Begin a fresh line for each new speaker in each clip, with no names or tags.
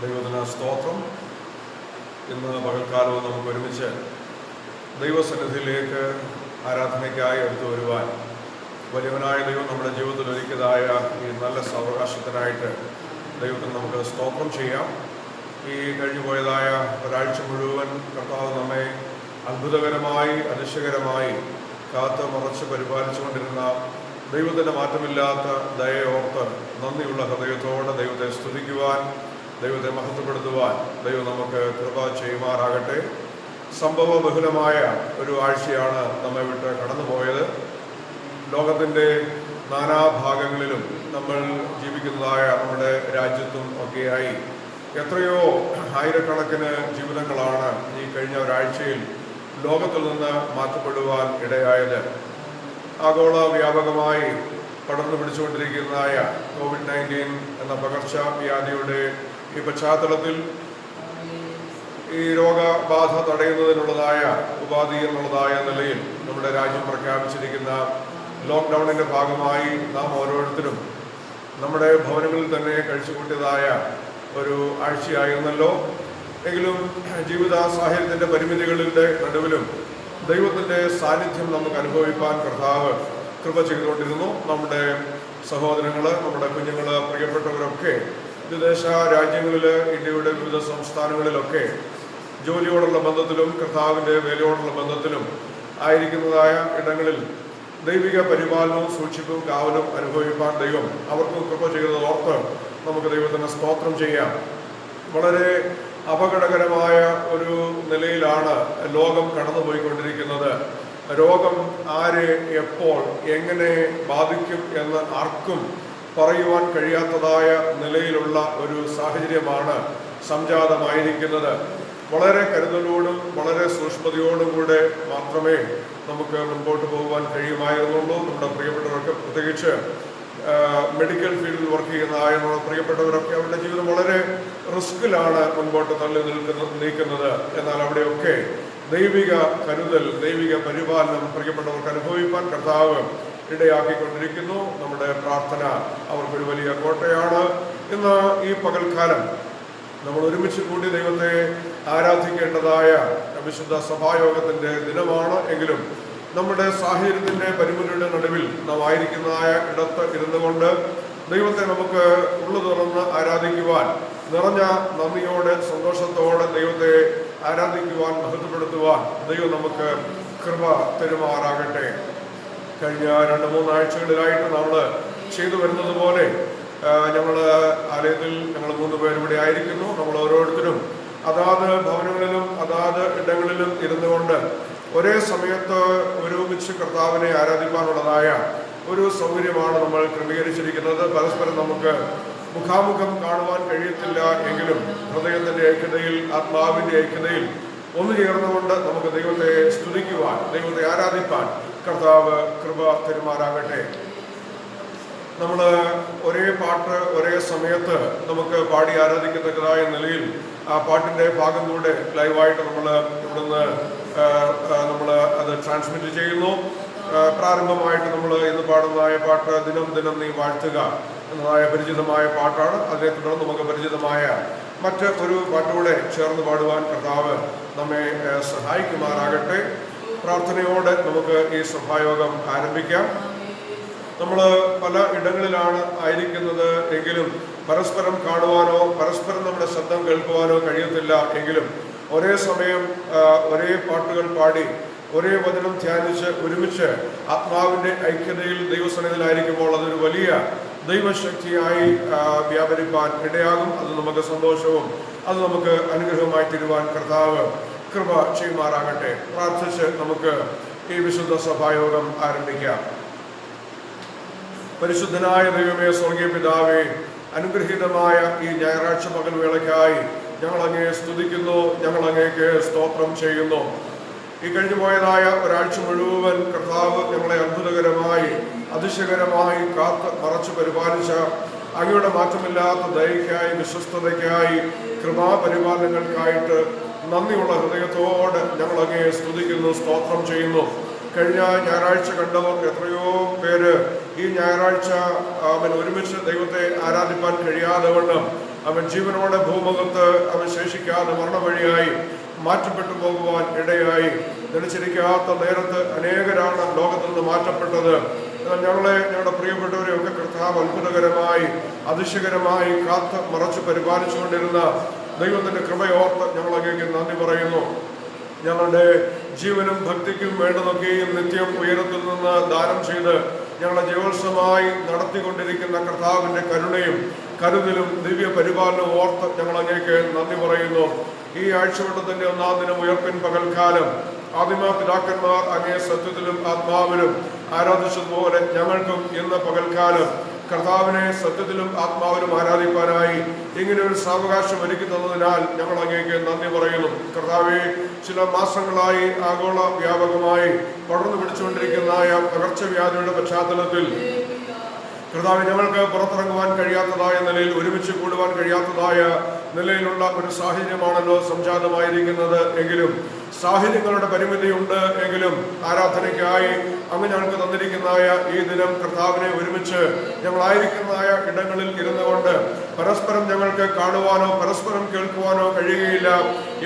ദൈവത്തിന് സ്തോത്രം. ഇന്ന് പകൽക്കാലവും നമുക്ക് ഒരുമിച്ച് ദൈവസന്നിധിയിലേക്ക് ആരാധനയ്ക്കായി എടുത്തു വരുവാൻ വലിയവനായ ദൈവം നമ്മുടെ ജീവിതത്തിൽ ഒരുക്കിയതായ ഈ നല്ല സാവകാശത്തിനായിട്ട് ദൈവത്തിന് നമുക്ക് സ്തോത്രം ചെയ്യാം. ഈ കഴിഞ്ഞു പോയതായ ഒരാഴ്ച മുഴുവൻ കർത്താവ് നമ്മെ അത്ഭുതകരമായി അതിശയകരമായി കാത്ത് മറച്ച് പരിപാലിച്ചുകൊണ്ടിരുന്ന ദൈവത്തിൻ്റെ മാറ്റമില്ലാത്ത ദയയോർത്ത് നന്ദിയുള്ള ഹൃദയത്തോടെ ദൈവത്തെ സ്തുതിക്കുവാൻ, ദൈവത്തെ മഹത്വപ്പെടുത്തുവാൻ ദൈവം നമുക്ക് കൃപ ചെയ്യുമാറാകട്ടെ. സംഭവ ബഹുലമായ ഒരു ആഴ്ചയാണ് നമ്മെ വിട്ട് കടന്നുപോയത്. ലോകത്തിൻ്റെ നാനാഭാഗങ്ങളിലും നമ്മൾ ജീവിക്കുന്നതായ നമ്മുടെ രാജ്യത്തും ഒക്കെയായി എത്രയോ ആയിരക്കണക്കിന് ജീവിതങ്ങളാണ് ഈ കഴിഞ്ഞ ഒരാഴ്ചയിൽ ലോകത്തിൽ നിന്ന് മാറ്റപ്പെടുവാൻ ഇടയായത്. ആഗോള വ്യാപകമായി പടർന്നു പിടിച്ചുകൊണ്ടിരിക്കുന്നതായ COVID-19 എന്ന പകർച്ചവ്യാധിയുടെ ഈ പശ്ചാത്തലത്തിൽ ഈ രോഗബാധ തടയുന്നതിനുള്ളതായ ഉപാധി എന്നുള്ളതായ നിലയിൽ നമ്മുടെ രാജ്യം പ്രഖ്യാപിച്ചിരിക്കുന്ന ലോക്ക്ഡൗണിൻ്റെ ഭാഗമായി നാം ഓരോരുത്തരും നമ്മുടെ ഭവനങ്ങളിൽ തന്നെ കഴിച്ചുകൂട്ടിയതായ ഒരു ആഴ്ചയായിരുന്നല്ലോ. എങ്കിലും ജീവിത സാഹചര്യത്തിൻ്റെ പരിമിതികളുടെ നടുവിലും ദൈവത്തിൻ്റെ സാന്നിധ്യം നമുക്ക് അനുഭവിപ്പാൻ കർത്താവ് കൃപ ചെയ്തുകൊണ്ടിരുന്നു. നമ്മുടെ സഹോദരങ്ങൾ, നമ്മുടെ കുഞ്ഞുങ്ങൾ, പ്രിയപ്പെട്ടവരൊക്കെ വിദേശ രാജ്യങ്ങളിൽ, ഇന്ത്യയുടെ വിവിധ സംസ്ഥാനങ്ങളിലൊക്കെ ജോലിയോടുള്ള ബന്ധത്തിലും കർത്താവിൻ്റെ വേലയോടുള്ള ബന്ധത്തിലും ആയിരിക്കുന്നതായ ഇടങ്ങളിൽ ദൈവിക പരിപാലനവും സൂക്ഷിപ്പും കാവലും അനുഭവിപ്പാൻ ദൈവം അവർക്ക് കൃപ ചെയ്തത് ഓർത്ത് നമുക്ക് ദൈവത്തിന് സ്തോത്രം ചെയ്യാം. വളരെ അപകടകരമായ ഒരു നിലയിലാണ് ലോകം കടന്നുപോയിക്കൊണ്ടിരിക്കുന്നത്. രോഗം ആരെ എപ്പോൾ എങ്ങനെ ബാധിക്കും എന്ന് ആർക്കും പറയുവാൻ കഴിയാത്തതായ നിലയിലുള്ള ഒരു സാഹചര്യമാണ് സംജാതമായിരിക്കുന്നത്. വളരെ കരുതലോടും വളരെ സൂക്ഷ്മതയോടും കൂടെ മാത്രമേ നമുക്ക് മുൻപോട്ട് പോകുവാൻ കഴിയുമായിരുന്നുള്ളൂ. നമ്മുടെ പ്രിയപ്പെട്ടവർക്ക്, പ്രത്യേകിച്ച് മെഡിക്കൽ ഫീൽഡിൽ വർക്ക് ചെയ്യുന്നതായ നമ്മുടെ പ്രിയപ്പെട്ടവരൊക്കെ അവരുടെ ജീവിതം വളരെ റിസ്കിലാണ് മുൻപോട്ട് തള്ളി നീക്കുന്നത്. എന്നാൽ അവിടെയൊക്കെ ദൈവിക കരുതൽ, ദൈവിക പരിപാലനം പ്രിയപ്പെട്ടവർക്ക് അനുഭവിപ്പാൻ കർത്താവ് ഇടയാക്കിക്കൊണ്ടിരിക്കുന്നു. നമ്മുടെ പ്രാർത്ഥന അവർക്കൊരു വലിയ കോട്ടയാണ്. ഇന്ന് ഈ പകൽക്കാലം നമ്മൾ ഒരുമിച്ച് കൂടി ദൈവത്തെ ആരാധിക്കേണ്ടതായ വിശുദ്ധ സഭായോഗത്തിൻ്റെ ദിനമാണ്. എങ്കിലും നമ്മുടെ സാഹചര്യത്തിൻ്റെ പരിമിതിയുടെ നടുവിൽ നാം ആയിരിക്കുന്നതായ ഇടത്ത് ഇരുന്നു കൊണ്ട് ദൈവത്തെ നമുക്ക് ഉള്ളു തുറന്ന് ആരാധിക്കുവാൻ, നിറഞ്ഞ നന്ദിയോടെ സന്തോഷത്തോടെ ദൈവത്തെ ആരാധിക്കുവാൻ, മഹത്വപ്പെടുത്തുവാൻ ദൈവം നമുക്ക് കൃപ തരുമാറാകട്ടെ. കഴിഞ്ഞ 2-3 ആഴ്ചകളിലായിട്ട് നമ്മൾ ചെയ്തു വരുന്നത് പോലെ ഞങ്ങൾ ആലയത്തിൽ ഞങ്ങൾ 3 പേർ ഇവിടെ ആയിരിക്കുന്നു. നമ്മൾ ഓരോരുത്തരും അതാത് ഭവനങ്ങളിലും അതാത് ഇടങ്ങളിലും ഇരുന്നു കൊണ്ട് ഒരേ സമയത്ത് ഒരുമിച്ച് കർത്താവിനെ ആരാധിക്കാനുള്ളതായ ഒരു സൗകര്യമാണ് നമ്മൾ ക്രമീകരിച്ചിരിക്കുന്നത്. പരസ്പരം നമുക്ക് മുഖാമുഖം കാണുവാൻ കഴിയത്തില്ല എങ്കിലും ഹൃദയത്തിൻ്റെ ഐക്യതയിൽ, ആത്മാവിൻ്റെ ഐക്യതയിൽ ഒന്നു ചേർന്നുകൊണ്ട് നമുക്ക് ദൈവത്തെ സ്തുതിക്കുവാൻ, ദൈവത്തെ ആരാധിപ്പാൻ കർത്താവ് കൃപ തരുമാറാകട്ടെ. നമ്മൾ ഒരേ പാട്ട് ഒരേ സമയത്ത് നമുക്ക് പാടി ആരാധിക്കത്തക്കതായ നിലയിൽ ആ പാട്ടിൻ്റെ ഭാഗം കൂടെ ലൈവായിട്ട് നമ്മൾ ഇവിടുന്ന് നമ്മൾ അത് ട്രാൻസ്മിറ്റ് ചെയ്യുന്നു. പ്രാരംഭമായിട്ട് നമ്മൾ ഇന്ന് പാടുന്നതായ പാട്ട് ദിനം ദിനം നീ വാഴ്ത്തുക എന്നതായ പരിചിതമായ പാട്ടാണ്. അതിനെ തുടർന്ന് നമുക്ക് പരിചിതമായ മറ്റ് ഒരു പാട്ടുകൂടെ ചേർന്ന് പാടുവാൻ കർത്താവ് നമ്മെ സഹായിക്കുമാറാകട്ടെ. പ്രാർത്ഥനയോടെ നമുക്ക് ഈ സഭായോഗം ആരംഭിക്കാം. നമ്മൾ പല ഇടങ്ങളിലാണ് ആയിരിക്കുന്നത് എങ്കിലും പരസ്പരം കാണുവാനോ പരസ്പരം നമ്മുടെ ശബ്ദം കേൾക്കുവാനോ കഴിയത്തില്ല. എങ്കിലും ഒരേ സമയം ഒരേ പാട്ടുകൾ പാടി ഒരേ വചനം ധ്യാനിച്ച് ഒരുമിച്ച് ആത്മാവിൻ്റെ ഐക്യതയിൽ ദൈവസന്നിധിയിലായിരിക്കുമ്പോൾ അതൊരു വലിയ ദൈവശക്തിയായി വ്യാപരിപ്പാൻ ഇടയാകും. അത് നമുക്ക് സന്തോഷവും അത് നമുക്ക് അനുഗ്രഹമായി തീരുവാൻ കർത്താവ് കൃപ ചെയ്യുമാറാകട്ടെ. പ്രാർത്ഥിച്ച് നമുക്ക് ഈ വിശുദ്ധ സഭായോഗം ആരംഭിക്കാം. പരിശുദ്ധനായ ദൈവമേ, സ്വർഗീയ പിതാവേ, അനുഗ്രഹീതമായ ഈ ഞായറാഴ്ച പകൽ വേളയ്ക്കായി ഞങ്ങൾ അങ്ങയെ സ്തുതിക്കുന്നു, ഞങ്ങൾ അങ്ങേക്ക് സ്തോത്രം ചെയ്യുന്നു. ഈ കഴിഞ്ഞു പോയതായ ഒരാഴ്ച മുഴുവൻ കർത്താവ് ഞങ്ങളെ അത്ഭുതകരമായി അതിശയകരമായി കാത്ത് മറച്ച് പരിപാലിച്ച അങ്ങയുടെ മാറ്റമില്ലാത്ത ദയയ്ക്കായി, വിശ്വസ്തതയ്ക്കായി, കൃപാപരിപാലനങ്ങൾക്കായിട്ട് നന്ദിയുള്ള ഹൃദയത്തോടെ ഞങ്ങൾ അങ്ങയെ സ്തുതിക്കുന്നു, സ്തോത്രം ചെയ്യുന്നു. കഴിഞ്ഞ ഞായറാഴ്ച കണ്ടവർ എത്രയോ പേര് ഈ ഞായറാഴ്ച അവൻ ഒരുമിച്ച് ദൈവത്തെ ആരാധിപ്പാൻ കഴിയാതെ വണ്ണം അവൻ ജീവനോടെ ഭൂമുഖത്ത് അവൻ ശേഷിക്കാതെ മരണവഴിയായി മാറ്റപ്പെട്ടു പോകുവാൻ ഇടയായി. നിലച്ചിരിക്കാത്ത നേരത്ത് അനേകരാണ് ലോകത്തു നിന്ന് മാറ്റപ്പെട്ടത്. എന്നാൽ ഞങ്ങളുടെ പ്രിയപ്പെട്ടവരെ ഒക്കെ കർത്താവ് അത്ഭുതകരമായി അതിശയകരമായി കാത്ത് മറച്ച് പരിപാലിച്ചുകൊണ്ടിരുന്ന ദൈവത്തിന്റെ കൃപയോർത്ത് ഞങ്ങൾ അങ്ങേക്ക് നന്ദി പറയുന്നു. ഞങ്ങളുടെ ജീവനും ഭക്തിക്കും വേണ്ടതൊക്കെയും നിത്യം ഉയരത്തിൽ നിന്ന് ദാനം ചെയ്ത് ഞങ്ങളെ ജീവോത്സവമായി നടത്തിക്കൊണ്ടിരിക്കുന്ന കർത്താവിന്റെ കരുണയും കരുതലും ദിവ്യ പരിപാലനവും ഓർത്ത് ഞങ്ങൾ അങ്ങേക്ക് നന്ദി പറയുന്നു. ഈ ആഴ്ചവട്ടത്തിന്റെ 1-ാം ദിനം ഉയർപ്പിൻ പകൽക്കാലം ആദിമ പിതാക്കന്മാർ അങ്ങേ സത്യത്തിലും ആത്മാവിലും ആരാധിച്ചതുപോലെ ഞങ്ങൾക്കും ഇന്ന് പകൽക്കാലം കർത്താവിനെ സത്യത്തിലും ആത്മാവിലും ആരാധിക്കാനായി ഇങ്ങനെ ഒരു സാവകാശം ഒരുക്കി തന്നതിനാൽ ഞങ്ങൾ അങ്ങേക്ക് നന്ദി പറയുന്നു. കർത്താവെ, ചില മാസങ്ങളായി ആഗോള വ്യാപകമായി പടർന്നു പിടിച്ചുകൊണ്ടിരിക്കുന്ന പകർച്ചവ്യാധിയുടെ പശ്ചാത്തലത്തിൽ കർത്താവ് ഞങ്ങൾക്ക് പുറത്തിറങ്ങുവാൻ കഴിയാത്തതായ നിലയിൽ ഒരുമിച്ച് കൂടുവാൻ കഴിയാത്തതായ നിലയിലുള്ള ഒരു സാഹചര്യമാണല്ലോ സംജാതമായിരിക്കുന്നത്. എങ്കിലും സാഹചര്യങ്ങളുടെ പരിമിതിയുണ്ട് എങ്കിലും ആരാധനയ്ക്കായി അങ്ങ് ഞങ്ങൾക്ക് തന്നിരിക്കുന്നതായ ഈ ദിനം കർത്താവിനെ ഒരുമിച്ച് ഞങ്ങളായിരിക്കുന്നതായ ഇടങ്ങളിൽ ഇരുന്നു കൊണ്ട് പരസ്പരം ഞങ്ങൾക്ക് കാണുവാനോ പരസ്പരം കേൾക്കുവാനോ കഴിയുകയില്ല.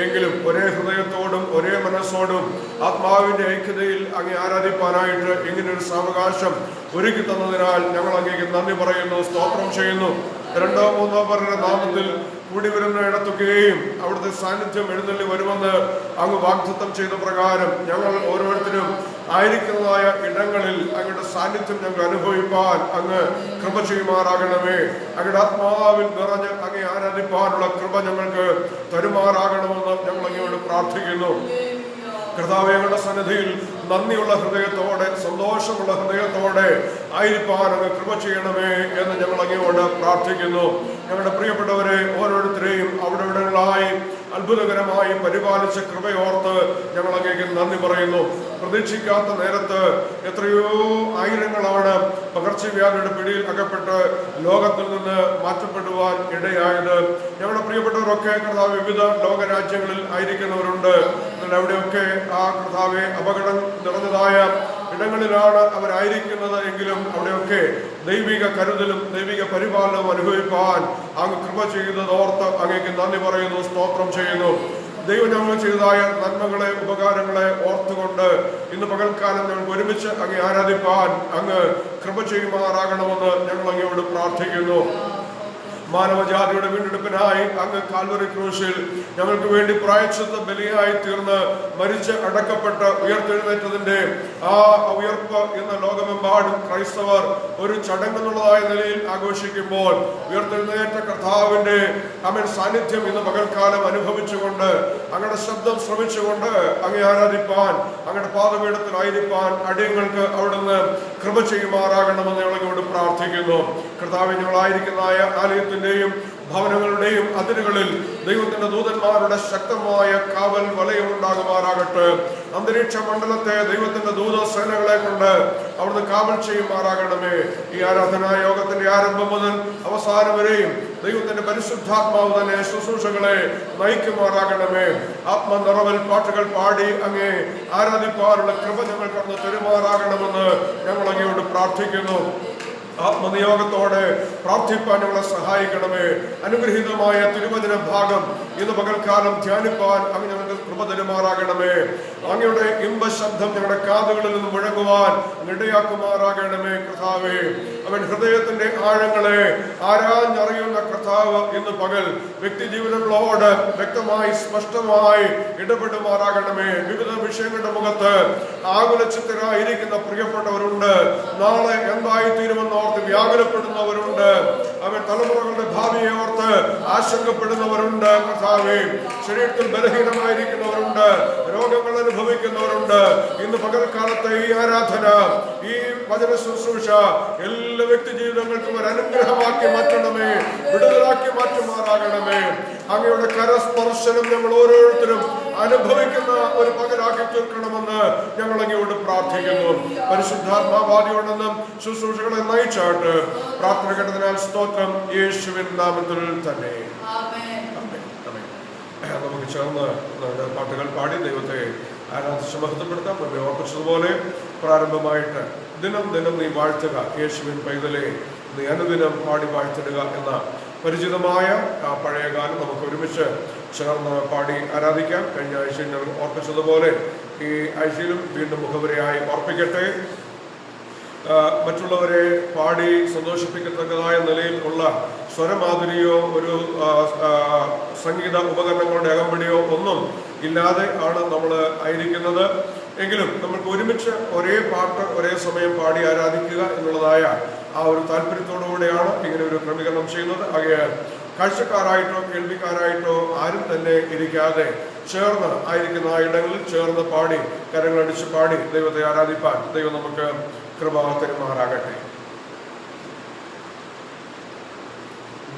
എങ്കിലും ഒരേ ഹൃദയത്തോടും ഒരേ മനസ്സോടും ആത്മാവിന്റെ ഐക്യതയിൽ അങ്ങ് ആരാധിപ്പാനായിട്ട് ഇങ്ങനൊരു സാവകാശം ഒരുക്കി തന്നതിനാൽ ഞങ്ങൾ അങ്ങേക്ക് നന്ദി പറയുന്നു, സ്തോത്രം ചെയ്യുന്നു. 2-3 പേരുടെ നാമത്തിൽ കൂടി വരുന്ന ഇടത്തൊക്കെയും അവിടുത്തെ സാന്നിധ്യം എഴുന്നള്ളി വരുമെന്ന് അങ്ങ് വാഗ്ദത്തം ചെയ്ത പ്രകാരം ഞങ്ങൾ ഓരോരുത്തരും ആയിരിക്കുന്നതായ ഇടങ്ങളിൽ അങ്ങയുടെ സാന്നിധ്യം ഞങ്ങൾ അനുഭവിപ്പാൻ അങ്ങ് കൃപ ചെയ്യുമാറാകണമേ. അങ്ങയുടെ ആത്മാവിൽ നിറഞ്ഞ് അങ്ങേ ആരാധിപ്പാനുള്ള കൃപ ഞങ്ങൾക്ക് തരുമാറാകണമെന്ന് ഞങ്ങൾ അങ്ങയോട് പ്രാർത്ഥിക്കുന്നു. കർത്താവേ, ഞങ്ങളുടെ സന്നിധിയിൽ നന്ദിയുള്ള ഹൃദയത്തോടെ സന്തോഷമുള്ള ഹൃദയത്തോടെ ആയിരിക്കാൻ അങ്ങ് കൃപ ചെയ്യണമേ എന്ന് ഞങ്ങൾ അങ്ങയോട് പ്രാർത്ഥിക്കുന്നു. ഞങ്ങളുടെ പ്രിയപ്പെട്ടവരെ ഓരോരുത്തരെയും അവിടെ ഇവിടങ്ങളായി അത്ഭുതകരമായി പരിപാലിച്ച കൃപയോർത്ത് ഞങ്ങൾ അങ്ങേക്ക് നന്ദി പറയുന്നു. പ്രതീക്ഷിക്കാത്ത നേരത്ത് എത്രയോ ആയിരങ്ങളാണ് പകർച്ചവ്യാധിയുടെ പിടിയിൽ അകപ്പെട്ട് ലോകത്തിൽ നിന്ന് മാറ്റപ്പെടുവാൻ ഇടയായത്. ഞങ്ങളുടെ പ്രിയപ്പെട്ടവരൊക്കെ കർത്താവ് വിവിധ ലോകരാജ്യങ്ങളിൽ ആയിരിക്കുന്നവരുണ്ട്. അവിടെയൊക്കെ ആ കർത്താവെ അപകടം നിറഞ്ഞതായ ഇടങ്ങളിലാണ് അവരായിരിക്കുന്നത്. എങ്കിലും അവിടെയൊക്കെ ദൈവിക കരുതലും ദൈവിക പരിപാലനവും അനുഭവിപ്പാൻ അങ്ങ് കൃപ ചെയ്തതോർത്ത് അങ്ങേക്ക് നന്ദി പറയുന്നു, സ്തോത്രം ചെയ്യുന്നു. ദൈവം ഞങ്ങൾ ചെയ്തതായ നന്മകളെ ഉപകാരങ്ങളെ ഓർത്തുകൊണ്ട് ഇന്ന് പകൽക്കാലം ഞങ്ങൾക്ക് ഒരുമിച്ച് അങ്ങേ ആരാധിപ്പാൻ അങ്ങ് കൃപ ചെയ്യുമാറാകണമെന്ന് ഞങ്ങൾ അങ്ങയോട് പ്രാർത്ഥിക്കുന്നു. മാനവജാതിയുടെ വീണ്ടെടുപ്പിനായി അങ്ങ് കാൽവറി ക്രൂശിൽ ഞങ്ങൾക്ക് വേണ്ടി പ്രായശ്ചിത്ത ബലിയായി തീർന്ന് മരിച്ച് അടക്കപ്പെട്ട് ഉയർത്തെഴുന്നേറ്റതിന്റെ ആ ഉയർപ്പ് ഇന്ന് ലോകമെമ്പാടും ക്രൈസ്തവർ ഒരു ചടങ്ങെന്നുള്ളതായ നിലയിൽ ആഘോഷിക്കുമ്പോൾ ഉയർത്തെഴുന്നേറ്റ കർത്താവിന്റെ സാന്നിധ്യം ഇന്ന് പകൽക്കാലം അനുഭവിച്ചുകൊണ്ട് അങ്ങയുടെ ശബ്ദം ശ്രമിച്ചുകൊണ്ട് അങ്ങേ ആരാധിപ്പാൻ അങ്ങയുടെ പാദപീഠത്തിലായിരിക്കാൻ അടിയങ്ങൾക്ക് അവിടുന്ന് കൃപ ചെയ്യുമാറാകണമെന്ന് ഞങ്ങളോട് പ്രാർത്ഥിക്കുന്നു. കർത്താവ് ഞങ്ങളായിരിക്കുന്നതായ ആലയത്തിൽ ഭവനങ്ങളുടെയും അതിരുകളിൽ ദൈവത്തിന്റെ ദൂതന്മാരുടെ ശക്തമായ കാവൽ വലയം ഉണ്ടാകുമാറാകട്ടെ. അന്തരീക്ഷ മണ്ഡലത്തെ ദൈവത്തിന്റെ ദൂതസേനകളെ കൊണ്ട് അവിടുന്ന് കാവൽ ചെയ്യുമാറാകണമേ. ഈ ആരാധനാ യോഗത്തിന്റെ ആരംഭം മുതൽ അവസാനം വരെയും ദൈവത്തിന്റെ പരിശുദ്ധാത്മാവ് തന്നെ ശുശ്രൂഷകളെ നയിക്കുമാറാകണമേ. ആത്മനിറവൽ പാട്ടുകൾ പാടി അങ്ങേ ആരാധിപ്പാനുള്ള കൃപ ഞങ്ങൾ കടന്ന് പെരുമാറാകണമെന്ന് ഞങ്ങൾ അങ്ങയോട് പ്രാർത്ഥിക്കുന്നു. ആത്മനിയോഗത്തോടെ പ്രാർത്ഥിപ്പാൻ ഞങ്ങളെ സഹായിക്കണമേ. അനുഗ്രഹീതമായ തിരുവചന ഭാഗം ഇന്ന് പകൽക്കാലം ധ്യാനിപ്പാൻ അങ്ങ് ഞങ്ങൾക്ക് കൃപ തരുമാറാകണമേ. അങ്ങയുടെ ഇമ്പശബ്ദം ഞങ്ങളുടെ കാതുകളിൽ നിന്ന് മുഴങ്ങുവാൻ ഇടയാക്കുമാറാകണമേ. കർത്താവേ, അവൻ ഹൃദയത്തിന്റെ ആഴങ്ങളെ ആരാഞ്ഞറിയുന്ന കർത്താവ് ഇന്ന് പകൽ വ്യക്തി ജീവിതങ്ങളോട് വ്യക്തമായി സ്പഷ്ടമായി ഇടപെടുമാറാകണമേ. വിവിധ വിഷയങ്ങളുടെ മുഖത്ത് ആകുലച്ചിത്തരായിരിക്കുന്ന പ്രിയപ്പെട്ടവരുണ്ട്. നാളെ എന്തായി തീരുമെന്നോ വ്യാകുലപ്പെടുന്നവരുണ്ട്. അവൻ തലമുറകളുടെ ഭാവിയെ ഓർത്ത് ആശങ്കപ്പെടുന്നവരുണ്ട്. കർത്താവേ, ശരീരത്തിൽ ബലഹീനമായിരിക്കുന്നവരുണ്ട്, രോഗങ്ങൾ അനുഭവിക്കുന്നവരുണ്ട്. ഇന്ന് പകൽക്കാലത്തെ ഈ ആരാധന, ഈ വചന ശുശ്രൂഷ എല്ലാ വ്യക്തി ജീവിതങ്ങൾക്കും ഒരു അനുഗ്രഹമാക്കി മാറ്റണമേ, വിടുതലാക്കി മാറ്റുമാറാകണമേ. അങ്ങയുടെ കരസ്പർശനം ഞങ്ങൾ ഓരോരുത്തരും അനുഭവിക്കുന്ന ഒരു പകലാക്കി തീർക്കണമെന്ന് ഞങ്ങൾ അങ്ങയോട് പ്രാർത്ഥിക്കുന്നു. പരിശുദ്ധാത്മാവാദിയോടെന്നും ശുശ്രൂഷകളെ നയിച്ചാട്ട് പ്രാർത്ഥന കേട്ടതിനാൽ സ്തോത്രം, യേശുവിൻ നാമത്തിൽ തന്നെ. നമുക്ക് ചേർന്ന് പാട്ടുകൾ പാടി ദൈവത്തെ ആരാധിച്ച് മഹത്വപ്പെടുത്താം. നമ്മെ ഓർപ്പിച്ചതുപോലെ പ്രാരംഭമായിട്ട് ദിനം ദിനം നീ വാഴ്ത്തുക, യേശുവിൻ പൈതലേ നീ അനുദിനം പാടി വാഴ്ത്തിടുക എന്ന പരിചിതമായ ആ പഴയ ഗാനം നമുക്ക് ഒരുമിച്ച് ചേർന്ന് പാടി ആരാധിക്കാം. കഴിഞ്ഞ ആഴ്ചയിൽ ഞങ്ങൾ ഓർപ്പിച്ചതുപോലെ ഈ ആഴ്ചയിലും വീണ്ടും മുഖവരയായി ഓർപ്പിക്കട്ടെ. മറ്റുള്ളവരെ പാടി സന്തോഷിപ്പിക്കത്തക്കതായ നിലയിൽ ഉള്ള സ്വരമാധുരിയോ ഒരു സംഗീത ഉപകരണങ്ങളുടെ അകമ്പടിയോ ഒന്നും ഇല്ലാതെ ആണ് നമ്മൾ ആയിരിക്കുന്നത്. എങ്കിലും നമുക്ക് ഒരുമിച്ച് ഒരേ പാട്ട് ഒരേ സമയം പാടി ആരാധിക്കുക എന്നുള്ളതായ ആ ഒരു താല്പര്യത്തോടുകൂടെയാണ് ഇങ്ങനെ ഒരു ക്രമീകരണം ചെയ്യുന്നത്. ആകയാൽ കാഴ്ചക്കാരായിട്ടോ കേൾവിക്കാരായിട്ടോ ആരും തന്നെ ഇരിക്കാതെ ചേർന്ന് ആയിരിക്കുന്ന ആ ഇടങ്ങളിൽ ചേർന്ന് പാടി കരങ്ങളടിച്ച് പാടി ദൈവത്തെ ആരാധിപ്പാൻ ദൈവം നമുക്ക് കൃപ തരുമാറാകട്ടെ.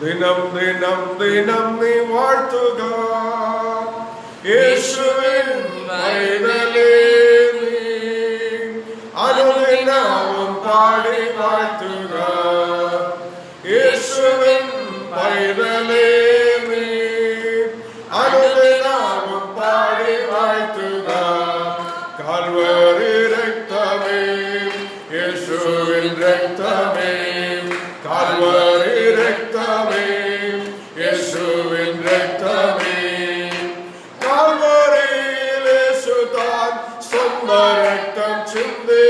ദിനം ദിനം ദിനം നീ വാഴ്ത്തുക യേശുവിൻ പൈതലേ നീ അനുദിനവും പാടി വാഴ്ത്തുക യേശുവിൻ പൈതലേ നീ അനുദിനവും പാടി വാഴ്ത്തുക കാൽവരി രക്തമേ യേശുവിൻ രക്തമേ കാൽവരി രക്തമേ യേശുവിൻ രക്തമേ കാൽവരിയിൽ യേശു താൻ സ്വന്തം രക്തം ചിന്തി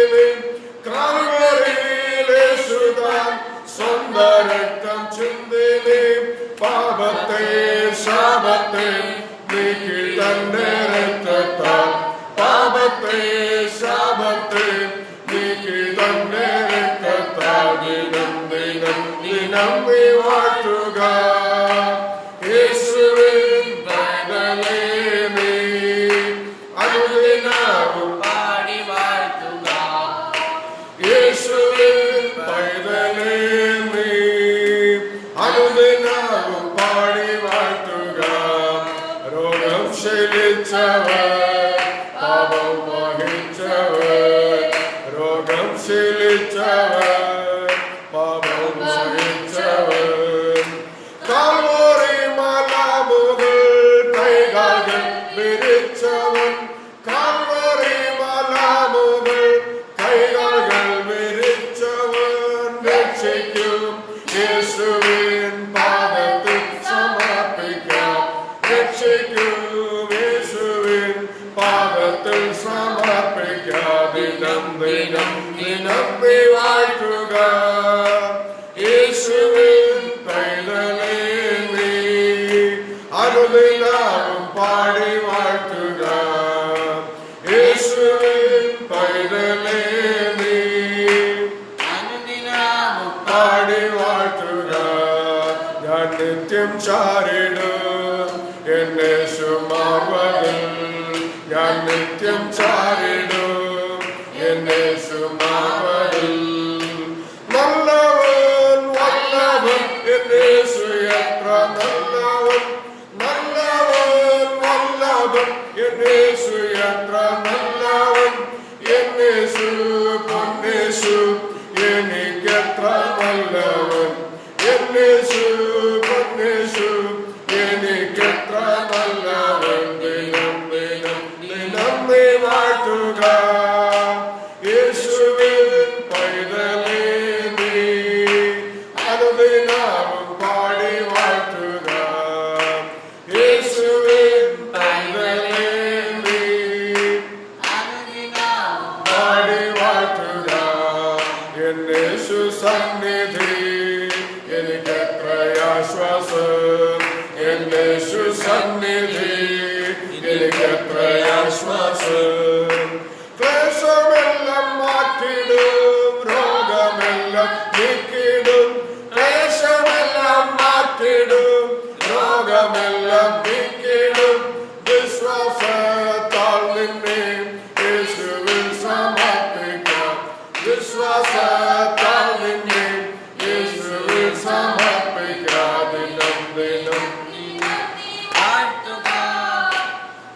കാൽവരിയിൽ യേശു താൻ സ്വന്തം രക്തം ചിന്തി പാപത്തെ ശാപത്തെ നീക്കി തന്റെ രക്തത്താൽ പാപത്തെ ശാപത്തെ നീക്കി തന്റെ രക്തത്താൽ ദിനം ദിനം ദിനം നീ വാഴ്ത്തുക യേശുവിൻ പൈതലേ നീ അനുദിനവും പാടി വാഴ്ത്തുക യേശുവിൻ പൈതലേ നീ അനുദിനവും പാടി വാഴ്ത്തുക രോഗം ശീലിച്ചവർ പാപം വഹിച്ചവർ രോഗം ശീലിച്ചവർ പാപം വഹിച്ചവർ കാൽവരി മലമുകൾ കൈകാൽ വിരിച്ചവൻ കാൽവരി മലമുകൾ കൈകാൽ വിരിച്ചവൻ രക്ഷിക്കും യേശുവിൻ പാദത്തിൽ സമർപ്പിക്കാം രക്ഷിക്കും യേശുവിൻ പാദത്തിൽ സമർപ്പിക്കാം ദിനം ദിനം ദിനം നീ വാഴ്ത്തുക യേശുവിൻ പൈതലേ നീ അനുദിനവും പാടി വാഴ്ത്തുക യേശുവിൻ പൈതലേ നീ അനുദിനവും പാടി വാഴ്ത്തുക ഞാൻ നിത്യം ചാരിടും എന്നെ സുമാർവതിൽ ഞാൻ നിത്യം ചാരിടും എന്നെ സുമാർവതിൽ നല്ലവൻ വല്ലവൻ എന്നേശു എത്ര നല്ലവൻ നല്ലവൻ വല്ലവൻ എന്നേശു എത്ര നല്ലവൻ എന്നേശു പൊന്നേശു എനിക്കെത്ര നല്ലവൻ എന്നേശു പൊന്നേശു എനിക്കെത്ര നല്ലവൻ ദിനം ദിനം ദിനം നീ വാഴ്ത്തുക യേശുവിൻ പൈതലേ നീ അനുദിനവും പാടി വാഴ്ത്തുക യേശുവിൻ പൈതലേ നീ അനുദിനവും പാടി വാഴ്ത്തുക എന്നേശു സന്നിധി എനിക്കെത്ര ആശ്വാസം എന്നേശു സന്നിധി എനിക്കെത്ര ആശ്വാസം ക്ലേശമെല്ലാം മാറ്റിടും രോഗമെല്ലാം നീക്കിടും ക്ലേശമെല്ലാം മാറ്റിടും രോഗമെല്ലാം നീക്കിടും വിശ്വാസത്താൽ നിന്നെ യേശുവിൽ സമർപ്പിക്കാം വിശ്വാസത്താൽ നിന്നെ യേശുവിൽ സമർപ്പിക്കാം ദിനം ദിനം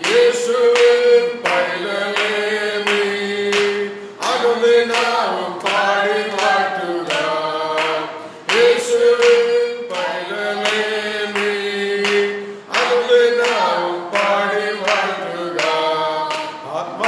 യേശുവിൻ പൈതലേ നീ അനുദിനവും പാടി വാഴ്ത്തുക യേശുവിൻ പൈതലേ നീ അനുദിനവും പാടി വാഴ്ത്തുക ആത്മ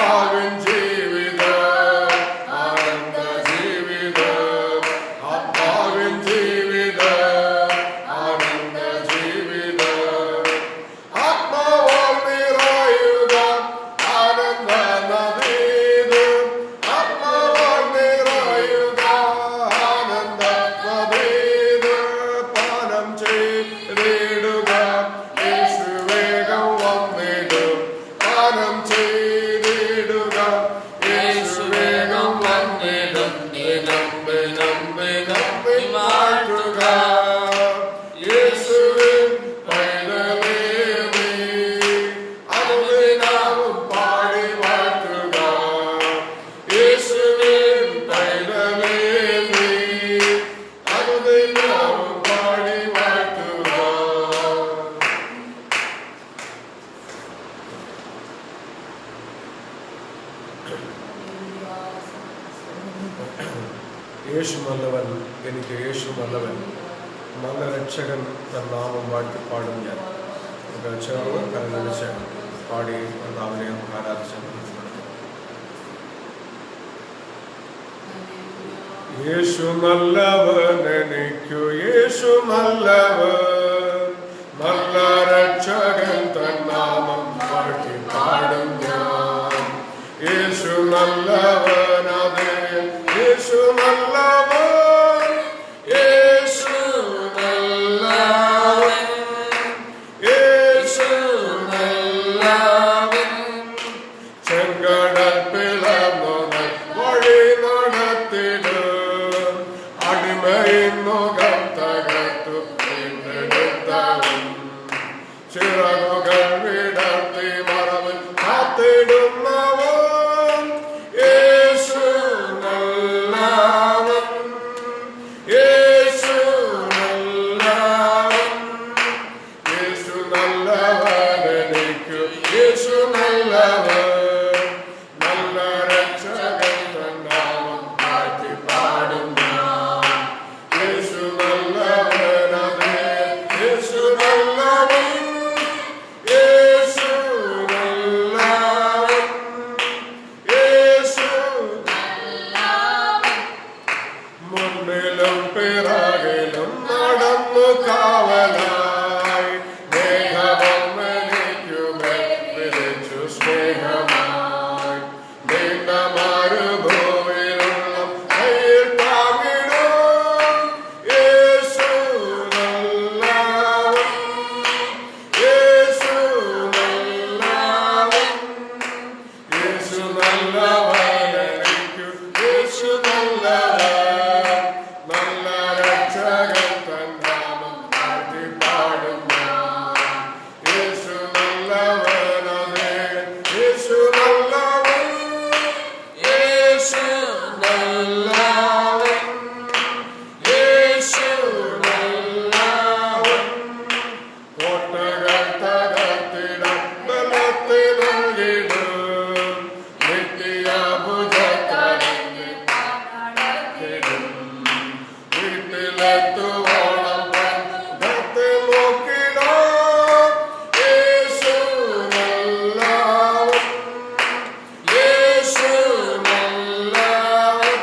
യേശു നല്ലവൻ, എനിക്ക് യേശു നല്ലവൻ, നല്ല രക്ഷകൻ തൻ നാമം വാഴ്ത്തിപ്പാടും ഞാൻ. നമുക്ക് ചേർന്ന് കരങ്ങളിച്ച് പാടി കർത്താവിനെ ആരാധിച്ച് യേശു നല്ലവൻ, എനിക്കു യേശു നല്ലവൻ, നല്ല രക്ഷകൻ തൻ നാമം വാഴ്ത്തിപ്പാടും ഞാൻ. യേശു നല്ലവൻ, അതെ യേശു നല്ലവൻ, യേശു നല്ലവൻ, യേശു നല്ലവൻ. ചെങ്കടൽ പിളർന്നു വഴി നടത്തിടും, അടിമയിന്നുകം തകർത്തു വീണ്ടെടുത്തവൻ. ചിറകുകൾ വിടർത്തി മറവിൽ കാത്തിടുന്നവൻ. യേശു നല്ലവൻ, യേശു നല്ലവൻ, യേശു നല്ലവൻ, എനിക്കു യേശു നല്ലവൻ, നല്ല രക്ഷകൻ തൻ നാമം വാഴ്ത്തിപ്പാടും ഞാൻ. യേശു നല്ലവൻ, അതെ യേശു നല്ലവൻ, യേശു നല്ലവൻ, യേശു മുന്നിലും പിറകിലും നടന്നു കാവലായി. മേഘമൊന്നെനിക്കുമേൽ വിരിച്ചു സ്നേഹമായി. നീണ്ട മരുഭൂമിയിലുള്ള കയ്യിൽ താങ്ങിടും. യേശു നല്ലവൻ, യേശു നല്ലവൻ, യേശു നല്ലവൻ, എനിക്കു യേശു നല്ലവൻ, നല്ല രക്ഷകൻ തൻ നാമം വാഴ്ത്തിപ്പാടും ഞാൻ. യേശു നല്ലവൻ, അതെ യേശു നല്ലവൻ, യേശു നല്ലവൻ, യേശു നല്ലവൻ. കോട്ടകൾ തകർത്തിടാൻ ബലത്തെ നൽകിടും, നിത്യ ഭുജത്തടഞ്ഞ് നടത്തിടും. വീട്ടിലെത്തുവോളം പന്തത്തെ നോക്കിടാം. യേശു നല്ലവൻ, യേശു നല്ലവൻ,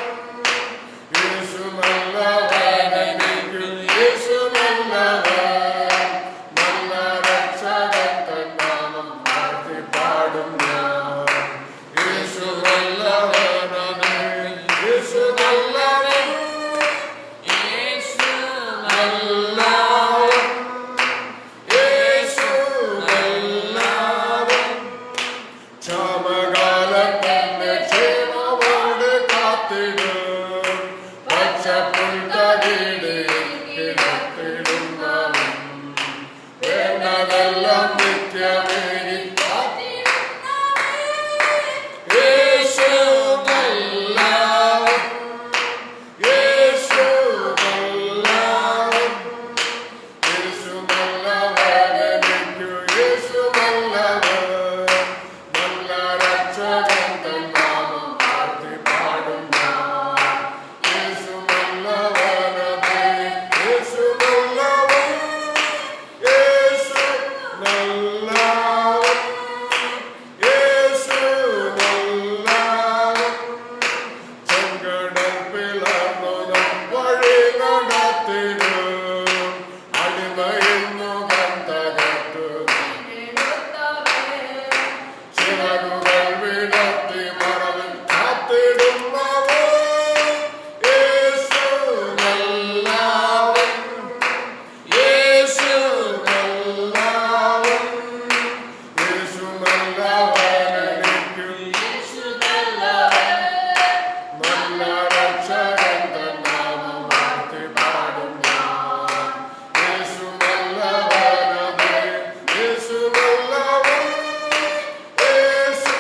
യേശു നല്ലവൻ, എനിക്കു യേശു നല്ലവൻ, നല്ല രക്ഷകൻ തൻ നാമം വാഴ്ത്തിപ്പാടും ഞാൻ. യേശു നല്ലവൻ, അതെ യേശു നല്ലവൻ, യേശു നല്ലവൻ, യേശു നല്ലവൻ. ക്ഷാമകാലത്തന്നെ ക്ഷേമമോട് കാത്തിടും, പച്ചപ്പുൽത്തകിടിയിൽ കിടത്തിടുന്നവൻ. വേണ്ടതെല്ലാം നിത്യമേകി യേശു നല്ലവൻ, യേശു നല്ലവൻ, യേശു നല്ലവൻ, എനിക്കു യേശു നല്ലവൻ, നല്ല രക്ഷകൻ തൻ നാമം വാഴ്ത്തിപ്പാടും ഞാൻ. യേശു നല്ലവൻ, അതെ യേശു നല്ലവൻ, യേശു നല്ലവൻ, യേശു നല്ലവൻ. ചെങ്കടൽ പിളർന്നു വഴി നടത്തിടും, അടിമയിന്നുകം തകർത്തു ചിറകുകൾ വിടർത്തി മറവിൽ കാത്തിടുന്നവൻ. യേശു നല്ലവൻ, യേശു നല്ലവൻ, യേശു നല്ലവൻ, എനിക്കു യേശു നല്ലവൻ, നല്ല രക്ഷകൻ തൻ നാമം വാഴ്ത്തിപ്പാടും ഞാൻ. യേശു നല്ലവൻ, അതെ യേശു നല്ലവൻ, യേശു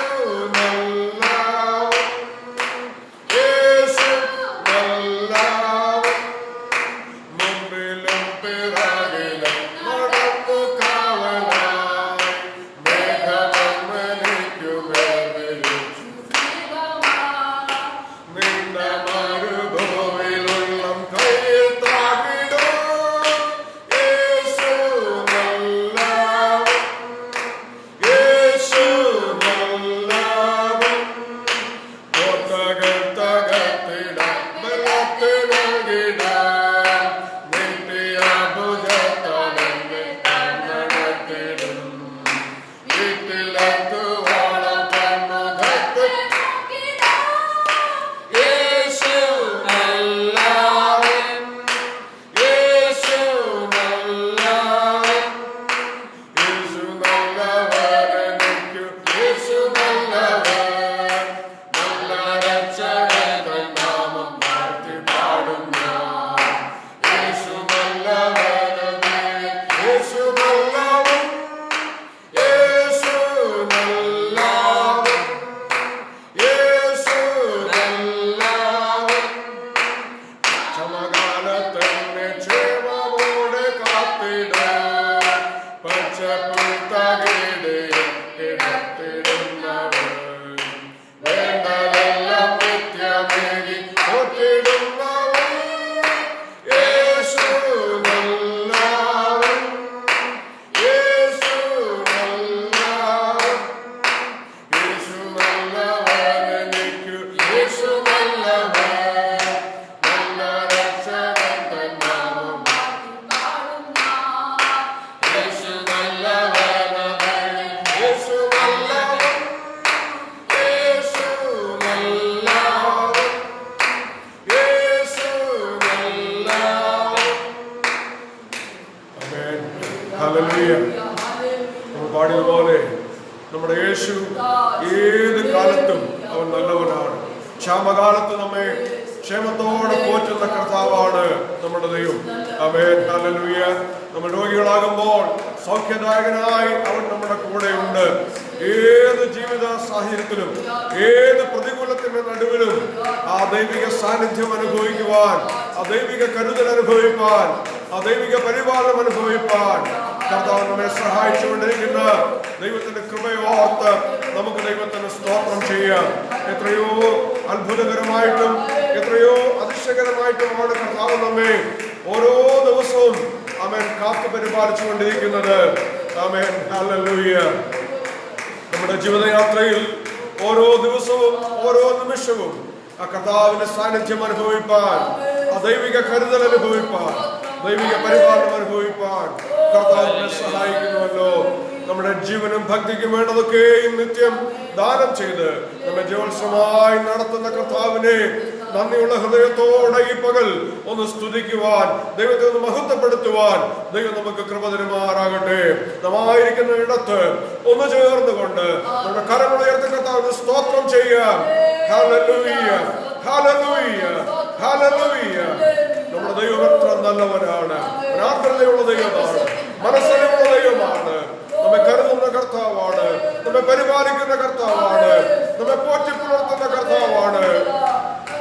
നല്ലവൻ, യേശു നല്ലവൻ. മുമ്പിലും പിറകിലും നടന്നു കാവലായി. മേഘമൊന്നെനിക്കുമേൽ വിരിച്ചു നീണ്ട മരുഭൂമിയിലുള്ള പാടിയതുപോലെ നമ്മുടെ യേശു ഏത് കാലത്തും അവൻ നല്ലവനാണ്. ക്ഷാമകാലത്ത് നമ്മെ ക്ഷേമത്തോടെ പോറ്റുന്ന കർത്താവാണ് നമ്മുടെ ദൈവം. ആമേൻ, ഹല്ലേലൂയ. നമ്മൾ രോഗികളാകുമ്പോൾ സൗഖ്യദായകനായി അവൻ നമ്മുടെ കൂടെയുണ്ട്. ഏത് ജീവിത സാഹചര്യത്തിലും ഏത് പ്രതികൂലത്തിന്റെ നടുവിലും ആ ദൈവിക സാന്നിധ്യം അനുഭവിക്കുവാൻ, ആ ദൈവിക കരുതൽ അനുഭവിപ്പാൻ, ആ ദൈവിക പരിപാലനം അനുഭവിപ്പാൻ കർത്താവ് നമ്മെ സഹായിച്ചുകൊണ്ടിരിക്കുന്ന ദൈവത്തിന്റെ കൃപയോർത്ത് നമുക്ക് ദൈവത്തിന് സ്തോത്രം ചെയ്യാം. എത്രയോ അത്ഭുതകരമായിട്ടും എത്രയോ അതിശയകരമായിട്ടുമാണ് കർത്താവ് നമ്മെ ഓരോ ദിവസവും ആമേൻ കാത്തു പരിപാലിച്ചു കൊണ്ടിരിക്കുന്നത്. ആമേൻ, ഹല്ലേലൂയ. നമ്മുടെ ജീവിതയാത്രയിൽ ഓരോ ദിവസവും ഓരോ നിമിഷവും ആ കർത്താവിന്റെ സാന്നിധ്യം അനുഭവിപ്പാൻ, ആ ദൈവിക കരുതൽ അനുഭവിപ്പാൻ, ദൈവിക പരിപാലനം അനുഭവിപ്പാൻ കർത്താവിനെ സഹായിക്കുന്നുവല്ലോ. നമ്മുടെ ജീവനും ഭക്തിക്കും വേണ്ടതൊക്കെയും നിത്യം ദാനം ചെയ്ത് നമ്മെ ജോത്സവമായി നടത്തുന്ന കർത്താവിനെ നന്ദിയുള്ള ഹൃദയത്തോടെ ഈ പകൽ ഒന്ന് സ്തുതിക്കുവാൻ, ദൈവത്തെ ഒന്ന് മഹത്വപ്പെടുത്തുവാൻ ദൈവം നമുക്ക് കൃപ തരുമാറാകട്ടെ. നമ്മായിരിക്കുന്ന ഇടത്ത് ഒന്ന് ചേർന്നുകൊണ്ട് നമ്മുടെ കരങ്ങൾ ഉയർത്തി കർത്താവിന് സ്തോത്രം ചെയ്യാം. ഹല്ലേലൂയ, ഹല്ലേലൂയ, ഹല്ലേലൂയ. നമ്മുടെ ദൈവം എത്ര നല്ലവനാണ്, പ്രാർത്ഥനയുള്ള ദൈവമാണ്, മനസ്സലിവുള്ള ദൈവമാണ്, നമ്മെ കരുതുന്ന കർത്താവാണ്, നമ്മെ പരിപാലിക്കുന്ന കർത്താവാണ്, നമ്മെ പോറ്റിപ്പുലർത്തുന്ന കർത്താവാണ്.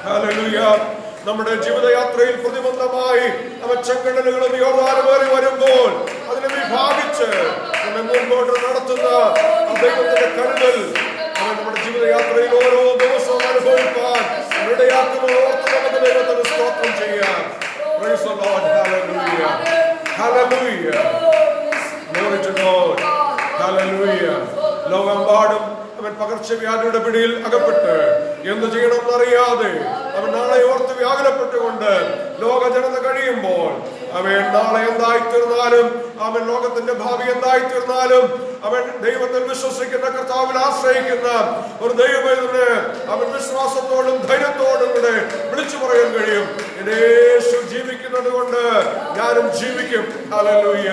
ഹല്ലേലൂയ. നമ്മുടെ ജീവിതയാത്രയിൽ പ്രതിബന്ധമായി അവൻ ചെങ്കടലുകളും യോർദാനുമേറി വരുമ്പോൾ അതിനെ വിഭാഗിച്ച് നമ്മെ മുൻപോട്ട് നടത്തുന്ന ദൈവത്തിന്റെ കരുതൽ അവൻ നമ്മുടെ ജീവിതയാത്രയിൽ ഓരോ ദിവസവും അനുഭവിപ്പാൻ ഇടയാക്കുന്നത് ഓർത്ത് നമുക്ക് ദൈവത്തിന് സ്തോത്രം ചെയ്യാം. Praise the Lord. Hallelujah. Hallelujah. Glory to God. Hallelujah. ലോകമെമ്പാടും അവൻ പകർച്ചവ്യാധിയുടെ പിടിയിൽ അകപ്പെട്ട് എന്ത് ചെയ്യണമെന്നറിയാതെ അവൻ നാളെ ഓർത്ത് വ്യാകുലപ്പെട്ടുകൊണ്ട് ലോക ജനത കഴിയുമ്പോൾ അവൻ നാളെ എന്തായിത്തീർന്നാലും അവൻ ലോകത്തിന്റെ ഭാവി എന്തായിത്തീർന്നാലും അവൻ ദൈവത്തിൽ വിശ്വസിക്കുന്ന കർത്താവിൽ ആശ്രയിക്കുന്ന ഒരു ദൈവത്തിന് അവൻ വിശ്വാസത്തോടും ധൈര്യത്തോടും കൂടെ വിളിച്ചു പറയാൻ കഴിയും. യേശു ജീവിക്കുന്നത് കൊണ്ട് ഞാനും ജീവിക്കും. ഹല്ലേലൂയ.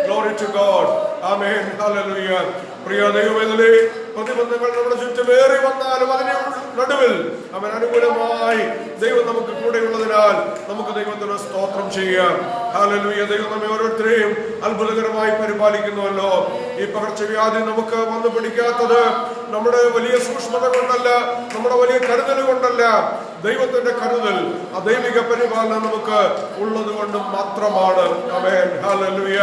Glory to God. ആമേൻ. ഹല്ലേലൂയ. പ്രിയ ദൈവമേ, പ്രതിബന്ധങ്ങൾ നമ്മുടെ ചുറ്റുമേറി വന്നാലും അതിന് നടുവിൽ അവൻ അനുകൂലമായി ദൈവം നമുക്ക് കൂടെയുള്ളതിനാൽ നമുക്ക് ദൈവത്തിന് സ്തോത്രം ചെയ്യാം. ഹല്ലേലൂയ. ദൈവം നമ്മെ ഓരോരുത്തരെയും അത്ഭുതകരമായി പരിപാലിക്കുന്നുവല്ലോ. ഈ പകർച്ചവ്യാധി നമുക്ക് വന്നു പിടിക്കാത്തത് നമ്മുടെ വലിയ സൂക്ഷ്മത കൊണ്ടല്ല, നമ്മുടെ വലിയ കരുതൽ കൊണ്ടല്ല. ദൈവത്തിന്റെ കരുതൽ, ആ ദൈവിക പരിപാലനം നമുക്ക് ഉള്ളത് കൊണ്ട് മാത്രമാണ്. ആമേൻ. ഹല്ലേലൂയ.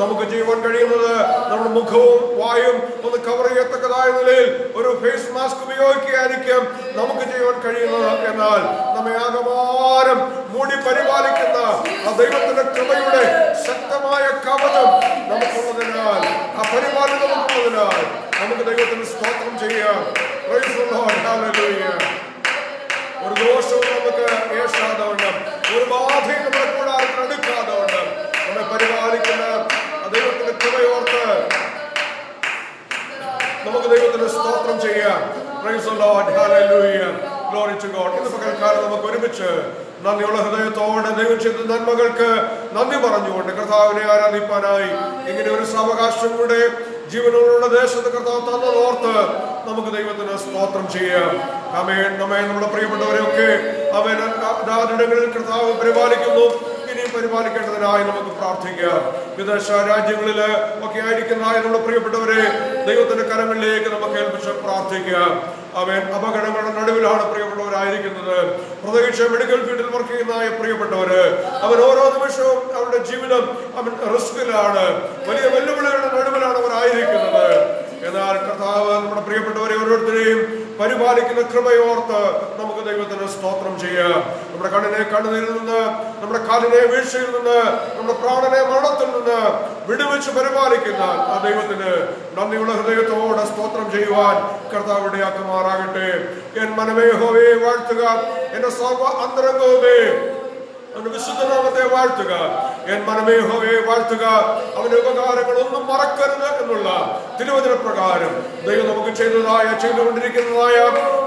നമുക്ക് ചെയ്യുവാൻ കഴിയുന്നത് നമ്മുടെ മുഖവും വായും ഒന്ന് കവർ ചെയ്യത്തക്കതായ നിലയിൽ ഒരു ഫേസ് മാസ്ക് ഉപയോഗിക്കുകയായിരിക്കും നമുക്ക് ചെയ്യുവാൻ കഴിയുന്നത്. എന്നാൽ നമ്മെ ആകമാനം മൂടി പരിപാലിക്കുന്ന ആ ദൈവത്തിന്റെ കൃപയുടെ ശക്തമായ കവചം നമുക്കുള്ളതിനാൽ, ആ പരിപാലനം നമുക്കുള്ളതിനാൽ നമുക്ക് ദൈവത്തിന് സ്തോത്രം ചെയ്യാം. Praise the Lord. Hallelujah. ഒരു ദോഷവും നമുക്ക് ഏഷാതെ വണ്ണം, ഒരു ബാധയും നമ്മുടെ കൂടാരത്തിന് അടുക്കാതെ വണ്ണം നമ്മെ പരിപാലിക്കുന്ന ദൈവത്തിന്റെ കൃപയോർത്ത് നമുക്ക് ദൈവത്തിന് സ്തോത്രം ചെയ്യാം. Praise the Lord. Hallelujah. Glory to God. ഇന്ന് പകൽക്കാലം നമുക്ക് ഒരുമിച്ച് നന്ദിയുള്ള ഹൃദയത്തോടെ ദൈവം ചെയ്ത നന്മകൾക്ക് നന്ദി പറഞ്ഞുകൊണ്ട് കർത്താവിനെ ആരാധിപ്പാനായി ഇങ്ങനെ ഒരു സാവകാശം കൂടെ ജീവനുള്ള ദേശത്ത് കർത്താവ് തന്നതോർത്ത് നമുക്ക് ദൈവത്തിന് സ്തോത്രം ചെയ്യാം. ആമേൻ. നമ്മുടെ പ്രിയപ്പെട്ടവരെയൊക്കെ അവൻ ഇടങ്ങളിൽ കർത്താവ് പരിപാലിക്കുന്നു. ഇനിയും പരിപാലിക്കേണ്ടതിനായി നമുക്ക് പ്രാർത്ഥിക്കാം. വിദേശ രാജ്യങ്ങളില് ഒക്കെ ആയിരിക്കുന്ന നമ്മുടെ പ്രിയപ്പെട്ടവരെ ദൈവത്തിന്റെ കരങ്ങളിലേക്ക് നമുക്ക് ഏൽപ്പിച്ച് പ്രാർത്ഥിക്കാം. അവൻ അപകടങ്ങളുടെ നടുവിലാണ് പ്രിയപ്പെട്ടവരായിരിക്കുന്നത്. പ്രത്യേകിച്ച് മെഡിക്കൽ ഫീൽഡിൽ വർക്ക് ചെയ്യുന്ന പ്രിയപ്പെട്ടവര്, അവൻ ഓരോ നിമിഷവും അവരുടെ ജീവിതം അവൻ റിസ്കിലാണ്, വലിയ വെല്ലുവിളികളുടെ നടുവിലാണ് അവരായിരിക്കുന്നത്. എന്നാൽ കർത്താവ് നമ്മുടെ പ്രിയപ്പെട്ടവരെ ഓരോരുത്തരെയും പരിപാലിക്കുന്ന കൃപയോർത്ത് നമുക്ക് ദൈവത്തിന് സ്തോത്രം ചെയ്യാം. നമ്മുടെ കണ്ണിനെ കണ്ണുനീരിൽ നിന്ന്, നമ്മുടെ കാലിനെ വീഴ്ചയിൽ നിന്ന്, നമ്മുടെ പ്രാണനെ മരണത്തിൽ നിന്ന് വിടുവിച്ച് പരിപാലിക്കുന്ന ആ ദൈവത്തിന് നന്ദിയുള്ള ഹൃദയത്തോടെ സ്തോത്രം ചെയ്യുവാൻ കർത്താവ് ഇടയാക്കുമാറാകട്ടെ. എൻ മനമേ യഹോവയെ വാഴ്ത്തുക, എന്റെ സർവ്വ അന്തരംഗവുമേ അവന്റെ വിശുദ്ധനാമത്തെ വാഴ്ത്തുക. എൻ മനമേ യഹോവയെ വാഴ്ത്തുക, അവന്റെ ഉപകാരങ്ങളൊന്നും മറക്കരുത് എന്നുള്ള തിരുവചന പ്രകാരം ദൈവം നമുക്ക് ചെയ്തുകൊണ്ടിരിക്കുന്നതായ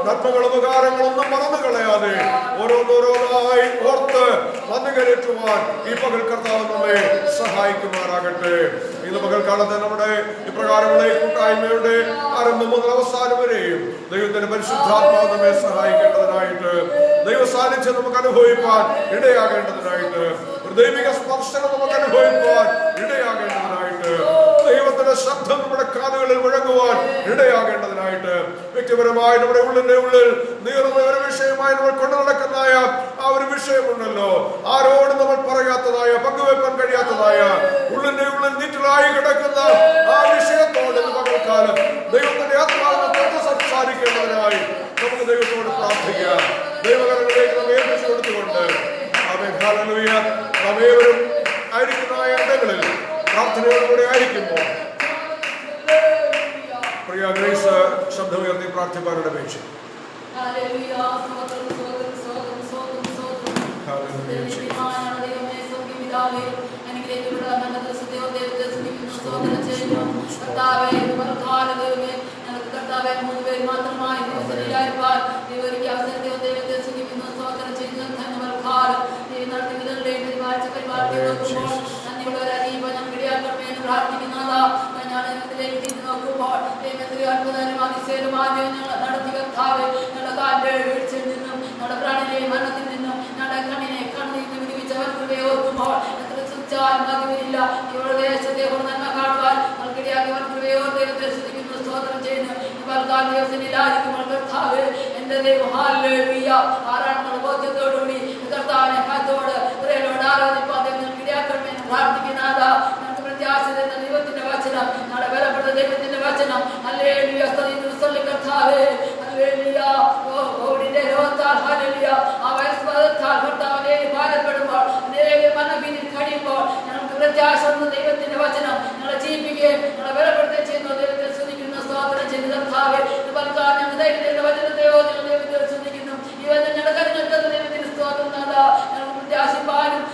നന്മകൾ ഉപകാരങ്ങളൊന്നും മറന്നു കളയാതെ ഓരോന്നോരോന്നായി ഓർത്ത് നന്ദി കരേറ്റുവാൻ ഈ പകൽ കർത്താവ് നമ്മെ സഹായിക്കുമാറാകട്ടെ. ഇന്ന് പകൽക്കാലത്ത് നമ്മുടെ ഇപ്രകാരമുള്ള കൂട്ടായ്മയുടെ ആരംഭം മുതൽ അവസാനം വരെയും ദൈവത്തിന്റെ പരിശുദ്ധാത്മാവ് നമ്മെ സഹായിക്കേണ്ടതിനായിട്ട്, ദൈവ സാന്നിധ്യം നമുക്ക് അനുഭവിപ്പാൻ ഇടയാകേണ്ടതിനായിട്ട്, ഒരു ദൈവിക സ്പർശനം നമുക്ക് അനുഭവിപ്പാൻ ഇടയാകേണ്ടതിനായിട്ട്, ദൈവത്തിന്റെ ശബ്ദം നമ്മുടെ കാതുകളിൽ മുഴങ്ങുവാൻ ഇടയാകേണ്ടതിനായിട്ട്, വ്യക്തിപരമായി നമ്മുടെ ഉള്ളിന്റെ ഉള്ളിൽ നീറുന്ന ഒരു വിഷയമായി നമ്മൾ കൊണ്ടു നടക്കുന്നതായ ആ ഒരു വിഷയമുണ്ടല്ലോ, ആരോടും നമ്മൾ പറയാത്തതായ, പങ്കുവെപ്പാൻ കഴിയാത്തതായ, ഉള്ളിന്റെ ഉള്ളിൽ നീറ്റിലായി കിടക്കുന്ന ആ വിഷയത്തോട് പകൽക്കാലം ദൈവത്തിന്റെ ആത്മാവിനെ സംസാരിക്കേണ്ടതിനായി നമുക്ക് ദൈവത്തോട് പ്രാർത്ഥിക്കാം. ദൈവകരങ്ങളിലേക്ക് നാം ഏൽപ്പിച്ചു കൊടുത്തുകൊണ്ട് നമ്മേവരും ആയിരിക്കുന്ന ഇടങ്ങളിൽ പ്രാർത്ഥനയോടുകൂടെ ആയിരിക്കുമ്പോൾ പ്രിയ ഗ്രേസ് ശബ്ദമുയർത്തി പ്രാർത്ഥിപ്പാരുടെ അപേക്ഷ. ദൈവത്തിന്റെ വചനം നാളെ ബലപ്പെട്ട ദൈവത്തിന്റെ വചനം ഹല്ലേലൂയ സ്തുതി കർത്താവേ ഹല്ലേലൂയ ഓടിന്റെ രോഗത്താൽ ഹല്ലേലൂയ ആ വൈസ്വാദത്താൽ കർത്താവേ ഭാരപ്പെടുമ്പോൾ അനേക മനഭീതിയിൽ കഴിയുമ്പോൾ ഞങ്ങൾക്ക് പ്രത്യാശ ദൈവത്തിന്റെ വചനം ഞങ്ങളെ ജീവിക്കുകയും ഞങ്ങളെ ബലപ്പെടുത്തുകയും ചെയ്യുന്നു. ദൈവത്തെ സ്തുതിക്കുന്നു, സ്തോത്രം ചെയ്യുന്നു കർത്താവേ. ഞങ്ങൾ ദൈവത്തിന്റെ വചനത്തെയോ ദൈവത്തെ സ്തുതിക്കുന്നു. ഈ വചനം ഞങ്ങളുടെ കരുതൽ ദൈവത്തിന് സ്തോത്രം നാദാ. ഞങ്ങൾ പ്രത്യാശിപ്പാനും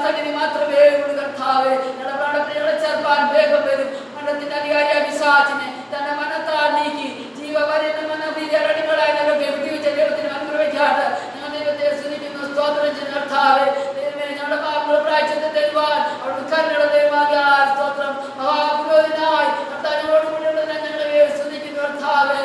സന്നിധി മാത്രമേ ഉള്ളൂ കർത്താവേ. ഞങ്ങളുടെ പ്രാണപ്രിയങ്ങളെ ചേർപ്പാൻ വേഗം വരും. മരണത്തിന്റെ അധികാരിയായ പിശാചിനെ തന്റെ മനത്താൽ നീക്കി ജീവവരുന്ന മനോഭീതികളായി ഞങ്ങൾക്ക് വിട്ടുവീഴ്ച ദൈവത്തിന് അനുഗ്രഹിക്കാതെ ഞങ്ങൾ ദൈവത്തെ സ്തുതിക്കുന്നു, സ്തോത്രം ചെയ്യുന്നു കർത്താവേ. ദൈവമേ, ഞങ്ങളുടെ പാപങ്ങളുടെ പ്രായശ്ചിത്തം തരുവാൻ അവിടെ കരുണയുടെ ദൈവമാകിയാൽ സ്തോത്രം. മഹാപുരോഹിതനായി കർത്താവ് ഞങ്ങളോട് കൂടിയുള്ളതിനെ ഞങ്ങളെ സ്തുതിക്കുന്നു കർത്താവേ.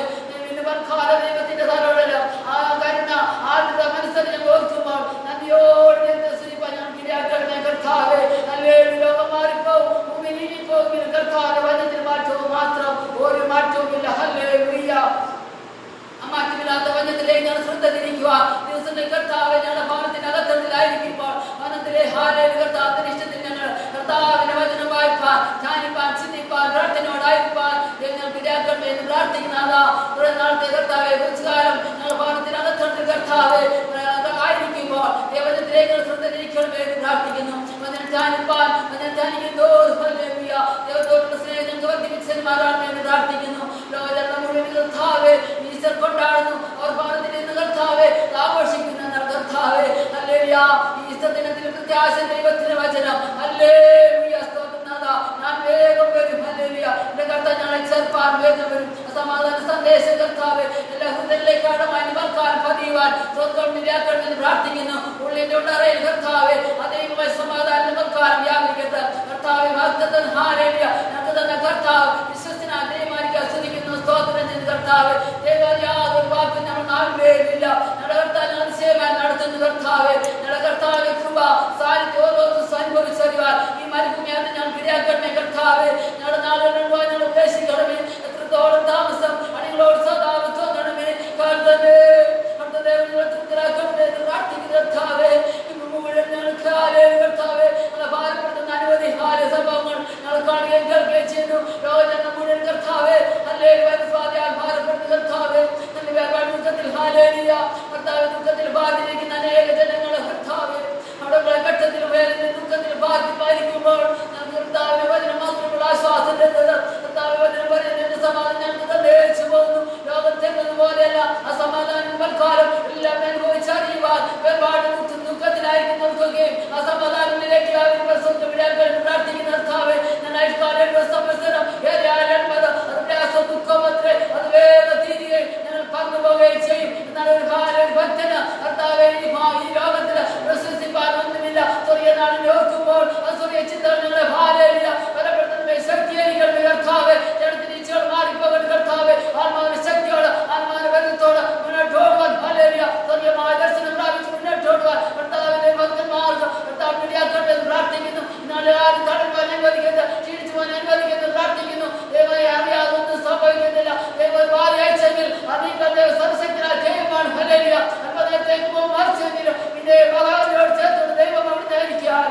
ദൈവത്തിന്റെ ധാരാളം ആ കരുണ ആദ്യത മനസ്സിൽ ഞങ്ങൾ ഓർക്കുമ്പോൾ നന്ദിയോട് സ്തുതിപ്പാൻ ഞങ്ങൾക്ക് ഇടയാക്കണമേ കർത്താവേ. ഹല്ലേലൂയ. ലോകം മാറിപ്പോകും, ഭൂമി നീങ്ങിപ്പോകും കർത്താവേ. വചനത്തിൽ മാറ്റവും മാത്രം ഒരു മാറ്റവുമില്ല. ഹല്ലേലൂയ. മാറ്റമില്ലാത്ത വചനത്തിലേക്ക് ഞങ്ങൾ ശ്രദ്ധ തിരിക്കുക. ദിവസത്തിൽ കർത്താവെ ഞങ്ങളുടെ ഭവനത്തിനകത്തതിലായിരിക്കുമ്പോൾ വനത്തിലെ ഹാലയിൽ കർത്താവിന്റെ ഇഷ്ടത്തിൽ ഞങ്ങൾ കർത്താവിന്റെ വചനം വായിപ്പാൻ, ധ്യാനിപ്പാൻ, ചിന്തിപ്പാൻ, പ്രാർത്ഥനയോടായിരിക്കാൻ ഞങ്ങൾക്ക് ഇടയാക്കണമേ എന്ന് പ്രാർത്ഥിക്കുന്നതാ. കുറെ നാളത്തെ കർത്താവെ കുറച്ചു കാലം ഞങ്ങളുടെ ഭവനത്തിനകത്തതിൽ കർത്താവെ ആയിരിക്കുമ്പോൾ ദൈവത്തിലേക്ക് ഞങ്ങൾ ശ്രദ്ധ തിരിക്കണമേ എന്ന് പ്രാർത്ഥിക്കുന്നു. വചനം ധ്യാനിപ്പാൻ, വചനം ധ്യാനിക്കുന്നു ദൈവത്തോടുള്ള സ്നേഹം ഞങ്ങൾക്ക് വർദ്ധിപ്പിച്ചെന്മാരാണെന്ന് എന്ന് പ്രാർത്ഥിക്കുന്നു. ലോകജനം മുഴുവൻ കർത്താവെ ഈസ്റ്റർ കൊണ്ടാടുന്നു. അവർ ഭാരതത്തിൽ നിന്ന് കർത്താവെ ആഘോഷിക്കുന്ന കർത്താവെ ഹല്ലേലൂയ. ഈസ്റ്റർ ദിനത്തിൽ പ്രത്യാശ ദൈവത്തിന്റെ വചനം ഹല്ലേലൂയ. സ്തോത്രനാഥാ, ഞാൻ വേഗം വരും. ഹല്ലേലൂയ. എന്റെ കർത്താവ് ഞങ്ങളെ ചേർപ്പാൻ വേഗം വരും. സമാധാന സന്ദേശം കർത്താവെ എല്ലാ ഹൃദയത്തിലേക്ക് ആഴമായി നിവർക്കാൻ പതിയുവാൻ സ്വന്തം നിരാക്കണമെന്ന് പ്രാർത്ഥിക്കുന്നു. ഉള്ളിന്റെ ഉണ്ടറയിൽ കർത്താവെ അതേപോലെ സമാധാനം നിവർക്കാനും വ്യാപിക്കട്ടെ കർത്താവെ. ഭക്തൻ ഹല്ലേലൂയ. ഞങ്ങൾക്ക് തന്നെ കർത്താവ് വിശ്വസിനാ ദൈവമാനിക്കാൻ സ്തുതിക്കുന്നു, സ്തോത്രം ചെയ്ത് കർത്താവെ. യാതൊരു വാക്കും നമ്മൾ നാളുവേലില്ല. ഞങ്ങളുടെ കർത്താവ് ഞങ്ങൾ സേവനം നടത്തുന്നു കർത്താവെ. ഞങ്ങളുടെ കർത്താവിന്റെ കൃപ സാന്നിധ്യം ഓരോന്നും അനുഭവിച്ചറിയാൻ ഈ മരുഭൂമിയാതെ ഞങ്ങൾക്ക് ഇടയാക്കണമേ കർത്താവെ. ഞങ്ങളുടെ നാളുകൾ ഞങ്ങൾ ഉപേക്ഷിക്കണമേ. എത്രത്തോളം താമസം അണികളോട് സദാവ് തോന്നണമേ
ഞങ്ങൾ കാണുകയും കേൾക്കുകയും ചെയ്യുന്നു. ലോകജനം മുഴുവൻ കർത്താവേ ഹല്ലേലൂയ ഭാരപ്പെടുന്ന കർത്താവേ ദുഃഖത്തിൽ ഹല്ലേലൂയ കർത്താവേ ദുഃഖത്തിൽ ബാധിച്ചിരിക്കുന്ന അനേക ജനങ്ങൾ കർത്താവേ അവിടെ ഘട്ടത്തിൽ വേദന ദുഃഖത്തിൽ ബാധിപ്പായിരിക്കുമ്പോൾ കർത്താവിന്റെ വചനം മാത്രമുള്ള ആശ്വാസം തരുന്നത്. കർത്താവിന്റെ വചനം പറയുന്നതിന്റെ സമാധാനം ഞങ്ങൾക്ക് തന്നേച്ചു പോകുന്നു. ലോകത്തെന്നതുപോലെയല്ല അസമാധാനം തൽക്കാലം എല്ലാം അനുഭവിച്ചറിയുവാൻ ഒരുപാട് ദുഃഖത്തിലായിരിക്കുന്നവർക്കൊക്കെ അസമാധാനത്തിലേക്ക് പ്രാർത്ഥിക്കുന്ന കർത്താവേ ഞാൻ സംവത്സരം ദുഃഖം അത്രേ അത് വേഗ തീരുകയെ ഞങ്ങൾ പറഞ്ഞു പോവുകയും ചെയ്യും. എന്നാൽ ഒരു ഭക്തന് കർത്താവേ ഈ ലോകത്തിൽ പ്രശംസിപ്പാനൊന്നുമില്ല. സ്വർഗീയ നാളിനെ ഓർക്കുമ്പോൾ ആ സ്വർഗീയ ചിന്തകൾ ഞങ്ങളെ ഭാരമില്ല ബലപ്പെടുത്തുന്ന ശക്തിയായിരിക്കണം കർത്താവേ. ജനത്തിന് ഇച്ചകൾ മാറിപ്പോകണം കർത്താവേ. ആത്മാവിന്റെ ശക്തിയോട് ആത്മാവിന്റെ ബലത്തോട് മുന്നോട്ടോടുവാൻ ഭാരമില്ല. സ്വർഗീയമായ ദർശനം പ്രാപിച്ച് മുന്നോട്ടോടുവാൻ കർത്താവിന്റെ ഭക്തന്മാർക്ക് കർത്താവ് ഇടയാക്കട്ടെ എന്ന് പ്രാർത്ഥിക്കുന്നു. ഇന്നാളെ ആരും തടയുവാൻ അനുവദിക്കരുത്, ക്ഷീണിച്ചു പോകാൻ അനുവദിക്കരുത് പ്രാർത്ഥിക്കുന്നു. ദൈവമേ അറിയാതെ ഒന്നും സംഭവിക്കുന്നില്ല. ദൈവം ഭാര്യ അയച്ചെങ്കിൽ അറിയിക്കാതെ സർവശക്തനായ ദൈവമാണ്. ഹല്ലേലൂയ. അല്പനേരത്തേക്ക് മറിച്ചെങ്കിലും പിന്നെ മഹാനോട് ചേർത്തോട് ദൈവം അവിടുത്തെ ആയിരിക്കാൻ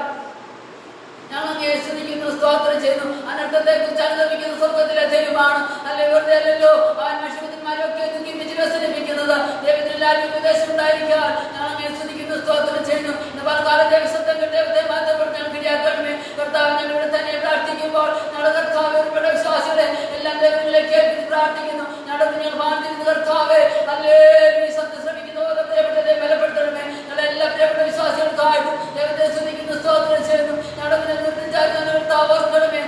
ഞങ്ങൾ സ്തുതിക്കുന്നു, സ്തോത്രം ചെയ്യുന്നു. അനർത്ഥത്തെ കുറിച്ച് അനുഭവിക്കുന്ന സ്വർഗത്തിലെ ദൈവമാണ്. അല്ലെ വെറുതെ അല്ലല്ലോ അവൻ മനുഷ്യന്മാരൊക്കെ ദുഃഖിപ്പിച്ച് വ്യസനിപ്പിക്കുന്നത്. ദൈവത്തിന് എല്ലാവരും ഉപദേശം ഉണ്ടായിരിക്കാൻ ഞങ്ങൾ സ്തുതിക്കുന്നു, സ്തോത്രം ചെയ്യുന്നു. ഇന്ന് പലകാലം ദൈവസത്യം ദൈവത്തെ മാറ്റപ്പെടുത്തി ഞങ്ങൾ ഇടയാക്കണമേ കർത്താവ്. ഞങ്ങൾ ഇവിടെ തന്നെ പ്രാർത്ഥിക്കുമ്പോൾ ഞങ്ങളുടെ കർത്താവ് ഒരുപാട് വിശ്വാസികളെ എല്ലാം ദൈവങ്ങളിലേക്ക് ഏൽപ്പിച്ച് പ്രാർത്ഥിക്കുന്നു. ഞങ്ങളുടെ കുഞ്ഞുങ്ങൾ മാറ്റിരുന്ന കർത്താവെ അല്ലേ സത്യം ശ്രമിക്കുന്ന ഓരോ പ്രിയപ്പെട്ടതെ ബലപ്പെടുത്തണമേ. ഞങ്ങളുടെ എല്ലാ പ്രിയപ്പെട്ട വിശ്വാസികൾക്കായിട്ടും ദൈവത്തെ സ്തുതിക്കുന്നു, സ്തോത്രം ചെയ്യുന്നു. ഞങ്ങളുടെ ഓർക്കണമേ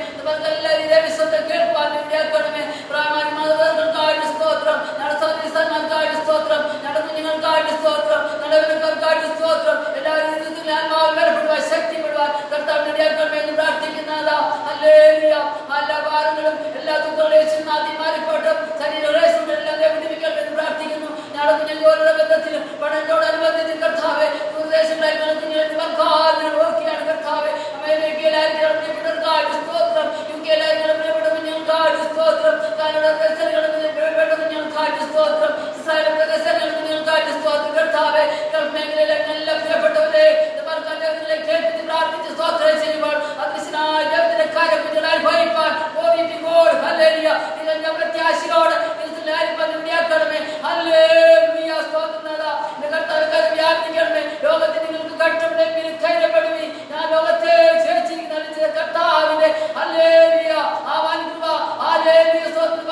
എല്ലാവരും ദൈവത്തെ കേൾപ്പാൻ ഇടയാക്കണമേ. പ്രായമായ മാതാപിതാക്കൾക്കായിട്ട് സ്തോത്രം, ഞങ്ങളുടെ സഹോദരിമാർക്കായിട്ട് സ്തോത്രം, ഞങ്ങളുടെ കുഞ്ഞുങ്ങൾക്കായിട്ട് സ്തോത്രം, ഞങ്ങളുടെ സ്തോത്രം. എല്ലാവരും ബലപ്പെടുവാൻ ശക്തിപ്പെടുവാൻ കർത്താവിനെ ഇടയാക്കണമേ എന്ന് പ്രാർത്ഥിക്കുന്നതാ. ഹല്ലേലൂയ. എല്ലാ ഭാരങ്ങളും എല്ലാ ദുഃഖങ്ങളെയും മാറിപ്പോട്ടും ശരീരങ്ങളെല്ലാം വിടിവിക്കട്ടെ എന്ന് പ്രാർത്ഥിക്കുന്നു. ഞങ്ങളുടെ കുഞ്ഞുങ്ങളുടെ ബന്ധത്തിലും പഠനത്തോടനുബന്ധിച്ച് കർത്താവെ നിർദ്ദേശങ്ങളായി കുഞ്ഞുങ്ങൾ ഓർക്കുകയാണ് കർത്താവെ. അമേരിക്കയിലായിരിക്കണം പ്രിയപ്പെട്ടവർക്കായിട്ട് സ്തോത്രം, യുകെയിലായിരിക്കണം പ്രിയപ്പെട്ട കുഞ്ഞുങ്ങൾക്കായിട്ട് സ്തോത്രം, കാനഡയിലെ പ്രിയപ്പെട്ട കുഞ്ഞുങ്ങൾക്കായിട്ട് സ്തോത്രം, ഇസ്രായേലിലെ കുഞ്ഞുങ്ങൾക്കായിട്ട് സ്തോത്രം കർത്താവെ. ഗൾഫ് മേഖലയിലെ എല്ലാ പ്രിയപ്പെട്ടവരെ കേൾപ്പിച്ച് പ്രാർത്ഥിച്ച് സ്തോത്രം ചെയ്യുമ്പോൾ അദൃശ്യനായ ദൈവത്തിന്റെ കാര്യക്കുഞ്ഞുങ്ങളായി ഭരിപ്പാൻ ഹല്ലേലൂയ ഇതിന്റെ പ്രത്യാശയോട് ഇടയാക്കണമേ. ഹല്ലേലൂയ. സ്തോത്രം കർത്താവ് വ്യാപിക്കണമേ. ലോകത്തിൽ നിങ്ങൾക്ക് കഷ്ടപ്പെടുമെങ്കിൽ ധൈര്യപ്പെടുവി. ഞാൻ ലോകത്തെ ക്ഷണിച്ചിരിക്കുന്ന കർത്താവിന്റെ ഹല്ലേലൂയ ആവാനിക്കുക. ഹല്ലേലൂയ. സ്തോത്രം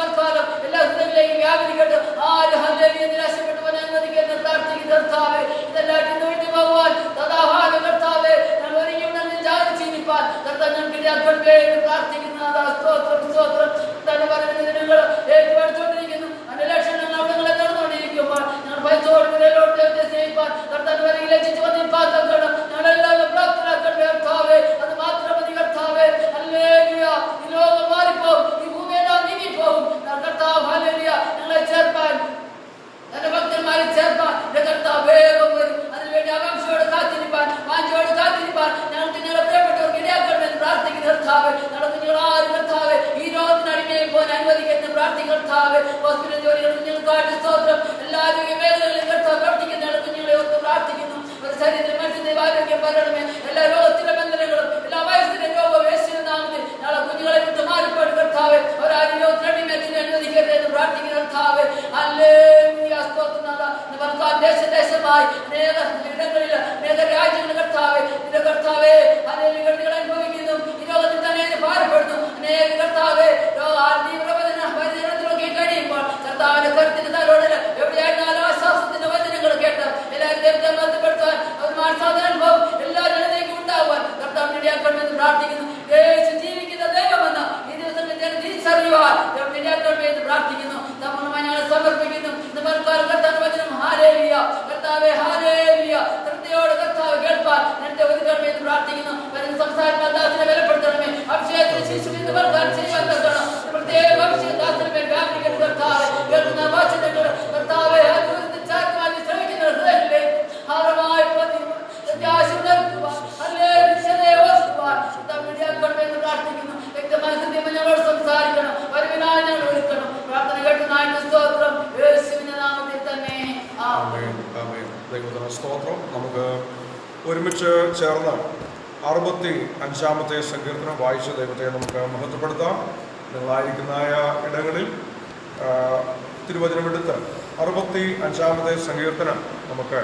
എല്ലാ ഹൃദയങ്ങളിലേക്കും വ്യാപരിക്കട്ടെ. ആര് ഹല്ലേലൂയ നിരാശപ്പെട്ടവൻ അനുവദിക്കുന്ന പ്രാർത്ഥിക്കുന്ന കർത്താവെ ഇതെല്ലാം വേണ്ടി പോകാൻ തഥാഹാരം കർത്താവെ ഞാൻ ഒരുങ്ങി ജാഗരിച്ചിരിപ്പാൻ കർത്താവ് ഞങ്ങൾക്ക് ഇടയാക്കട്ടെ എന്ന് പ്രാർത്ഥിക്കുന്നതാ. സ്തോത്രം, സ്തോത്രം. തന്നെ പറയുന്ന ദിനങ്ങൾ ഏറ്റുപടിച്ചുകൊണ്ടിരിക്കുന്നു. അതിന്റെ ലക്ഷണങ്ങൾ അവിടെ നടന്നുകൊണ്ടിരിക്കുമ്പോൾ ഞങ്ങൾ ഭയത്തോട് സ്നേഹിപ്പാൻ കർത്താവ് വരെ ലക്ഷിച്ച് വന്നിപ്പാൻ തക്കണം. ഞങ്ങളെല്ലാവരും പ്രാപ്തരാക്കട്ടെ കർത്താവെ. അത് മാത്രം മതി കർത്താവെ. ഹല്ലേലൂയ. ഈ ലോകം മാറിപ്പോകും, ഈ ഭൂമിയെല്ലാം നീങ്ങിപ്പോകും. കർത്താവ് ഹല്ലേലൂയ ഞങ്ങളെ ചേർപ്പാൻ തന്റെ ഭക്തന്മാരെ ചേർപ്പാൻ കർത്താവ് വേഗം വരും. അതിനുവേണ്ടി ആകാംക്ഷയോട് കാത്തിരിപ്പാൻ വാഞ്ചയോട് കാത്തിരിപ്പാൻ ഞങ്ങൾക്ക് ഞങ്ങളുടെ പ്രിയപ്പെട്ടവർക്ക് ഇടയാക്കണമെന്ന് പ്രാർത്ഥിക്കുന്ന കർത്താവ്. ഞങ്ങളുടെ കുഞ്ഞുങ്ങൾ ആരും കർത്താവ് ഈ രോഗത്തിന് അടിമയായി പോകാൻ അനുവദിക്കുന്ന പ്രാർത്ഥിക്കുന്ന കർത്താവ്. ഹോസ്പിറ്റൽ ജോലികൾ കുഞ്ഞുങ്ങൾക്കായിട്ട് സ്തോത്രം. എല്ലാ ആരോഗ്യ മേഖലകളിലും കർത്താവ് പ്രവർത്തിക്കുന്ന ഞങ്ങളുടെ കുഞ്ഞുങ്ങളെ ഓർത്ത് പ്രാർത്ഥിക്കുന്നു. ഒരു ശരീരത്തിൽ മനുഷ്യന്റെ ആരോഗ്യം വരണമേ. എല്ലാ രോഗത്തിന്റെ ബന്ധനങ്ങളും എല്ലാ വയസ്സിന്റെ രോഗവും യേശുവിന്റെ നാമത്തിൽ ഞങ്ങളുടെ കുഞ്ഞുങ്ങളെ വിട്ട് മാറിപ്പോയി കർത്താവ്. അവരാരും രോഗത്തിന് അടിമയത്തിന് അനുവദിക്കരുത് എന്ന് പ്രാർത്ഥിക്കുന്ന കർത്താവ്. ഹല്ലേലൂയ. സ്തോത്രം. ദേശമായി അനേക ഇടങ്ങളിൽ അനേക രാജ്യങ്ങളിൽ കർത്താവെ നിന്റെ കർത്താവെ അനേക കെട്ടുകൾ അനുഭവിക്കുന്നു. ഈ ലോകത്തിൽ തന്നെ ഭാരപ്പെടുന്നു അനേക കർത്താവെ. വചനത്തിലൊക്കെ കഴിയുമ്പോൾ കർത്താവിന്റെ കരുത്തിന്റെ തലോടൽ എവിടെയായിരുന്നാലും ആശ്വാസത്തിന്റെ വചനങ്ങൾ കേട്ട് എല്ലാവരും ദൈവത്തെ ബന്ധപ്പെടുത്താൻ അവർ മാനസാന്തര അനുഭവം എല്ലാ ജനതയ്ക്കും ഉണ്ടാവാൻ കർത്താവിനെ ഇടയാക്കണമെന്ന് പ്രാർത്ഥിക്കുന്നു. യേശു ജീവിക്കുന്ന ദൈവമെന്ന് ഈ ദിവസങ്ങളിൽ ഞാൻ തിരിച്ചറിയുവാൻ ഇടയാക്കണമെന്ന് പ്രാർത്ഥിക്കുന്നു. തമ്മിലുമായി ഞങ്ങൾ സമർപ്പിക്കുന്നു. കർത്താവ് വചനം ഹല്ലേലൂയ കർത്താവേ ഹല്ലേലൂയ കൃത്യയോട് കർത്താവ് കേൾപ്പാൻ നേരത്തെ ഒരുക്കണമെന്ന് പ്രാർത്ഥിക്കുന്നു. വരുന്ന സംസാരിക്കാൻ ദാസനെ ബലപ്പെടുത്തണമേ. അഭിഷേകത്തിന് ശിശുവിന് വർദ്ധാൻ ചെയ്യുവാൻ തരണം. പ്രത്യേക അഭിഷേക ദാസനെ മേൽ വ്യാപരിക്കട്ടെ കർത്താവേ. കേൾക്കുന്ന വാചകങ്ങൾ കർത്താവേ ചാർക്കുവാൻ ശ്രമിക്കുന്ന ഹൃദയത്തിലെ ഹാരമായി പ്രത്യാശ ഉണർത്തുവാൻ ഹല്ലേലൂയ ഓർക്കുവാൻ കർത്താവിനെ പ്രാർത്ഥിക്കുന്നു. വ്യക്തമായ ഹൃദയം ഞങ്ങളോട് സംസാരിക്കണം. വരുവിനായി ഞങ്ങൾ ഒരുക്കണം. പ്രാർത്ഥന കേട്ടുന്നതിന് സ്തോത്രം. യേശുവിന്റെ നാമത്തിൽ തന്നെ ആമേൻ.
ആമേൻ. ദൈവത്തിന് സ്തോത്രം. നമുക്ക് ഒരുമിച്ച് ചേർന്ന് 65-ാമത്തെ സങ്കീർത്തനം വായിച്ച ദൈവത്തെ നമുക്ക് മഹത്വപ്പെടുത്താം. നിങ്ങളായിരിക്കുന്ന ഇടങ്ങളിൽ തിരുവചനമെടുത്ത് 65-ാമത്തെ സങ്കീർത്തനം നമുക്ക്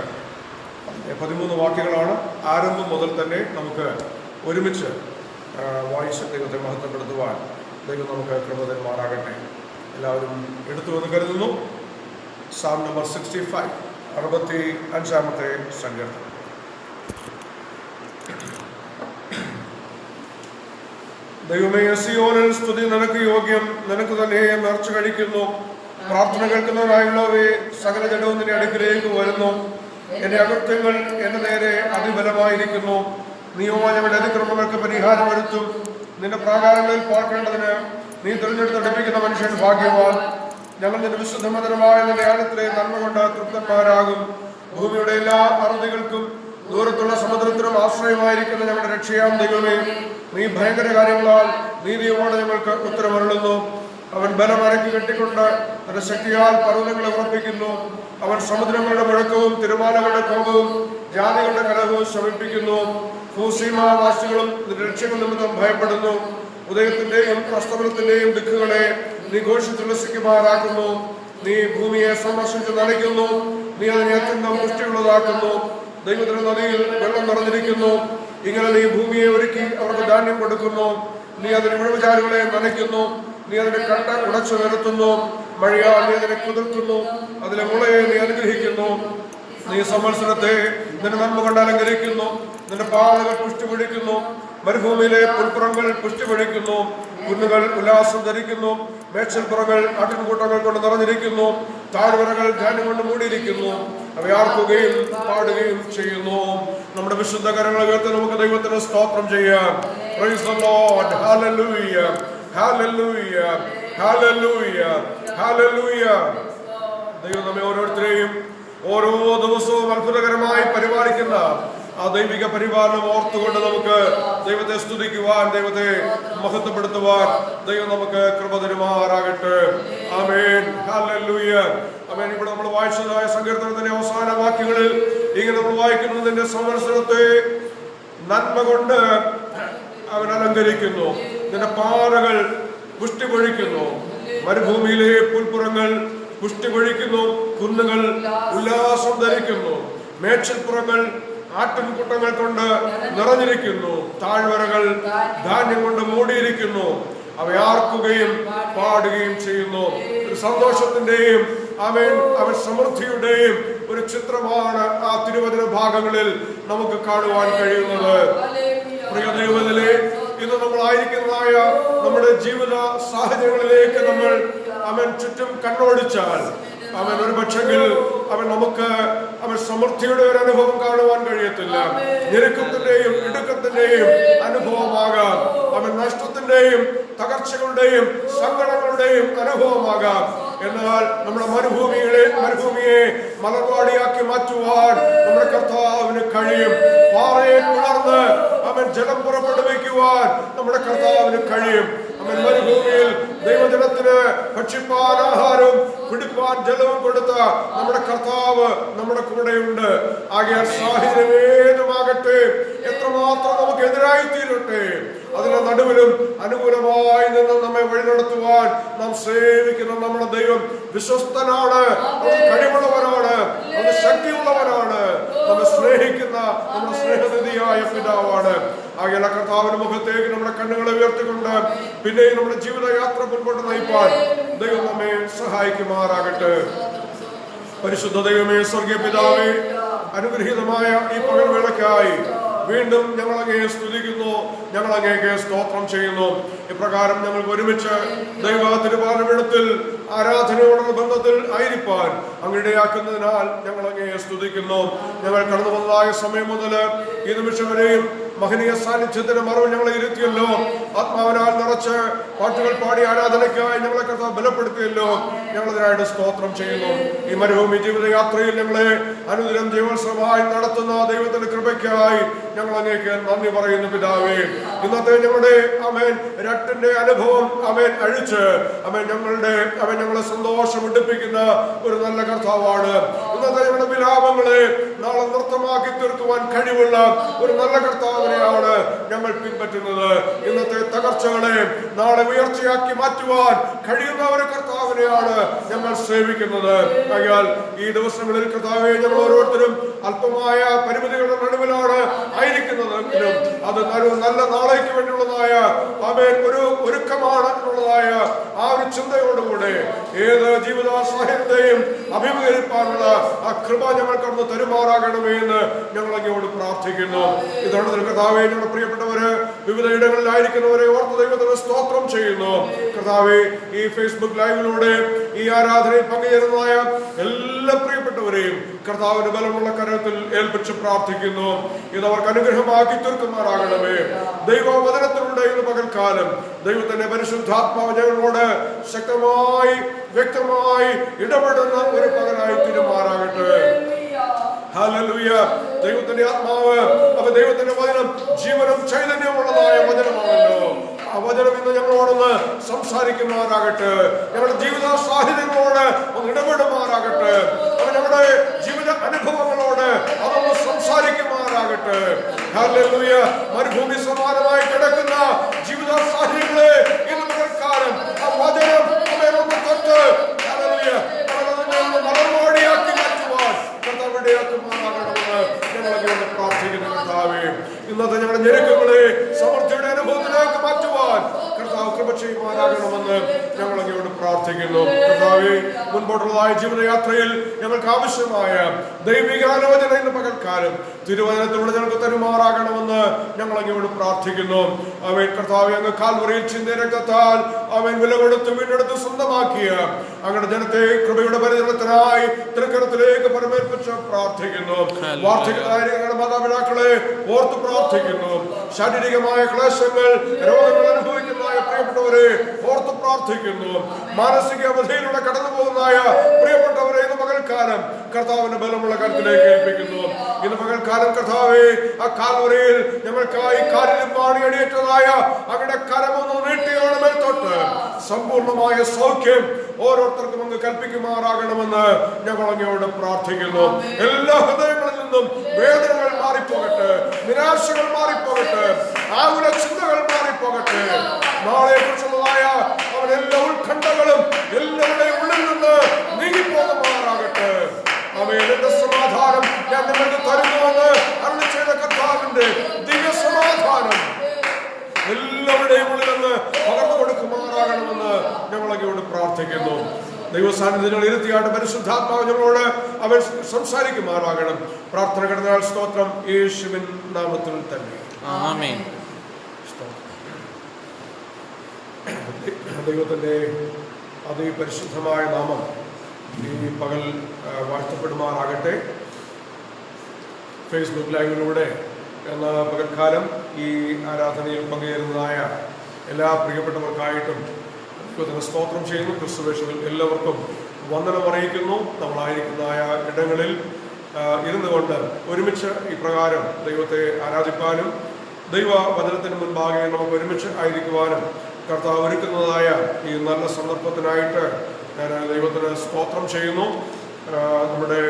13 വാക്യങ്ങളാണ്. ആരംഭം മുതൽ തന്നെ നമുക്ക് ഒരുമിച്ച് വായിച്ച ദൈവത്തെ മഹത്വപ്പെടുത്തുവാൻ ദൈവം നമുക്ക് കൃപ തരുമാറാകട്ടെ. എല്ലാവരും എടുത്തുവെന്ന് കരുതുന്നു. സാം നമ്പർ 65, 65-ാമത്തെ സങ്കീർത്തനം. ദൈവമേ, സിയോനിൽ സ്തുതി നിനക്ക് യോഗ്യം, നിനക്ക് തന്നെ നേർച്ച കഴിക്കുന്നു. പ്രാർത്ഥന കേൾക്കുന്നവരായുള്ളവേ, സകല ജഡവും നിന്റെ അടുക്കിലേക്ക് വരുന്നു. എന്റെ അകൃത്യങ്ങൾ എന്റെ നേരെ അതിബലമായിരിക്കുന്നു. നീയോ ഞങ്ങളുടെ അതിക്രമങ്ങൾക്ക് പരിഹാരം വരുത്തും. നിന്റെ പ്രാകാരങ്ങളിൽ പാർക്കേണ്ടതിന് നീ തിരഞ്ഞെടുത്തടിപ്പിക്കുന്ന മനുഷ്യൻ ഭാഗ്യവാൻ. ഞങ്ങൾ നിന്റെ വിശുദ്ധ മന്ദിരമായ നിന്റെ ആലയത്തിലെ നന്മ കൊണ്ട് തൃപ്തന്മാരാകും. ഭൂമിയുടെ എല്ലാ അറുതികൾക്കും ദൂരത്തുള്ള സമുദ്രത്തിനും ആശ്രയമായിരിക്കുന്ന ഞങ്ങളുടെ രക്ഷയാം ദൈവമേ, നീ ഭയങ്കര കാര്യങ്ങളാൽ നീതിയോടെ ഞങ്ങൾക്ക് ഉത്തരമരുളുന്നു. അവൻ ബലമരക്കി കെട്ടിക്കൊണ്ട് തന്റെ ശക്തിയാൽ പർവ്വതങ്ങളെ ഉറപ്പിക്കുന്നു. അവൻ സമുദ്രങ്ങളുടെ മുഴക്കവും തിരുമാലകളുടെ കോപവും ജാതികളുടെ കലഹവും ശമിപ്പിക്കുന്നു. ഭൂസീമാവാസികളും രക്ഷകൾ നിമിത്തം ഭയപ്പെടുന്നു. ഉദയത്തിന്റെയും അസ്തമനത്തിന്റെയും ദിക്കുകളെ നീ ഘോഷിച്ചുല്ലസിക്കുമാറാക്കുന്നു. നീ ഭൂമിയെ സംരക്ഷിച്ച് നനയ്ക്കുന്നു. നീ അതിനെ അത്യന്തം പുഷ്ടിയുള്ളതാക്കുന്നു. ദൈവത്തിന്റെ നദിയിൽ വെള്ളം നിറഞ്ഞിരിക്കുന്നു. ഇങ്ങനെ നീ ഭൂമിയെ ഒരുക്കി അവർക്ക് ധാന്യം കൊടുക്കുന്നു. നീ അതിന് വിഴവുചാലുകളെ നനയ്ക്കുന്നു. നീ അതിന്റെ കട്ട ഉടച്ചു നിരത്തുന്നു. മഴയാൽ നീ അതിനെ കുതിർക്കുന്നു. അതിലെ മുളയെ നീ അനുഗ്രഹിക്കുന്നു. നീ സംവത്സരത്തെ നിന്റെ നന്മ കൊണ്ട് അലങ്കരിക്കുന്നു. നിന്റെ പാതകൾ പുഷ്ടി പൊഴിക്കുന്നു. മരുഭൂമിയിലെ പുൽപ്പുറങ്ങൾ പുഷ്ടി പൊഴിക്കുന്നു. കുന്നുകൾ ഉല്ലാസം ധരിക്കുന്നു. മേച്ചൽപ്പുറങ്ങൾ ആട്ടിൻകൂട്ടങ്ങൾ കൊണ്ട് നിറഞ്ഞിരിക്കുന്നു. താഴ്വരകൾ ധാന്യം കൊണ്ട് മൂടിയിരിക്കുന്നു. അവയാർക്കുകയും പാടുകയും ചെയ്യുന്നു. നമ്മുടെ വിശുദ്ധ കരങ്ങൾ ഉയർത്തി നമുക്ക് ദൈവത്തിന് സ്തോത്രം ചെയ്യാം. Praise the Lord. Hallelujah. Hallelujah. Hallelujah. Hallelujah. ദൈവം നമ്മെ ഓരോരുത്തരെയും ഓരോ ദിവസവും അത്ഭുതകരമായി പരിപാലിക്കുന്ന ആ ദൈവിക പരിപാലനം ഓർത്തുകൊണ്ട് നമുക്ക് ദൈവത്തെ സ്തുതിക്കുവാൻ, ദൈവത്തെ മഹത്വപ്പെടുത്തുവാൻ ദൈവം നമുക്ക് കൃപ തരുമാറാകട്ടെ. ആമേൻ. ഹല്ലേലൂയ. ആമേൻ. ഇവിടെ നമ്മൾ വായിച്ചതായ സങ്കീർത്തനത്തിന്റെ അവസാന വാക്യങ്ങളിൽ ഇങ്ങനെ നമ്മൾ വായിക്കുന്നു: നിന്റെ സംവത്സരത്തെ നന്മ കൊണ്ട് അവൻ അലങ്കരിക്കുന്നു. നിന്റെ പാറകൾ പുഷ്ടി പൊഴിക്കുന്നു. മരുഭൂമിയിലെ പുൽപ്പുറങ്ങൾ പുഷ്ടി പൊഴിക്കുന്നു. കുന്നുകൾ ഉല്ലാസം ധരിക്കുന്നു. മേച്ചിൽപ്പുറങ്ങൾ ആട്ടിൻകൂട്ടങ്ങൾ കൊണ്ട് നിറഞ്ഞിരിക്കുന്നു. താഴ്വരകൾ ധാന്യം കൊണ്ട് മൂടിയിരിക്കുന്നു. അവയാർക്കുകയും പാടുകയും ചെയ്യുന്നു. ഒരു സന്തോഷത്തിന്റെയും അവൻ സമൃദ്ധിയുടെയും ഒരു ചിത്രമാണ് ആ തിരുവചന ഭാഗങ്ങളിൽ നമുക്ക് കാണുവാൻ കഴിയുന്നത്. പ്രിയ ദൈവത്തിലെ ഇന്ന് നമ്മളായിരിക്കുന്നതായ നമ്മുടെ ജീവിത സാഹചര്യങ്ങളിലേക്ക് നമ്മൾ ചുറ്റും കണ്ണോടിച്ചാൽ ഒരു പക്ഷെങ്കിൽ നമുക്ക് സമൃദ്ധിയുടെ ഒരു അനുഭവം കാണുവാൻ കഴിയത്തില്ല. ഞെരുക്കത്തിന്റെയും ഇടുക്കത്തിന്റെയും അനുഭവമാകാം. നഷ്ടത്തിന്റെയും തകർച്ചകളുടെയും സങ്കടങ്ങളുടെയും അനുഭവമാകാം. എന്നാൽ നമ്മുടെ മരുഭൂമിയെ മലർവാടിയാക്കി മാറ്റുവാൻ നമ്മുടെ കർത്താവിന് കഴിയും. പാറയെ പിളർന്ന് ജലം പുറപ്പെടുവിക്കുവാൻ നമ്മുടെ കർത്താവിന് കഴിയും. മരുഭൂമിയിൽ ദൈവജനത്തിന് ഭക്ഷിപ്പാൻ ആഹാരവും കുടിപ്പാൻ ജലവും കൊടുത്ത നമ്മുടെ കർത്താവ് നമ്മുടെ കൂടെയുണ്ട്. ആകയാൽ സാഹചര്യം ഏതുമാകട്ടെ, എത്രമാത്രം നമുക്ക് എതിരായി തീരട്ടെ, അതിന്റെ നടുവിലും അനുകൂലമായി നിന്ന് നമ്മെ വഴി നടത്തുവാൻ നാം സേവിക്കുന്ന നമ്മുടെ ദൈവം വിശ്വസ്തനാണ്. കഴിവുള്ളവനാണ്. ശക്തിയുള്ളവനാണ്. നമ്മെ സ്നേഹിക്കുന്ന നമ്മുടെ സ്നേഹനിധിയായ പിതാവാണ്. ആകയാൽ കർത്താവിന്റെ മുഖത്തേക്ക് നമ്മുടെ കണ്ണുകളെ ഉയർത്തിക്കൊണ്ട് പിന്നെയും നമ്മുടെ ജീവിതയാത്ര മുൻപോട്ട് നയിപ്പാൻ ദൈവം നമ്മെ സഹായിക്കുമാറാകട്ടെ. പരിശുദ്ധ ദൈവമേ, സ്വർഗീയ പിതാവേ, അനുഗ്രഹീതമായ ഈ പകൽവേളയ്ക്കായി വീണ്ടും ഞങ്ങൾ അങ്ങയെ സ്തുതിക്കുന്നു. ഞങ്ങൾ അങ്ങേക്ക് സ്തോത്രം ചെയ്യുന്നു. ഇപ്രകാരം ഞങ്ങൾ ഒരുമിച്ച് ദൈവ തിരുപാലനത്തിൽ ആരാധനയോടുള്ള ബന്ധത്തിൽ ആയിരിക്കാൻ അങ്ങയിടയാക്കുന്നതിനാൽ ഞങ്ങൾ അങ്ങയെ സ്തുതിക്കുന്നു. ഞങ്ങൾ കടന്നു വന്നതായ സമയം മുതൽ ഈ നിമിഷം വരെയും മഹനീയ സാന്നിധ്യത്തിന് മറവ് ഞങ്ങളെ ഇരുത്തിയല്ലോ. ആത്മാവിനാൽ നിറച്ച് പാട്ടുകൾ പാടി ആരാധനയ്ക്കായി ഞങ്ങളെ കർത്താവ് ബലപ്പെടുത്തിയല്ലോ. ഞങ്ങളതിനായിട്ട് സ്തോത്രം ചെയ്യുന്നു. ഈ മരുഭൂമി ജീവിതയാത്രയിൽ ഞങ്ങളെ അനുദിനം ജീവോത്സവമായി നടത്തുന്ന ദൈവത്തിന്റെ കൃപയ്ക്കായി ഞങ്ങൾ അങ്ങേക്ക് നന്ദി പറയുന്നു പിതാവേ. ഇന്നത്തെ ഞങ്ങളുടെ അമേൻ രട്ടിന്റെ അനുഭവം അമേൻ അഴിച്ച് ഞങ്ങളെ സന്തോഷം ഉടുപ്പിക്കുന്ന ഒരു നല്ല കർത്താവാണ്. ഇന്നത്തെ ഞങ്ങളുടെ വിലാപങ്ങളെ നാളെ നൃത്തമാക്കി തീർക്കുവാൻ കഴിവുള്ള ഒരു നല്ല കർത്താവിനെയാണ് ഞങ്ങൾ പിൻപറ്റുന്നത്. ഇന്നത്തെ തകർച്ചകളെ നാളെ ഉയർച്ചയാക്കി മാറ്റുവാൻ കഴിയുന്ന ഒരു കർത്താവിനെയാണ് ഞങ്ങൾ സേവിക്കുന്നത്. ആകയാൽ ഈ ദിവസങ്ങളിൽ കർത്താവെ ഞങ്ങൾ ഓരോരുത്തരും അല്പമായ പരിമിതികളുടെ നടുവിലാണ് ആയിരിക്കുന്നതെങ്കിലും അത് നല്ല നാളേക്ക് വേണ്ടിയുള്ളതായ ഒരു ഒരുക്കമാണ് എന്നുള്ളതായ ആ ഒരു ചിന്തയോടുകൂടെ ഏത് ജീവിത സാഹചര്യത്തെയും അഭിമുഖീകരിക്കാനുള്ള ആ കൃപ ഞങ്ങൾക്കന്ന് തരുമാറാകണമേ എന്ന് ഞങ്ങൾ അങ്ങയോട് പ്രാർത്ഥിക്കുന്നു. ഇതാണ് കർത്താവെ ഞങ്ങളുടെ പ്രിയപ്പെട്ടവര് വിവിധ ഇടങ്ങളിലായിരിക്കുന്നവരെ ഓർത്ത് ദൈവത്തിന് സ്തോത്രം ചെയ്യുന്നു. കർത്താവെ ഈ ഫേസ്ബുക്ക് ലൈവിലൂടെ ഈ ആരാധനയിൽ പങ്കുചേരുന്നതായ എല്ലാ പ്രിയപ്പെട്ടവരെയും കർത്താവിന്റെ ബലമുള്ള കരത്തിൽ ഏൽപ്പിച്ച് പ്രാർത്ഥിക്കുന്നു. ഇതവർക്ക് അനുഗ്രഹമാക്കി തീർക്കുമാറാകണമേ. ദൈവവചനത്തിലൂടെ ഇന്ന് പകൽക്കാലം ദൈവത്തിന്റെ പരിശുദ്ധാത്മാവ് ഞങ്ങളോട് ശക്തമായി വ്യക്തമായി ഇടപെടുന്ന ഒരു പകലായി തീരുമാറാകട്ടെ. ഹല്ലേലൂയ. ദൈവത്തിന്റെ ആത്മാവ് ദൈവത്തിന്റെ വചനം ജീവനും ചൈതന്യമുള്ളതായ വചനമാണല്ലോ. ആ വചനം ഇന്ന് ഞങ്ങളോടൊന്ന് സംസാരിക്കുമാറാകട്ടെ. ഞങ്ങളുടെ ജീവിത സാഹചര്യങ്ങളോട് ഒന്ന് ഇടപെടുമാറാകട്ടെ. ഞങ്ങളുടെ ജീവിത അനുഭവങ്ങളോട് അതൊന്ന് സംസാരിക്കുമാറാകട്ടെ. ഹല്ലേലൂയ. മരുഭൂമി സമാനമായി കിടക്കുന്ന ജീവിത സാഹചര്യങ്ങളെ ഇന്ന് പകൽക്കാലം ആ വചനം ഒന്ന് തൊട്ട് ഹല്ലേലൂയ മലർവാടിയാക്കി മാറ്റുവാൻ കർത്താവിടയാക്കുമാറാകണമെന്ന് ഞങ്ങളെ പ്രാർത്ഥിക്കുന്നു. കർത്താവേ, ഇന്നത്തെ ഞങ്ങളുടെ ഞെരുക്കങ്ങളെ സമൃദ്ധിയുടെ അനുഭവത്തിലേക്ക് മാറ്റുവാൻ കർത്താവ് കൃപ ചെയ്യുവാനാകണമെന്ന് ഞങ്ങൾ അങ്ങയോട് പ്രാർത്ഥിക്കുന്നു. കർത്താവേ, മുൻപോട്ടുള്ളതായ ജീവിതയാത്രയിൽ ഞങ്ങൾക്ക് ആവശ്യമായ ദൈവിക ആലോചന ഇന്ന് പകൽക്കാലം തിരുവചനത്തിലൂടെ ഞങ്ങൾക്ക് തരുമാറാകണമെന്ന് ഞങ്ങൾ അങ്ങയോട് പ്രാർത്ഥിക്കുന്നു. അവൻ കർത്താവെ അങ്ങ് കാൽവറിയിൽ ചിന്ത രക്തത്താൽ അവൻ വില കൊടുത്ത് വീണ്ടെടുത്ത് സ്വന്തമാക്കിയ അങ്ങയുടെ ജനത്തെ കൃപയുടെ പരിചരണത്തിനായി തൃക്കരത്തിലേക്ക് പരമേൽപ്പിച്ച് പ്രാർത്ഥിക്കുന്നു. വാർദ്ധക്യമായ ഞങ്ങളുടെ മാതാപിതാക്കളെ ഓർത്ത് പ്രാർത്ഥിക്കുന്നു. ശാരീരികമായ ക്ലേശങ്ങൾ രോഗങ്ങൾ അനുഭവിക്കുന്നതായ പ്രിയപ്പെട്ടവരെ ഓർത്ത് പ്രാർത്ഥിക്കുന്നു. മാനസിക അവധിയിലൂടെ കടന്നു പോകുന്നതായ പ്രിയപ്പെട്ടവരെ ഇന്ന് പകൽക്കാലം കർത്താവിന്റെ ബലമുള്ള കരത്തിലേക്ക് ഏൽപ്പിക്കുന്നു. ഇന്ന് പകൽക്കാലം കർത്താവെ ആ കാൽവരിയിൽ ഞങ്ങൾക്കായി കാലിലും പാടി അടിയേറ്റതായ അങ്ങയുടെ കരമൊന്ന് നീട്ടിയാണ് മേൽ തൊട്ട് സമ്പൂർണമായ സൗഖ്യം ഓരോരുത്തർക്കും അങ്ങ് കൽപ്പിക്കുമാറാകണമെന്ന് ഞങ്ങൾ അങ്ങയോട് പ്രാർത്ഥിക്കുന്നു. എല്ലാ ഹൃദയങ്ങളിൽ നിന്നും വേദനകൾ മാറിപ്പോകട്ടെ, നിരാശകൾ മാറിപ്പോകട്ടെ, ആകുല ചിന്തകൾ മാറിപ്പോകട്ടെ. നാളെ കുറിച്ചുള്ളതായ അവരെല്ലാ ഉത്കണ്ഠകളും എല്ലാവരുടെയും ഉള്ളിൽ നിന്ന് നീങ്ങിപ്പോകുമാറാകട്ടെ. അവയുടെ സമാധാനം ഞാൻ നിങ്ങൾക്ക് തരുന്നുവെന്ന് അരുളി ചെയ്ത കർത്താവിന്റെ ദിവ്യ സമാധാനം എല്ലാവരുടെയും ഉള്ളിൽ നിന്ന് പകർന്നു കൊടുക്കുമാറാകണമെന്ന് ഞങ്ങൾ അങ്ങയോട് പ്രാർത്ഥിക്കുന്നു. ദൈവസാന്നിധ്യങ്ങൾ ഇരുത്തിയായിട്ട് പരിശുദ്ധാത്മാവ് ഞങ്ങളോട് അവൻ സംസാരിക്കുമാറാകണം. പ്രാർത്ഥന കിടന്നാൽ സ്തോത്രം യേശുവിൻ നാമത്തിൽ തന്നെ.
ആമേൻ.
ദൈവത്തിന്റെ അതിപരിശുദ്ധമായ നാമം ഈ പകൽ വാഴ്ത്തപ്പെടുമാറാകട്ടെ. ഫേസ്ബുക്ക് ലൈവിലൂടെ എന്ന പകൽക്കാലം ഈ ആരാധനയിൽ പങ്കുചേരുന്നതായ എല്ലാ പ്രിയപ്പെട്ടവർക്കായിട്ടും ദൈവത്തിന് സ്തോത്രം ചെയ്യുന്നു. ക്രിസ്തുവേശുവിൽ എല്ലാവർക്കും വന്ദനം അറിയിക്കുന്നു. നമ്മളായിരിക്കുന്നതായ ഇടങ്ങളിൽ ഇരുന്നു കൊണ്ട് ഒരുമിച്ച് ഇപ്രകാരം ദൈവത്തെ ആരാധിപ്പാനും ദൈവ വചനത്തിന് മുൻപാകെ നമുക്ക് ഒരുമിച്ച് ആയിരിക്കുവാനും കർത്താവ് ഒരുക്കുന്നതായ ഈ നല്ല സന്ദർഭത്തിനായിട്ട് ഞാൻ ദൈവത്തിന് സ്തോത്രം ചെയ്യുന്നു. നമ്മുടെ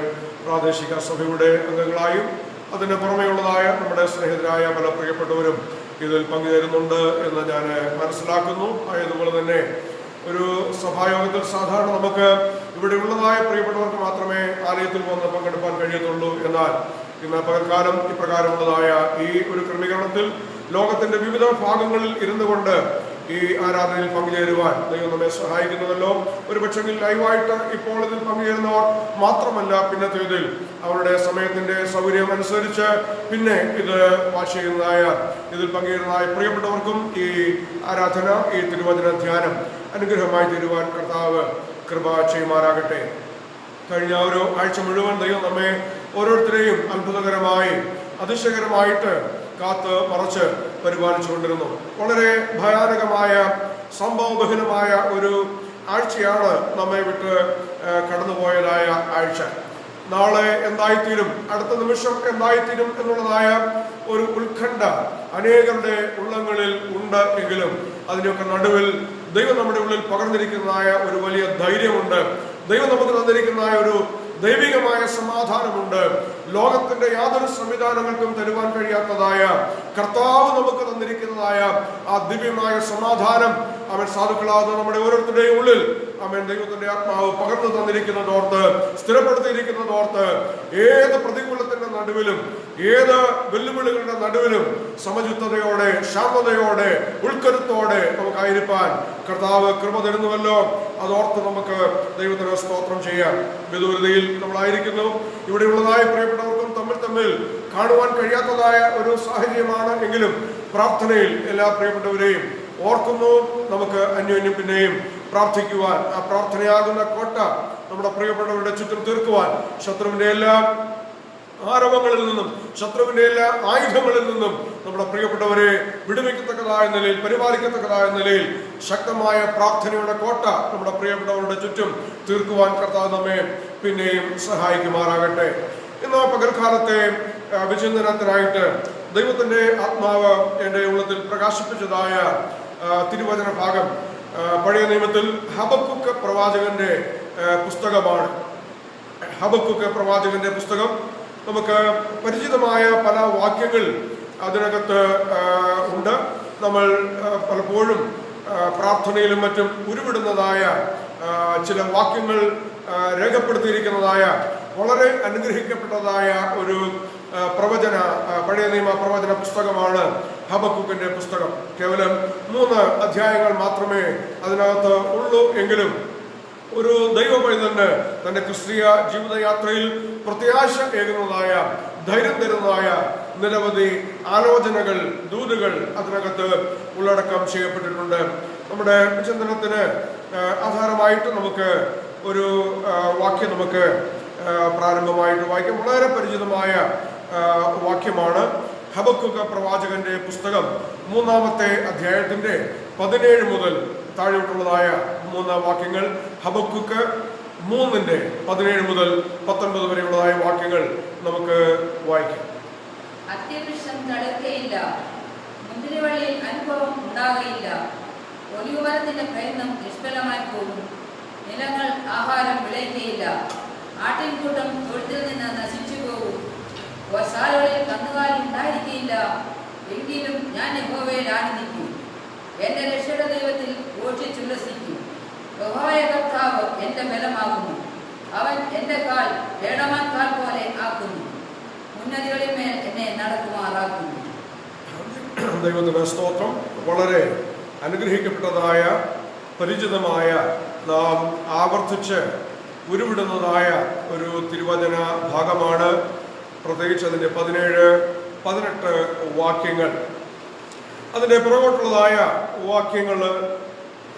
പ്രാദേശിക സഭയുടെ അംഗങ്ങളായും അതിന് പുറമെയുള്ളതായ നമ്മുടെ സ്നേഹിതരായ പല പ്രിയപ്പെട്ടവരും ഇതിൽ പങ്കുചേരുന്നുണ്ട് എന്ന് ഞാൻ മനസ്സിലാക്കുന്നു. ആയതുപോലെ തന്നെ ഒരു സഭായോഗത്തിൽ സാധാരണ നമുക്ക് ഇവിടെ ഉള്ളതായ പ്രിയപ്പെട്ടവർക്ക് മാത്രമേ ആലയത്തിൽ വന്ന് പങ്കെടുക്കാൻ കഴിയത്തുള്ളൂ. എന്നാൽ ഇന്ന് പകൽക്കാലം ഇപ്രകാരമുള്ളതായ ഈ ഒരു ക്രമീകരണത്തിൽ ലോകത്തിന്റെ വിവിധ ഭാഗങ്ങളിൽ ഇരുന്നു കൊണ്ട് ഈ ആരാധനയിൽ പങ്കുചേരുവാൻ ദൈവം നമ്മെ സഹായിക്കുന്നതല്ലോ. ഒരു പക്ഷെങ്കിൽ ലൈവായിട്ട് ഇപ്പോൾ ഇതിൽ പങ്കുചേരുന്നവർ മാത്രമല്ല, പിന്നത്തെ ഇതിൽ അവരുടെ സമയത്തിന്റെ സൗകര്യം അനുസരിച്ച് പിന്നെ ഇത് വാച്ച് ചെയ്യുന്നതായ ഇതിൽ പങ്കുചേരുന്നതായ പ്രിയപ്പെട്ടവർക്കും ഈ ആരാധന, ഈ തിരുവചന ധ്യാനം അനുഗ്രഹമായി തീരുവാൻ കർത്താവ് കൃപ ചെയ്യുമാറാകട്ടെ. കഴിഞ്ഞ ഒരു ആഴ്ച മുഴുവൻ ദൈവം നമ്മെ ഓരോരുത്തരെയും അത്ഭുതകരമായി അതിശയകരമായിട്ട് കാത്ത് മറച്ച് പരിപാലിച്ചുകൊണ്ടിരുന്നു. വളരെ ഭയാനകമായ സംഭവബഹുലമായ ഒരു ആഴ്ചയാണ് നമ്മെ വിട്ട് കടന്നുപോയതായ ആഴ്ച. നാളെ എന്തായിത്തീരും, അടുത്ത നിമിഷം എന്തായിത്തീരും എന്നുള്ളതായ ഒരു ഉത്കണ്ഠ അനേകരുടെ ഉള്ളങ്ങളിൽ ഉണ്ട്. എങ്കിലും അതിനൊക്കെ നടുവിൽ ദൈവം നമ്മുടെ ഉള്ളിൽ പകർന്നിരിക്കുന്നതായ ഒരു വലിയ ധൈര്യമുണ്ട്. ദൈവം നമുക്ക് തന്നിരിക്കുന്നതായ ഒരു ദൈവികമായ സമാധാനമുണ്ട്. ലോകത്തിന്റെ യാതൊരു സംവിധാനങ്ങൾക്കും തരുവാൻ കഴിയാത്തതായ കർത്താവ് നമുക്ക് തന്നിരിക്കുന്നതായ ആ ദിവ്യമായ സമാധാനം അവൻ സാധുക്കളാകുന്ന നമ്മുടെ ഓരോരുത്തരുടെയും ഉള്ളിൽ അവൻ ദൈവത്തിന്റെ ആത്മാവ് പകർന്നു തന്നിരിക്കുന്നതോർത്ത്, സ്ഥിരപ്പെടുത്തിയിരിക്കുന്നതോർത്ത് ഏത് പ്രതികൂലത്തിന്റെ നടുവിലും ഏത് വെല്ലുവിളികളുടെ നടുവിലും സമചിത്തതയോടെ, ശാന്തതയോടെ, ഉൾക്കരുത്തോടെ നമുക്കായിരിക്കാൻ കർത്താവ് കൃപ തരുന്നുവല്ലോ. അതോർത്ത് നമുക്ക് ദൈവത്തിന് സ്തോത്രം ചെയ്യാം. വിദൂരതയിൽ നമ്മളായിരിക്കുന്നു. ഇവിടെയുള്ളതായ പ്രിയപ്പെട്ടവർക്കും തമ്മിൽ കാണുവാൻ കഴിയാത്തതായ ഒരു സാഹചര്യമാണ്. എങ്കിലും പ്രാർത്ഥനയിൽ എല്ലാ പ്രിയപ്പെട്ടവരെയും ഓർക്കുന്നു. നമുക്ക് അന്യോന്യം പിന്നെയും പ്രാർത്ഥിക്കുവാൻ, ആ പ്രാർത്ഥനയാകുന്ന കോട്ട നമ്മുടെ പ്രിയപ്പെട്ടവരുടെ ചുറ്റും തീർക്കുവാൻ, ശത്രുവിന്റെ എല്ലാ ആരവങ്ങളിൽ നിന്നും, ശത്രുവിന്റെ എല്ലാ ആയുധങ്ങളിൽ നിന്നും നമ്മുടെ പ്രിയപ്പെട്ടവരെ വിടുവിക്കത്തക്കതായ നിലയിൽ, പരിപാലിക്കത്തക്കതായ നിലയിൽ ശക്തമായ പ്രാർത്ഥനയുടെ കോട്ട നമ്മുടെ പ്രിയപ്പെട്ടവരുടെ ചുറ്റും തീർക്കുവാൻ കർത്താവ് നമ്മെ പിന്നെയും സഹായിക്കുമാറാകട്ടെ. ഇന്ന് പകൽക്കാലത്തെ വിചിന്തനത്തിനായിട്ട് ദൈവത്തിന്റെ ആത്മാവ് എൻ്റെ ഉള്ളത്തിൽ പ്രകാശിപ്പിച്ചതായ തിരുവചന ഭാഗം പഴയ നിയമത്തിൽ ഹബക്കുക്ക് പ്രവാചകന്റെ പുസ്തകമാണ്. ഹബക്കുക്ക് പ്രവാചകന്റെ പുസ്തകം നമുക്ക് പരിചിതമായ പല വാക്യങ്ങൾ അതിനകത്ത് ഉണ്ട്. നമ്മൾ പലപ്പോഴും പ്രാർത്ഥനയിലും മറ്റും ഉരുവിടുന്നതായ ചില വാക്യങ്ങൾ രേഖപ്പെടുത്തിയിരിക്കുന്നതായ വളരെ അനുഗ്രഹിക്കപ്പെട്ടതായ ഒരു പഴയ നിയമ പ്രവചന പുസ്തകമാണ് ഹബക്കുക്കിന്റെ പുസ്തകം. കേവലം 3 അധ്യായങ്ങൾ മാത്രമേ അതിനകത്ത് ഉള്ളൂ. എങ്കിലും ഒരു ദൈവ പൈതലിന് തന്റെ ക്രിസ്തീയ ജീവിതയാത്രയിൽ പ്രത്യാശ ഏകുന്നതായ, ധൈര്യം തരുന്നതായ നിരവധി ആലോചനകൾ, ദൂതുകൾ അതിനകത്ത് ഉള്ളടക്കം ചെയ്യപ്പെട്ടിട്ടുണ്ട്. നമ്മുടെ ചിന്തനത്തിന് ആധാരമായിട്ട് നമുക്ക് ഒരു വാക്യം നമുക്ക് പ്രാരംഭമായിട്ട് വായിക്കാം. വളരെ പരിചിതമായ വാക്യമാണ്. ഹബക്കുക്ക് പ്രവാചകന്റെ പുസ്തകം 3-ാമത്തെ അധ്യായത്തിന്റെ 17 മുതൽ താഴോട്ടുള്ളതായ 3 വാക്യങ്ങൾ. ഹബക്കുക്ക് 3-ന്റെ 17 മുതൽ 19 വരെയുള്ളതായ വാക്യങ്ങൾ നമുക്ക് വായിക്കാം.
അത്യവൃക്ഷം തളിർക്കയില്ല, മുന്തിരിവള്ളിയിൽ അനുഭവം ഉണ്ടാകയില്ല, ഒലിവുമരത്തിന്റെ പ്രയത്നം നിഷ്ഫലമായി പോകും, നിലങ്ങൾ ആഹാരം വിളയിക്കയില്ല, ആട്ടിൻകൂട്ടം തൊഴുത്തിൽ നിന്ന് നശിച്ചു പോകും, ഗോശാലകളിൽ കന്നുകാലി ഉണ്ടായിരിക്കയില്ല. എങ്കിലും ഞാൻ യഹോവയിൽ ആനന്ദിക്കും, എന്റെ രക്ഷയുടെ ദൈവത്തിൽ ഘോഷിച്ചുല്ലസിക്കും. യഹോവയായ കർത്താവ് എന്റെ ബലമാകുന്നു, അവൻ എന്റെ കാൽ വേടമാൻ കാൽ പോലെ ആക്കുന്നു, ഉന്നതികളിൽ മേൽ എന്നെ നടക്കുമാറാക്കുന്നു.
ദൈവത്തിന്റെ സ്തോത്രം. വളരെ അനുഗ്രഹിക്കപ്പെട്ടതായ, പരിചിതമായ, നാം ആവർത്തിച്ച് ഉരുവിടുന്നതായ ഒരു തിരുവചന ഭാഗമാണ്. പ്രത്യേകിച്ച് അതിൻ്റെ 17-18 വാക്യങ്ങൾ. അതിൻ്റെ പുറകോട്ടുള്ളതായ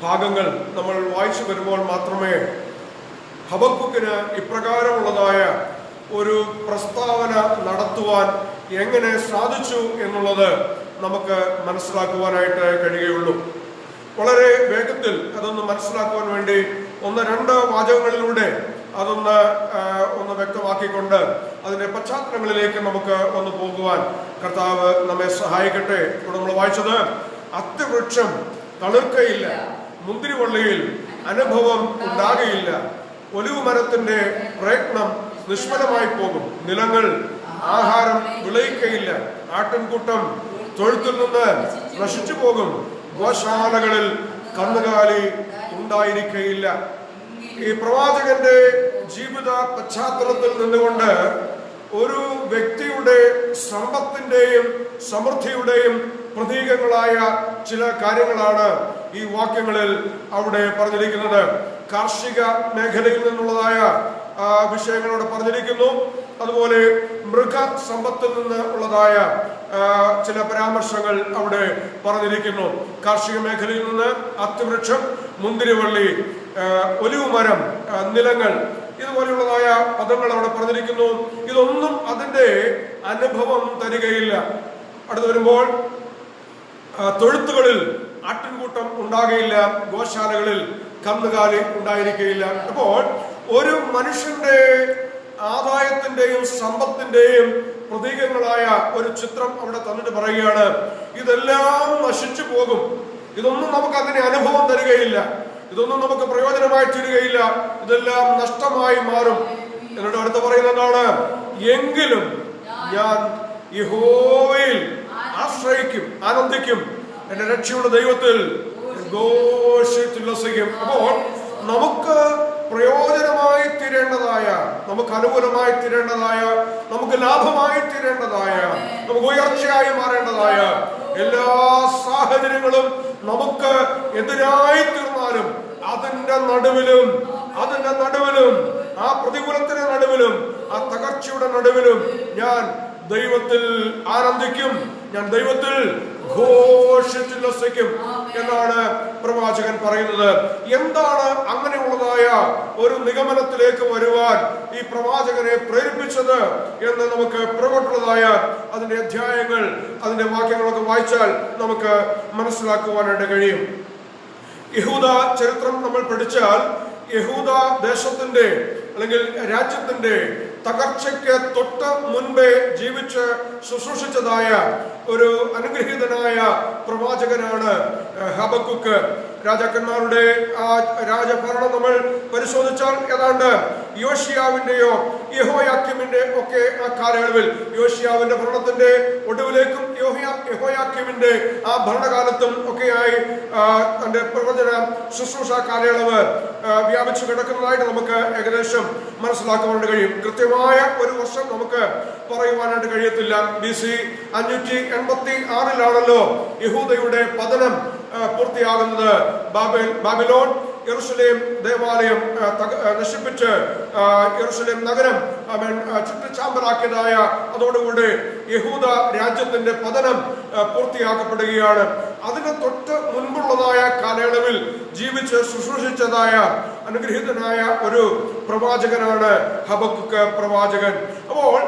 ഭാഗങ്ങൾ നമ്മൾ വായിച്ചു വരുമ്പോൾ മാത്രമേ ഹബക്കുക്കിന് ഇപ്രകാരമുള്ളതായ ഒരു പ്രസ്താവന നടത്തുവാൻ എങ്ങനെ സാധിച്ചു എന്നുള്ളത് നമുക്ക് മനസ്സിലാക്കുവാനായിട്ട് കഴിയുകയുള്ളൂ. വളരെ വേഗത്തിൽ അതൊന്ന് മനസ്സിലാക്കുവാൻ വേണ്ടി 1-2 വാചകങ്ങളിലൂടെ അതൊന്ന് വ്യക്തമാക്കിക്കൊണ്ട് അതിന്റെ പശ്ചാത്തലങ്ങളിലേക്ക് നമുക്ക് ഒന്ന് പോകുവാൻ കർത്താവ് നമ്മെ സഹായിക്കട്ടെ. ഇപ്പോൾ നമ്മൾ വായിച്ചത്, അത്തിവൃക്ഷം തളിർക്കയില്ല, മുന്തിരിവള്ളിയിൽ അനുഭവം ഉണ്ടാകയില്ല, ഒലിവ് മരത്തിന്റെ പ്രയത്നം നിഷ്ഫലമായി പോകും, നിലങ്ങൾ ആഹാരം വിളയിക്കയില്ല, ആട്ടിൻകൂട്ടം തൊഴുത്തിൽ നിന്ന് നശിച്ചു പോകും, ഗോശാലകളിൽ കന്നുകാലി ഉണ്ടായിരിക്കയില്ല. ഈ പ്രവാചകന്റെ ജീവിത പശ്ചാത്തലത്തിൽ നിന്നുകൊണ്ട് ഒരു വ്യക്തിയുടെ സമ്പത്തിന്റെയും സമൃദ്ധിയുടെയും പ്രതീകങ്ങളായ ചില കാര്യങ്ങളാണ് ഈ വാക്യങ്ങളിൽ അവിടെ പറഞ്ഞിരിക്കുന്നത്. കാർഷിക മേഖലയിൽ നിന്നുള്ളതായ വിഷയങ്ങളോട് പറഞ്ഞിരിക്കുന്നു. അതുപോലെ മൃഗസമ്പത്തിൽ നിന്ന് ഉള്ളതായ ചില പരാമർശങ്ങൾ അവിടെ പറഞ്ഞിരിക്കുന്നു. കാർഷിക മേഖലയിൽ നിന്ന് അത്തിവൃക്ഷം, മുന്തിരിവള്ളി, ഒലിവ് മരം, നിലങ്ങൾ, ഇതുപോലെയുള്ളതായ പദങ്ങൾ അവിടെ പറഞ്ഞിരിക്കുന്നു. ഇതൊന്നും അതിന്റെ അനുഭവം തരികയില്ല. അടുത്ത് വരുമ്പോൾ തൊഴുത്തുകളിൽ ആട്ടിൻകൂട്ടം ഉണ്ടാകുകയില്ല, ഗോശാലകളിൽ കന്നുകാലി ഉണ്ടായിരിക്കുകയില്ല. അപ്പോൾ ഒരു മനുഷ്യന്റെ ആദായത്തിന്റെയും സമ്പത്തിന്റെയും പ്രതീകങ്ങളായ ഒരു ചിത്രം അവിടെ തന്നിട്ട് പറയുകയാണ്, ഇതെല്ലാം നശിച്ചു പോകും, ഇതൊന്നും നമുക്ക് അതിന് അനുഭവം തരികയില്ല, ഇതൊന്നും നമുക്ക് പ്രയോജനമായി തീരുകയില്ല, ഇതെല്ലാം നഷ്ടമായി മാറും. എന്നിട്ട് അടുത്ത് പറയുന്നത് എന്താണ്? എങ്കിലും ഞാൻ യഹോവയിൽ ആശ്രയിക്കും, ആനന്ദിക്കും, എന്റെ രക്ഷയുടെ ദൈവത്തിൽ ഘോഷിച്ചുല്ലസിക്കും. അപ്പോൾ നമുക്ക് പ്രയോജനമായി തീരേണ്ടതായ, നമുക്ക് അനുകൂലമായി തീരേണ്ടതായ, നമുക്ക് ലാഭമായി തീരേണ്ടതായ, നമുക്ക് ഉയർച്ചയായി മാറേണ്ടതായ എല്ലാ സാഹചര്യങ്ങളും നമുക്ക് എതിരായി തീർന്നാലും അതിന്റെ നടുവിലും ആ പ്രതികൂലത്തിന്റെ നടുവിലും ആ തകർച്ചയുടെ നടുവിലും ഞാൻ ദൈവത്തിൽ ആനന്ദിക്കും, ഞാൻ ദൈവത്തിൽ ഘോഷിച്ചുല്ലസിക്കും എന്നാണ് പ്രവാചകൻ പറയുന്നത്. എന്താണ് അങ്ങനെയുള്ളതായ ഒരു നിഗമനത്തിലേക്ക് വരുവാൻ ഈ പ്രവാചകനെ പ്രേരിപ്പിച്ചത് എന്ന് നമുക്ക് പുറകോട്ടുള്ളതായ അതിന്റെ അധ്യായങ്ങൾ, അതിന്റെ വാക്യങ്ങളൊക്കെ വായിച്ചാൽ നമുക്ക് മനസ്സിലാക്കുവാനായിട്ട് കഴിയും. യഹൂദ ചരിത്രം നമ്മൾ പഠിച്ചാൽ യഹൂദ ദേശത്തിന്റെ അല്ലെങ്കിൽ രാജ്യത്തിന്റെ തകർച്ചയ്ക്ക് തൊട്ട് മുൻപേ ജീവിച്ച് ശുശ്രൂഷിച്ചതായ ഒരു അനുഗ്രഹീതനായ പ്രവാചകനാണ് ഹബക്കുക്ക്. രാജാക്കന്മാരുടെ ആ രാജഭരണം നമ്മൾ പരിശോധിച്ചാൽ ഏതാണ്ട് യോശിയാവിന്റെയോ യഹോയാക്കീമിന്റെ ഒക്കെ ആ കാലയളവിൽ, യോശിയാവിന്റെ ഭരണത്തിന്റെ ഒടുവിലേക്കും യഹോയാക്കീമിന്റെ ആ ഭരണകാലത്തും ഒക്കെയായി തന്റെ പ്രവചന ശുശ്രൂഷ കാലയളവ് വ്യാപിച്ചു കിടക്കുന്നതായിട്ട് നമുക്ക് ഏകദേശം മനസ്സിലാക്കുവാനായിട്ട് കഴിയും. കൃത്യമായ ഒരു വർഷം നമുക്ക് പറയുവാനായിട്ട് കഴിയത്തില്ല. BC 586 യഹൂദയുടെ പതനം പൂർത്തിയാകുന്നത്. ബാബിലോൺ യെരുശലേം ദേവാലയം നശിപ്പിച്ച് യെരുശലേം നഗരം ചുറ്റുചാമ്പലാക്കിയതായ അതോടുകൂടി യഹൂദ രാജ്യത്തിന്റെ പതനം പൂർത്തിയാക്കപ്പെടുകയാണ്. അതിന് തൊട്ട് മുൻപുള്ളതായ കാലയളവിൽ ജീവിച്ച് ശുശ്രൂഷിച്ചതായ അനുഗ്രഹീതനായ ഒരു പ്രവാചകനാണ് ഹബക്കുക്ക് പ്രവാചകൻ. അപ്പോൾ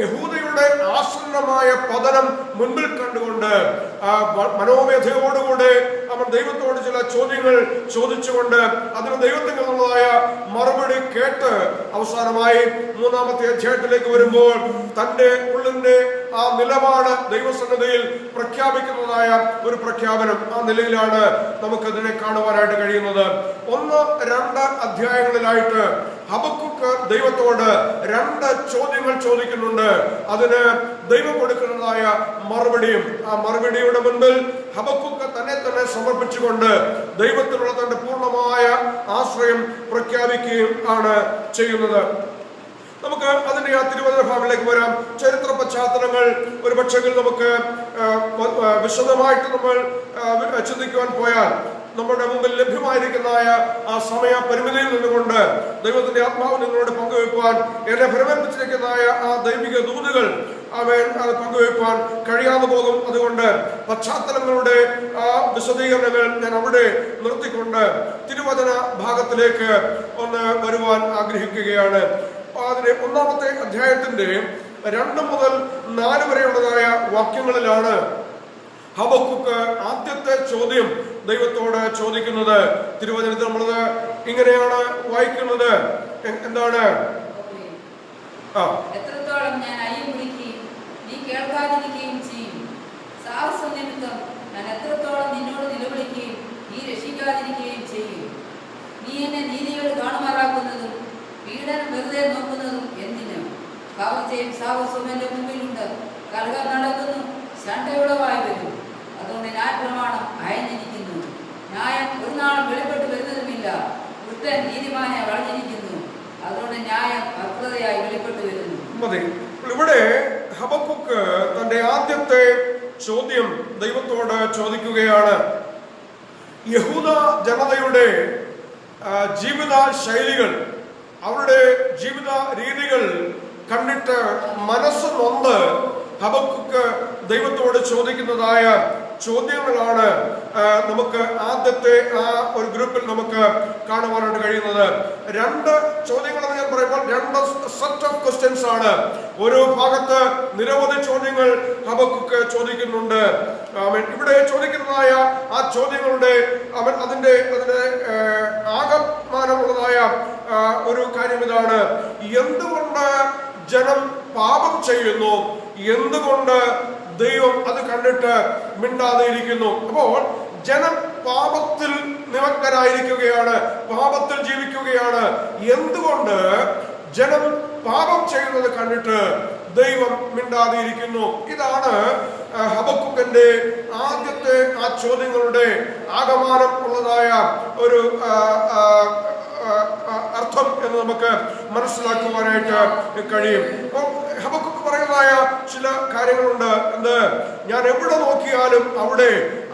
യഹൂദയുടെ ആസന്നമായ പതനം മുൻപിൽ കണ്ടുകൊണ്ട് മനോവ്യഥയോടുകൂടെ അവൻ ദൈവത്തോട് ചില ചോദ്യങ്ങൾ ചോദിച്ചുകൊണ്ട് അതിന് ദൈവത്തിൽ നിന്നുള്ളതായ മറുപടി കേട്ട് അവസാനമായി 3-ാമത്തെ അധ്യായത്തിലേക്ക് വരുമ്പോൾ തന്റെ ഉള്ളിന്റെ ആ നിലപാട് ദൈവസന്നിധിയിൽ പ്രഖ്യാപിക്കുന്നതായ ഒരു പ്രഖ്യാപനം, ആ നിലയിലാണ് നമുക്കതിനെ കാണുവാനായിട്ട് കഴിയുന്നത്. 1-2 അധ്യായങ്ങളിലായിട്ട് ഹബക്കുക്ക് ദൈവത്തോട് 2 ചോദ്യങ്ങൾ ചോദിക്കുന്നുണ്ട്. അതിന് ദൈവം കൊടുക്കുന്നതായ മറുപടിയും, ആ മറുപടിയുടെ മുൻപിൽ ഹബക്കുക്ക് തന്നെ സമർപ്പിച്ചുകൊണ്ട് ദൈവത്തിലുള്ള തന്റെ പൂർണ്ണമായ ആശ്രയം പ്രഖ്യാപിക്കുകയും ആണ് ചെയ്യുന്നത്. നമുക്ക് അതിന്റെ ആ തിരുവചന ഭാഗങ്ങളിലേക്ക് വരാം. ചരിത്ര പശ്ചാത്തലങ്ങൾ ഒരു പക്ഷേ നമുക്ക് വിശദമായിട്ട് നമ്മൾ ചിന്തിക്കുവാൻ പോയാൽ നമ്മുടെ മുമ്പിൽ ലഭ്യമായിരിക്കുന്നതായ ആ സമയ പരിമിതിയിൽ നിന്നുകൊണ്ട് ദൈവത്തിന്റെ ആത്മാവ് നിങ്ങളോട് പങ്കുവെക്കുവാൻ, എന്നെ ഫലമേൽപ്പിച്ചിരിക്കുന്നതായ ആ ദൈവിക ദൂതുകൾ അത് പങ്കുവെക്കുവാൻ കഴിയാതെ പോകും. അതുകൊണ്ട് പശ്ചാത്തലങ്ങളുടെ ആ വിശദീകരണങ്ങൾ ഞാൻ അവിടെ നിർത്തിക്കൊണ്ട് തിരുവചന ഭാഗത്തിലേക്ക് ഒന്ന് വരുവാൻ ആഗ്രഹിക്കുകയാണ്. അതിന്റെ 1-ാമത്തെ അധ്യായത്തിന്റെ 2 മുതൽ 4 വരെയുള്ളതായ വാക്യങ്ങളിലാണ് ഹബക്കുക്ക് ആദ്യത്തെ ചോദ്യം ദൈവത്തോട് ചോദിക്കുന്നത്. തിരുവചനത്തിൽ നമ്മളത് ഇങ്ങനെയാണ് വായിക്കുന്നത്. എന്താണ്?
എത്രത്തോളം ഞാൻ അയ്യം വിളിക്കുകയും നീ കേൾക്കാതിരിക്കുകയും ചെയ്യും? സാഹസം നിമിത്തം ഞാൻ എത്രത്തോളം നിന്നോട് നിലവിളിക്കുകയും നീ രക്ഷിക്കാതിരിക്കുകയും ചെയ്യും? നീ എന്നെ നീതികൾ കാണുമാറാക്കുന്നതും പീഡനം വെറുതെ നോക്കുന്നതും എന്തിനും? കവർച്ചയും സാഹസവും എന്റെ മുമ്പിലുണ്ട്. കലഹം നടക്കുന്നു, ശണ്ടയുളവായി വരും. അതുകൊണ്ട് ന്യായപ്രമാണം അയഞ്ഞിരിക്കുന്നു. ന്യായം ഒരു നാളും വെളിപ്പെട്ട് വരുന്നതുമില്ല. കുറ്റൻ നീതിമാനെ വളഞ്ഞിരിക്കുന്നു. അതുകൊണ്ട് ന്യായം വക്രതയായി വെളിപ്പെട്ട് വരുന്നു.
മതി. ഇവിടെ ഹബക്കുക്ക് തന്റെ ആദ്യത്തെ ചോദ്യം ദൈവത്തോട് ചോദിക്കുകയാണ്. യഹൂദ ജനതയുടെ ജീവിത ശൈലികൾ, അവരുടെ ജീവിത രീതികൾ കണ്ടിട്ട് മനസ്സ് നൊന്ത് ഹബക്കുക്ക് ദൈവത്തോട് ചോദിക്കുന്നതായ ചോദ്യങ്ങളാണ് നമുക്ക് ആദ്യത്തെ ആ ഒരു ഗ്രൂപ്പിൽ നമുക്ക് കാണുവാനായിട്ട് കഴിയുന്നത്. 2 ചോദ്യങ്ങളെന്ന് ഞാൻ പറയുമ്പോൾ 2 സെറ്റ് ഓഫ് ക്വസ്റ്റ്യൻസ് ആണ്. ഓരോ ഭാഗത്ത് നിരവധി ചോദ്യങ്ങൾ ഹബക്കുക്ക് ചോദിക്കുന്നുണ്ട്. ഇവിടെ ചോദിക്കുന്നതായ ആ ചോദ്യങ്ങളുടെ അതിന്റെ ആകമാനമുള്ളതായ ഒരു കാര്യം ഇതാണ്: എന്തുകൊണ്ട് ജനം പാപം ചെയ്യുന്നു, എന്തുകൊണ്ട് ദൈവം അത് കണ്ടിട്ട് മിണ്ടാതെ ഇരിക്കുന്നു? അപ്പോൾ ജനം പാപത്തിൽ നിമഗ്നരായിരിക്കുകയാണ്, പാപത്തിൽ ജീവിക്കുകയാണ്. എന്തുകൊണ്ട് ജനം പാപം ചെയ്യുന്നത് കണ്ടിട്ട് ദൈവം മിണ്ടാതെ ഇരിക്കുന്നു? ഇതാണ് ഹബക്കൂക്കിന്റെ ആദ്യത്തെ ആ ചോദ്യങ്ങളുടെ ആകമാനം ഉള്ളതായ ഒരു അർത്ഥം എന്ന് നമുക്ക് മനസ്സിലാക്കുവാനായിട്ട് കഴിയും. അപ്പോൾ ഹബക്കൂക്ക് പറയുന്നതായ ചില കാര്യങ്ങളുണ്ട്. എന്ത്? ഞാൻ എവിടെ നോക്കിയാലും അവിടെ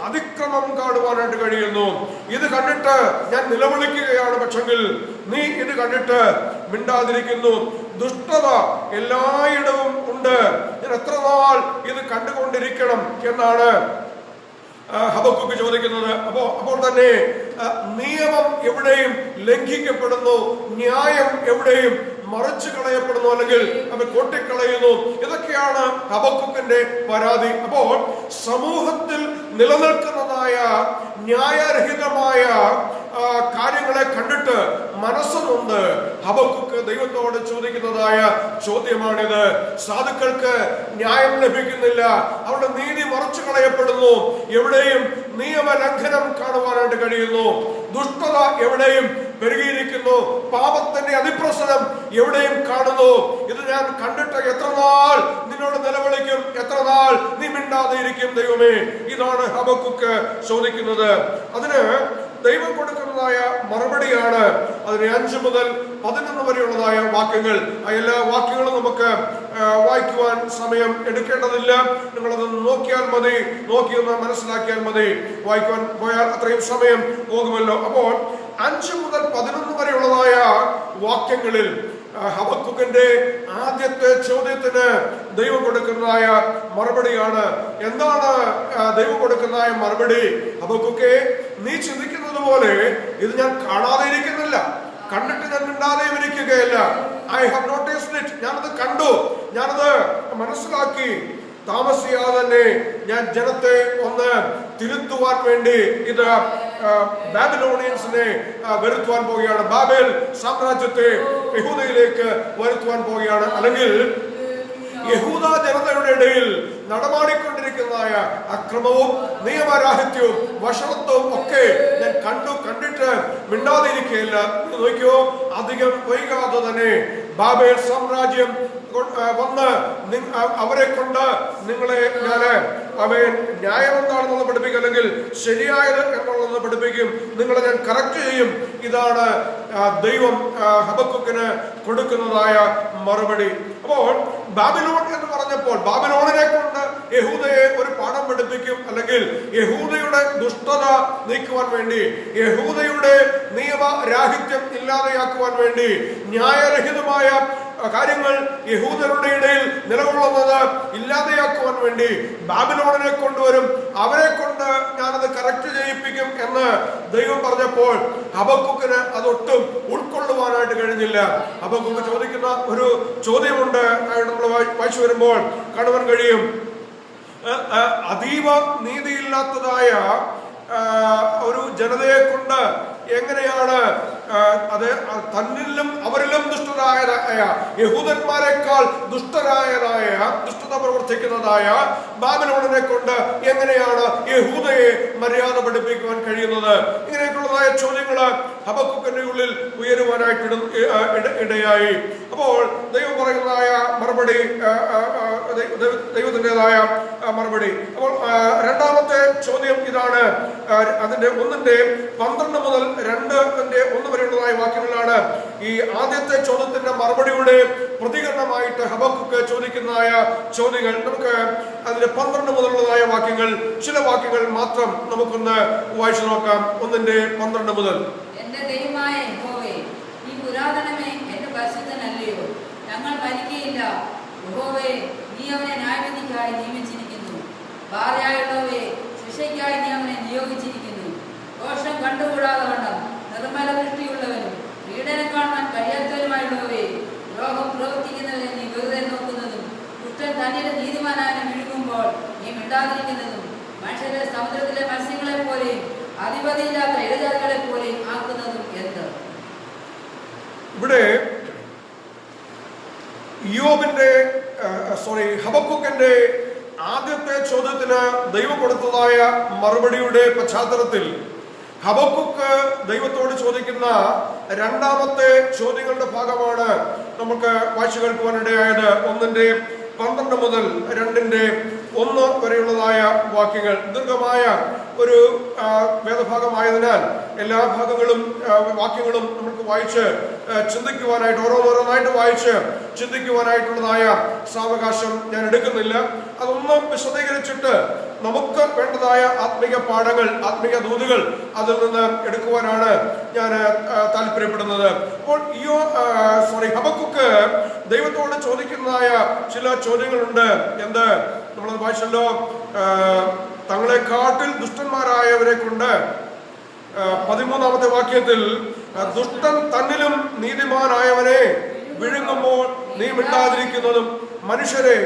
അതിക്രമം കാണുവാനായിട്ട് കഴിയുന്നു. ഇത് കണ്ടിട്ട് ഞാൻ നിലവിളിക്കുകയാണ്, പക്ഷെങ്കിൽ നീ ഇത് കണ്ടിട്ട് മിണ്ടാതിരിക്കുന്നു. ദുഷ്ടത എല്ലായിടവും ഉണ്ട്, ഞാൻ എത്ര നാൾ ഇത് കണ്ടുകൊണ്ടിരിക്കണം എന്നാണ് ഹബക്കൂക്ക് ചോദിക്കുന്നത്. അപ്പോൾ തന്നെ നിയമം എവിടെയും ലംഘിക്കപ്പെടുന്നു, ന്യായം എവിടെയും മറിച്ചു കളയപ്പെടുന്നു, അല്ലെങ്കിൽ അവൻ കൊട്ടിക്കളയുന്നു. ഇതൊക്കെയാണ് ഹബക്കൂക്കിന്റെ പരാതി. അപ്പോൾ സമൂഹത്തിൽ നിലനിൽക്കുന്നതായ ന്യായരഹിതമായ കാര്യങ്ങളെ കണ്ടിട്ട് മനസ്സുകൊണ്ട് ഹബക്കൂക്ക് ദൈവത്തോട് ചോദിക്കുന്നതായ ചോദ്യമാണിത്. സാധുക്കൾക്ക് ന്യായം ലഭിക്കുന്നില്ല, അവരുടെ നീതി മറച്ചു കളയപ്പെടുന്നു, എവിടെയും നിയമലംഘനം കാണുവാനായിട്ട് കഴിയുന്നു, ദുഷ്ടത എവിടെയും പെരുകിയിരിക്കുന്നു, പാപത്തിന്റെ അതിപ്രസരം എവിടെയും കാണുന്നു. ഇത് ഞാൻ കണ്ടിട്ട് എത്ര നാൾ നിന്നോട് നിലവിളിക്കും, എത്ര നാൾ നീ മിണ്ടാതെ ഇരിക്കും ദൈവമേ? ഇതാണ് ഹബക്കൂക്ക് ചോദിക്കുന്നത്. അതിന് ദൈവം കൊടുക്കുന്നതായ മറുപടിയാണ്. അതിന് 5 മുതൽ 11 വരെയുള്ളതായ വാക്യങ്ങൾ. ആ എല്ലാ വാക്യങ്ങളും നമുക്ക് വായിക്കുവാൻ സമയം എടുക്കേണ്ടതില്ല. നിങ്ങളത് നോക്കിയാൽ മതി, നോക്കിയൊന്ന് മനസ്സിലാക്കിയാൽ മതി. വായിക്കുവാൻ പോയാൽ അത്രയും സമയം പോകുമല്ലോ. അപ്പോൾ 5 മുതൽ 11 വരെയുള്ളതായ വാക്യങ്ങളിൽ ഹബക്കൂക്കിന്റെ ആദ്യത്തെ ചോദ്യത്തിന് ദൈവം കൊടുക്കുന്നതായ മറുപടിയാണ്. എന്താണ് ദൈവം കൊടുക്കുന്നതായ മറുപടി? ഹബക്കൂക്കേ, നീ ചിന്തിക്കുന്നത് പോലെ ഇത് ഞാൻ കാണാതെ ഇരിക്കുന്നില്ല, കണ്ടിട്ട് ഞാൻ മിണ്ടാതെയും ഇരിക്കുകയല്ല. I have noticed it. ഞാനത് കണ്ടു, ഞാനത് മനസ്സിലാക്കി. താമസിയാതെ തന്നെ ഞാൻ ജനത്തെ ഒന്ന് തിരുത്തുവാൻ വേണ്ടി ഇത് ബാബിലോണിയൻസിനെ വരുത്തുവാൻ പോവുകയാണ്. ബാബേൽ സാമ്രാജ്യത്തെ യഹൂദയിലേക്ക് വരുത്തുവാൻ പോവുകയാണ്. അല്ലെങ്കിൽ യഹൂദ ജനതയുടെ ഇടയിൽ നടമാടിക്കൊണ്ടിരിക്കുന്നതായ അക്രമവും നിയമരാഹിത്യവും വഷളത്വവും ഒക്കെ ഞാൻ കണ്ടിട്ട് മിണ്ടാതിരിക്കുകയില്ല. നോക്കിയോ, അധികം വൈകാതെ തന്നെ ബാബേൽ സാമ്രാജ്യം വന്ന് അവരെ കൊണ്ട് നിങ്ങളെ ഞാൻ ന്യായം എന്താണെന്നുള്ളത് പഠിപ്പിക്കും, അല്ലെങ്കിൽ ശരിയായത് എന്നുള്ളത് പഠിപ്പിക്കും, നിങ്ങളെ ഞാൻ കറക്റ്റ് ചെയ്യും. ഇതാണ് ദൈവം ഹബക്കൂക്കിന് കൊടുക്കുന്നതായ മറുപടി. അപ്പോൾ ബാബിലോൺ എന്ന് പറഞ്ഞപ്പോൾ ബാബിലോണിനെ കൊണ്ട് യഹൂദയെ ഒരു പാഠം പഠിപ്പിക്കും, അല്ലെങ്കിൽ യഹൂദയുടെ ദുഷ്ടത നീക്കുവാൻ വേണ്ടി, യഹൂദയുടെ നിയമരാഹിത്യം ഇല്ലാതെയാക്കുവാൻ വേണ്ടി, ന്യായരഹിതമായ കാര്യങ്ങൾ യഹൂദരുടെ ഇടയിൽ നിലകൊള്ളുന്നത് ഇല്ലാതെയാക്കുവാൻ വേണ്ടി ബാബിലോണിനെ കൊണ്ടുവരും, അവരെ കൊണ്ട് ഞാനത് കറക്റ്റ് ചെയ്യിപ്പിക്കും എന്ന് ദൈവം പറഞ്ഞപ്പോൾ ഹബക്കൂക്കിന് അതൊട്ടും ഉൾക്കൊള്ളുവാനായിട്ട് കഴിഞ്ഞില്ല. ഹബക്കൂക്ക് ചോദിക്കുന്ന ഒരു ചോദ്യമുണ്ട്, നമ്മൾ വായിച്ചു വരുമ്പോൾ കാണുവാൻ കഴിയും. അതീവ നീതിയില്ലാത്തതായ ഒരു ജനതയെ കൊണ്ട് എങ്ങനെയാണ് അത് തന്നിലും അവരിലും ദുഷ്ടരായതായ യഹൂദന്മാരെക്കാൾ ദുഷ്ടത പ്രവർത്തിക്കുന്നതായ ബാബിലോണിനെ കൊണ്ട് എങ്ങനെയാണ് യഹൂദയെ മര്യാദ പഠിപ്പിക്കുവാൻ കഴിയുന്നത്? ഇങ്ങനെയൊക്കെയുള്ളതായ ചോദ്യങ്ങള് ഹബക്കൂക്കിന്റെ ഉള്ളിൽ ഉയരുവാനായിട്ട് ഇടയായി. അപ്പോൾ ദൈവം പറയുന്നതായ മറുപടി, ദൈവത്തിൻ്റെതായ മറുപടി. അപ്പോൾ രണ്ടാമത്തെ ചോദ്യം ഇതാണ്. അതിന്റെ 1:12 മുതൽ 2:1 വരെയുള്ളതായ വാക്യങ്ങളിലാണ് ഈ ആദ്യത്തെ ചോദ്യത്തിന്റെ മറുപടിയുടെ പ്രതികരണമായിട്ട് ഹബക്കൂക്ക് ചോദിക്കുന്നതായ ചോദ്യങ്ങൾ. നമുക്ക് അതിന്റെ 12 മുതലുള്ളതായ വാക്യങ്ങൾ, ചില വാക്യങ്ങൾ മാത്രം നമുക്കൊന്ന് വായിച്ചു നോക്കാം. 1:12 മുതൽ.
എന്റെ ദൈവമായ യഹോവേ, ഈ പുരാതനമേ എന്റെ പരിശുദ്ധനല്ലയോ? ഞങ്ങൾ മരിക്കയില്ല. യഹോവേ, നീ അവനെ ന്യായവിധിക്കായി നിയമിച്ചിരിക്കുന്നു. ഭാര്യയായുള്ളവയെ ശിക്ഷയ്ക്കായി നീ അവനെ നിയോഗിച്ചിരിക്കുന്നു. ദോഷം കണ്ടുകൂടാതെ വണ്ണം നിർമ്മല ദൃഷ്ടിയുള്ളവനും പീഡനം കാണാൻ കഴിയാത്തവരുമായുള്ളവയെ ദ്രോഹം പ്രവർത്തിക്കുന്നവരെ നീ വെറുതെ നോക്കുന്നതും, കുറ്റൻ തന്നിയുടെ നീതിമാനായനെ വിഴുങ്ങുമ്പോൾ നീ മിണ്ടാതിരിക്കുന്നതും, മനുഷ്യരെ സമുദ്രത്തിലെ മത്സ്യങ്ങളെ പോലെയും അധിപതിയില്ലാത്ത ഇടജാതികളെ പോലെയും ആക്കുന്നതും എന്ത്?
ഇവിടെ ഹബക്കൂക്കിന്റെ ആദ്യത്തെ ചോദ്യത്തിന് ദൈവം കൊടുത്തതായ മറുപടിയുടെ പശ്ചാത്തലത്തിൽ ഹബക്കൂക്ക് ദൈവത്തോട് ചോദിക്കുന്ന രണ്ടാമത്തെ ചോദ്യങ്ങളുടെ ഭാഗമാണ് നമുക്ക് വായിച്ചു കേൾക്കുവാനിടയായത്. 1:12 മുതൽ 2:1 വരെയുള്ളതായ വാക്യങ്ങൾ. ദീർഘമായ ഒരു വേദഭാഗമായതിനാൽ എല്ലാ ഭാഗങ്ങളും വാക്യങ്ങളും നമുക്ക് വായിച്ച് ചിന്തിക്കുവാനായിട്ട് ഓരോന്നോരോന്നായിട്ട് വായിച്ച് ചിന്തിക്കുവാനായിട്ടുള്ളതായ സാവകാശം ഞാൻ എടുക്കുന്നില്ല. അതൊന്നും വിശദീകരിച്ചിട്ട് നമുക്ക് വേണ്ടതായ ആത്മീക പാഠങ്ങൾ, ആത്മീക ദൂതുകൾ അതിൽ നിന്ന് എടുക്കുവാനാണ് ഞാൻ താല്പര്യപ്പെടുന്നത്. അപ്പോൾ ഹബക്കൂക്ക് ദൈവത്തോട് ചോദിക്കുന്നതായ ചില ചോദ്യങ്ങളുണ്ട്. എന്ത് നമ്മളത് വായിച്ചല്ലോ, തങ്ങളെക്കാട്ടിൽ ദുഷ്ടന്മാരായവരെ കൊണ്ട് 13ാമത്തെ വാക്യത്തിൽ ദുഷ്ടൻ തന്നിലും നീതിമാനായവനെ വിഴുങ്ങുമ്പോൾ നീ മിണ്ടാതിരിക്കുന്നതും മനുഷ്യരെ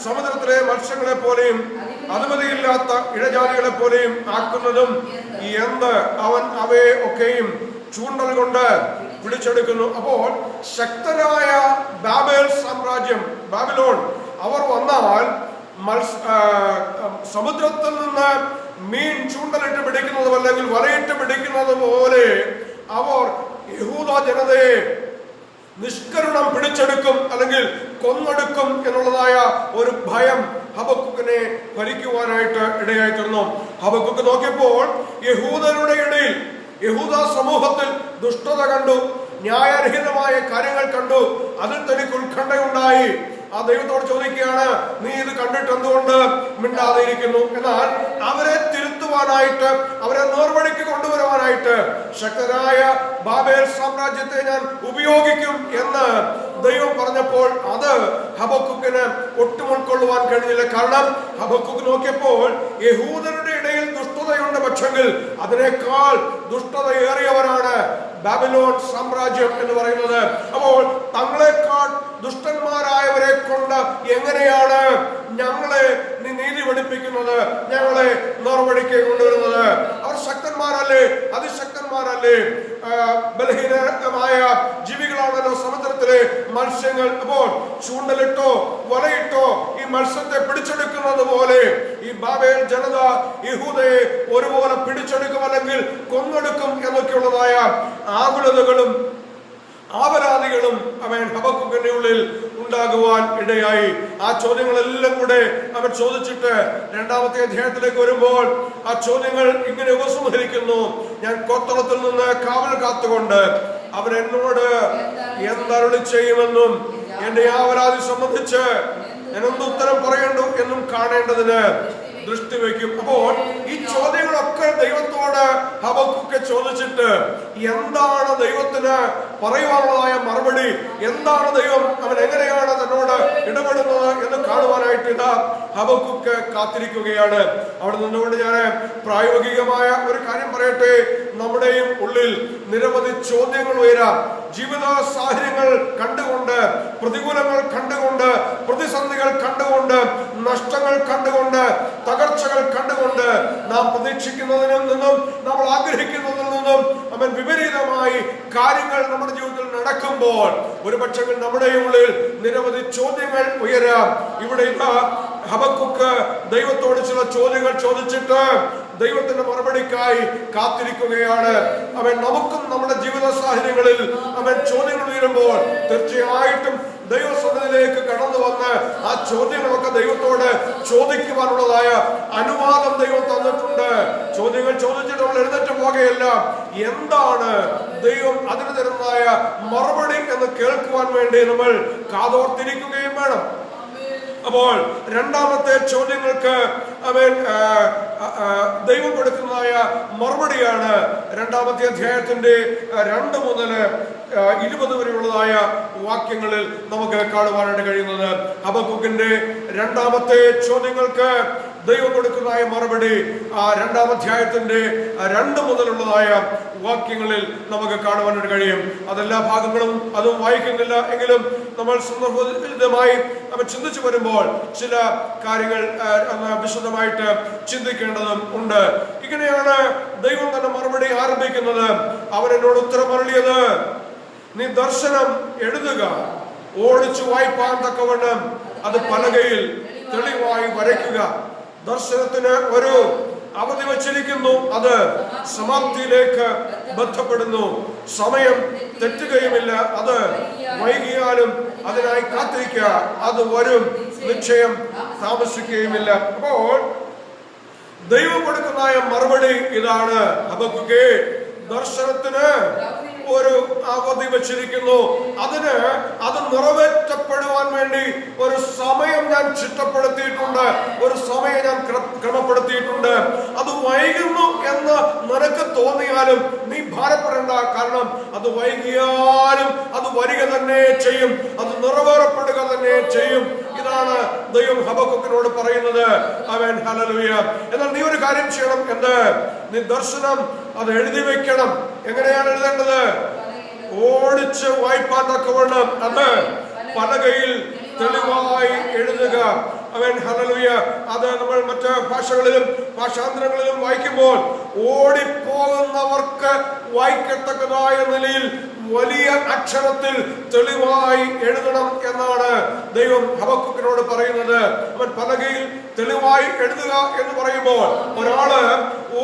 സമുദ്രത്തിലെ മത്സ്യങ്ങളെ പോലെയും അനുമതിയില്ലാത്ത ഇഴജാതികളെ പോലെയും ആക്കുന്നതും എന്ത്? അവൻ അവയെ ഒക്കെയും ചൂണ്ടൽ കൊണ്ട് പിടിച്ചെടുക്കുന്നു. അപ്പോൾ ശക്തരായ ബാബേൽ സാമ്രാജ്യം, ബാബിലോൺ, അവർ വന്നാൽ സമുദ്രത്തിൽ നിന്ന് മീൻ ചൂണ്ടലിട്ട് പിടിക്കുന്നതും അല്ലെങ്കിൽ വലയിട്ട് പിടിക്കുന്നത് പോലെ അവർ യഹൂദ ജനതയെ നിഷ്കരുണം പിടിച്ചെടുക്കും അല്ലെങ്കിൽ കൊന്നെടുക്കും എന്നുള്ളതായ ഒരു ഭയം ഹബക്കൂക്കിനെ ഭരിക്കുവാനായിട്ട് ഇടയായി തീർന്നു. ഹബക്കൂക്ക് നോക്കിയപ്പോൾ യഹൂദരുടെ ഇടയിൽ, യഹൂദ സമൂഹത്തിൽ ദുഷ്ടത കണ്ടു, ന്യായരഹിതമായ കാര്യങ്ങൾ കണ്ടു. അതിൽ തനിക്ക് ഉത്കണ്ഠയുണ്ടായി. ആ ദൈവത്തോട് ചോദിക്കുകയാണ്, നീ ഇത് കണ്ടിട്ട് എന്തുകൊണ്ട് മിണ്ടാതെ ഇരിക്കുന്നു? എന്നാൽ അവരെ തിരുത്തുവാനായിട്ട്, അവരെ നേർവഴിക്ക് കൊണ്ടുവരുവാനായിട്ട് ശക്തരായ ബാബേൽ സാമ്രാജ്യത്തെ ഞാൻ ഉപയോഗിക്കും എന്ന് ദൈവം പറഞ്ഞപ്പോൾ അത് ഹബക്കൂക്കിന് ഒട്ടും ഉൾക്കൊള്ളുവാൻ കഴിഞ്ഞില്ല. കാരണം ഹബക്കൂക്ക് നോക്കിയപ്പോൾ യഹൂദരുടെ ഇടയിൽ ദുഷ്ടതയുണ്ട്, പക്ഷെങ്കിൽ അതിനേക്കാൾ ദുഷ്ടത ഏറിയവരാണ് ബാബിലോൺ സാമ്രാജ്യം എന്ന് പറയുന്നത്. അപ്പോൾ തങ്ങളെക്കാൾ ദുഷ്ടന്മാരായവരെ കൊണ്ട് എങ്ങനെയാണ് ഞങ്ങളെ നീതി പഠിപ്പിക്കുന്നത്, ഞങ്ങളെ നേർവഴിക്ക് കൊണ്ടുവരുന്നത്? അവർ ശക്തന്മാരല്ലേ, അതിശക്തന്മാരല്ലേ, ബലഹീനമായ ജീവികളാണല്ലോ സമുദ്രത്തിലെ മത്സ്യങ്ങൾ. അപ്പോൾ ചൂണ്ടലിട്ടോ വലയിട്ടോ ഈ മത്സ്യത്തെ പിടിച്ചെടുക്കുന്നത് പോലെ ഈ ബാബേൽ ജനത യഹൂദയെ ഒരുപോലെ പിടിച്ചെടുക്കും, അല്ലെങ്കിൽ കൊന്നെടുക്കും എന്നൊക്കെയുള്ളതായ ആകുലതകളും ആപരാധികളും അവൻ ഹബക്കൂക്കിന്റെ ഉള്ളിൽ ഉണ്ടാകുവാൻ ഇടയായി. ആ ചോദ്യങ്ങളെല്ലാം കൂടെ അവൻ ചോദിച്ചിട്ട് 2ാമത്തെ അധ്യായത്തിലേക്ക് വരുമ്പോൾ ആ ചോദ്യങ്ങൾ ഇങ്ങനെ ഉപസംഹരിക്കുന്നു. ഞാൻ കൊത്തളത്തിൽ നിന്ന് കാവൽ കാത്തുകൊണ്ട് അവൻ എന്നോട് എന്തരുളി ചെയ്യുമെന്നും എന്റെ ആപരാധി സംബന്ധിച്ച് ഞാൻ എന്തുത്തരം പറയണ്ടു എന്നും കാണേണ്ടതിന് ദൃഷ്ടി വയ്ക്കും. അപ്പോൾ ഈ ചോദ്യങ്ങളൊക്കെ ദൈവത്തോട് ഹബക്കൂക്ക് ചോദിച്ചിട്ട് എന്താണ് ദൈവത്തിന് പറയുവാനുള്ളതായ മറുപടി, എന്താണ് ദൈവം, അവൻ എങ്ങനെയാണ് തന്നോട് ഇടപെടുന്നത് എന്ന് കാണുവാനായിട്ട് ഇതാ ഹബക്കൂക്ക് കാത്തിരിക്കുകയാണ്. അവിടെ നിന്നുകൊണ്ട് ഞാൻ പ്രായോഗികമായ ഒരു കാര്യം പറയട്ടെ. നമ്മുടെയും ഉള്ളിൽ നിരവധി ചോദ്യങ്ങൾ ഉയരാം. ജീവിത സാഹചര്യങ്ങൾ കണ്ടുകൊണ്ട്, പ്രതികൂലങ്ങൾ കണ്ടുകൊണ്ട്, പ്രതിസന്ധികൾ കണ്ടുകൊണ്ട്, നഷ്ടങ്ങൾ കണ്ടുകൊണ്ട്, തകർച്ചകൾ കണ്ടുകൊണ്ട് നാം പ്രതീക്ഷിക്കുന്നതിൽ നിന്നും നമ്മൾ ആഗ്രഹിക്കുന്നതിൽ നിന്നും അവൻ വിപരീതമായി കാര്യങ്ങൾ നമ്മുടെ ജീവിതത്തിൽ നടക്കുമ്പോൾ ഒരു പക്ഷേ നമ്മുടെ ഉള്ളിൽ നിരവധി ചോദ്യങ്ങൾ ഉയരാം. ഇവിടെ ഹബക്കൂക്ക് ദൈവത്തോട് ചില ചോദ്യങ്ങൾ ചോദിച്ചിട്ട് ദൈവത്തിന്റെ മറുപടിക്കായി കാത്തിരിക്കുകയാണ്. അവൻ നമുക്കും നമ്മുടെ ജീവിത സാഹചര്യങ്ങളിൽ അവൻ ചോദ്യങ്ങൾ ഉയരുമ്പോൾ തീർച്ചയായിട്ടും ദൈവസന്നിധിയിലേക്ക് കടന്നു വന്ന് ആ ചോദ്യങ്ങളൊക്കെ ദൈവത്തോട് ചോദിക്കുവാനുള്ളതായ അനുവാദം ദൈവം തന്നിട്ടുണ്ട്. ചോദ്യങ്ങൾ ചോദിച്ചിട്ട് നമ്മൾ എഴുന്നേറ്റ് പോകുകയല്ല, എന്താണ് ദൈവം അതിന് തരുന്നതായ മറുപടി എന്ന് കേൾക്കുവാൻ വേണ്ടി നമ്മൾ കാതോർത്തിരിക്കുകയും വേണം. അപ്പോൾ 2ാമത്തെ ചോദ്യങ്ങൾക്ക് അവൻ ദൈവം കൊടുക്കുന്നതായ മറുപടിയാണ് 2ാമത്തെ അധ്യായത്തിന്റെ 2 മുതൽ 20 വരെയുള്ളതായ വാക്യങ്ങളിൽ നമുക്ക് കാണുവാനായിട്ട് കഴിയുന്നത്. ഹബക്കൂക്കിന്റെ 2ാമത്തെ ചോദ്യങ്ങൾക്ക് ദൈവം കൊടുക്കുന്നതായ മറുപടി 2ാം അധ്യായത്തിന്റെ 2 മുതലുള്ളതായ വാക്യങ്ങളിൽ നമുക്ക് കാണുവാനായിട്ട് കഴിയും. അതെല്ലാ ഭാഗങ്ങളും അതും വായിക്കുന്നില്ല എങ്കിലും നമ്മൾ സന്ദർഭോചിതമായി ചിന്തിച്ചു വരുമ്പോൾ ചില കാര്യങ്ങൾ വിശദമായിട്ട് ചിന്തിക്കേണ്ടതും ഉണ്ട്. ഇങ്ങനെയാണ് ദൈവം തന്നെ മറുപടി ആരംഭിക്കുന്നത്. അവൻ എന്നോട് ഉത്തരം അരുളിയത്, നീ ദർശനം എഴുതുക, ഓടിച്ചു വായിപ്പാൻ തക്കവണ്ണം അത് പലകയിൽ തെളിവായി വരയ്ക്കുക. ദർശനത്തിന് ഒരു അവധി വച്ചിരിക്കുന്നു, അത് സമാപ്തിയിലേക്ക് ബന്ധപ്പെടുന്നു. സമയം തെറ്റുകയുമില്ല, അത് വൈകിയാലും അതിനായി കാത്തിരിക്കുക, അത് വരും, നിശ്ചയം താമസിക്കുകയുമില്ല. അപ്പോൾ ദൈവം കൊടുക്കുന്ന മറുപടി ഇതാണ്: ഹബക്കൂക്കേ, ദർശനത്തിന് ഒരു അവധി വച്ചിരിക്കുന്നു, അത് നിറവേറ്റപ്പെടുവാൻ വേണ്ടി ഒരു സമയം ഞാൻ ചിട്ടപ്പെടുത്തിയിട്ടുണ്ട്, ഒരു സമയം ഞാൻ ക്രമപ്പെടുത്തിയിട്ടുണ്ട്. അത് വൈകുന്നു എന്ന് നിനക്ക് തോന്നിയാലും നീ ഭാരപ്പെടേണ്ട, കാരണം അത് വൈകിയാലും അത് വരിക തന്നെ ചെയ്യും, അത് നിറവേറപ്പെടുക തന്നെ ചെയ്യും. ഇതാണ് ദൈവം ഹബക്കൂക്കിനോട് പറയുന്നത്. ആമേൻ, ഹല്ലേലൂയ. എന്നാൽ നീ ഒരു കാര്യം ചെയ്യണം. എന്ത്? നീ ദർശനം അത് എഴുതി വെക്കണം. എങ്ങനെയാണ് എഴുതേണ്ടത്? ഓടിച്ച് വായിപ്പാൻ തക്കവണ്ണം അത് പലകയിൽ തെളിവായി എഴുതുക. ആമേൻ, ഹല്ലേലൂയ. അത് നമ്മൾ മറ്റ് ഭാഷകളിലും ഭാഷാന്തരങ്ങളിലും വായിക്കുമ്പോൾ ഓടിപ്പോകുന്നവർക്ക് വായിക്കത്തക്കതായ നിലയിൽ വലിയ അക്ഷരത്തിൽ തെളിവായി എഴുതണം എന്നാണ് ദൈവം ഹബക്കൂക്കിനോട് പറയുന്നത്. അവൻ പലകയിൽ തെളിവായി എഴുതുക എന്ന് പറയുമ്പോൾ ഒരാള്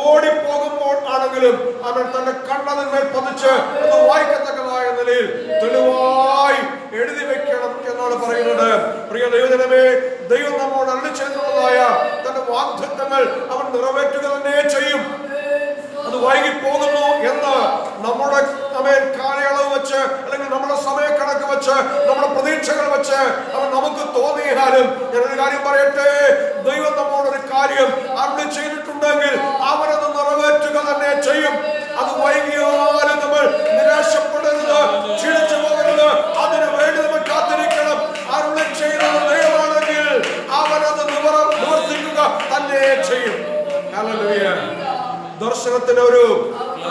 ഓടിപ്പോകുമ്പോൾ ആണെങ്കിലും അവൻ തന്റെ കണ്ണതിന്മേൽ പതിച്ച് അത് വായിക്കത്തക്കതായ നിലയിൽ തെളിവായി എഴുതി വെക്കണം എന്നാണ് പറയുന്നത്. പ്രിയ ദൈവജനമേ, ദൈവം നമ്മോട് അരുളിച്ചെയ്തിട്ടുള്ളതായ തന്റെ വാഗ്ദത്തങ്ങൾ അവൻ നിറവേറ്റുക തന്നെ ചെയ്യും. അത് വൈകിപ്പോകുന്നു എന്ന് നമ്മുടെ കാലയളവ് വെച്ച്, അല്ലെങ്കിൽ നമ്മുടെ സമയക്കണക്ക് വെച്ച്, നമ്മുടെ പ്രതീക്ഷകൾ വെച്ച് അവൻ നമുക്ക് തോന്നിയാലും, ഞാനൊരു കാര്യം പറയട്ടെ, ദൈവം നമ്മോടൊരു കാര്യം അരുളി ചെയ്തിട്ടുണ്ടെങ്കിൽ അവനത് നിറവേറ്റുക തന്നെ ചെയ്യും. അത് വൈകിയാലും നമ്മൾ നിരാശപ്പെടരുത്, ക്ഷീണിച്ചു പോകരുത്. അതിനു വേണ്ടി നമ്മൾ കാത്തിരിക്കണം. അരുളി ചെയ്യുന്നത് ദൈവമാണെങ്കിൽ അവനത് നിവർത്തിക്കുക തന്നെ ചെയ്യും. ഹല്ലേലൂയ. ദർശനത്തിന് ഒരു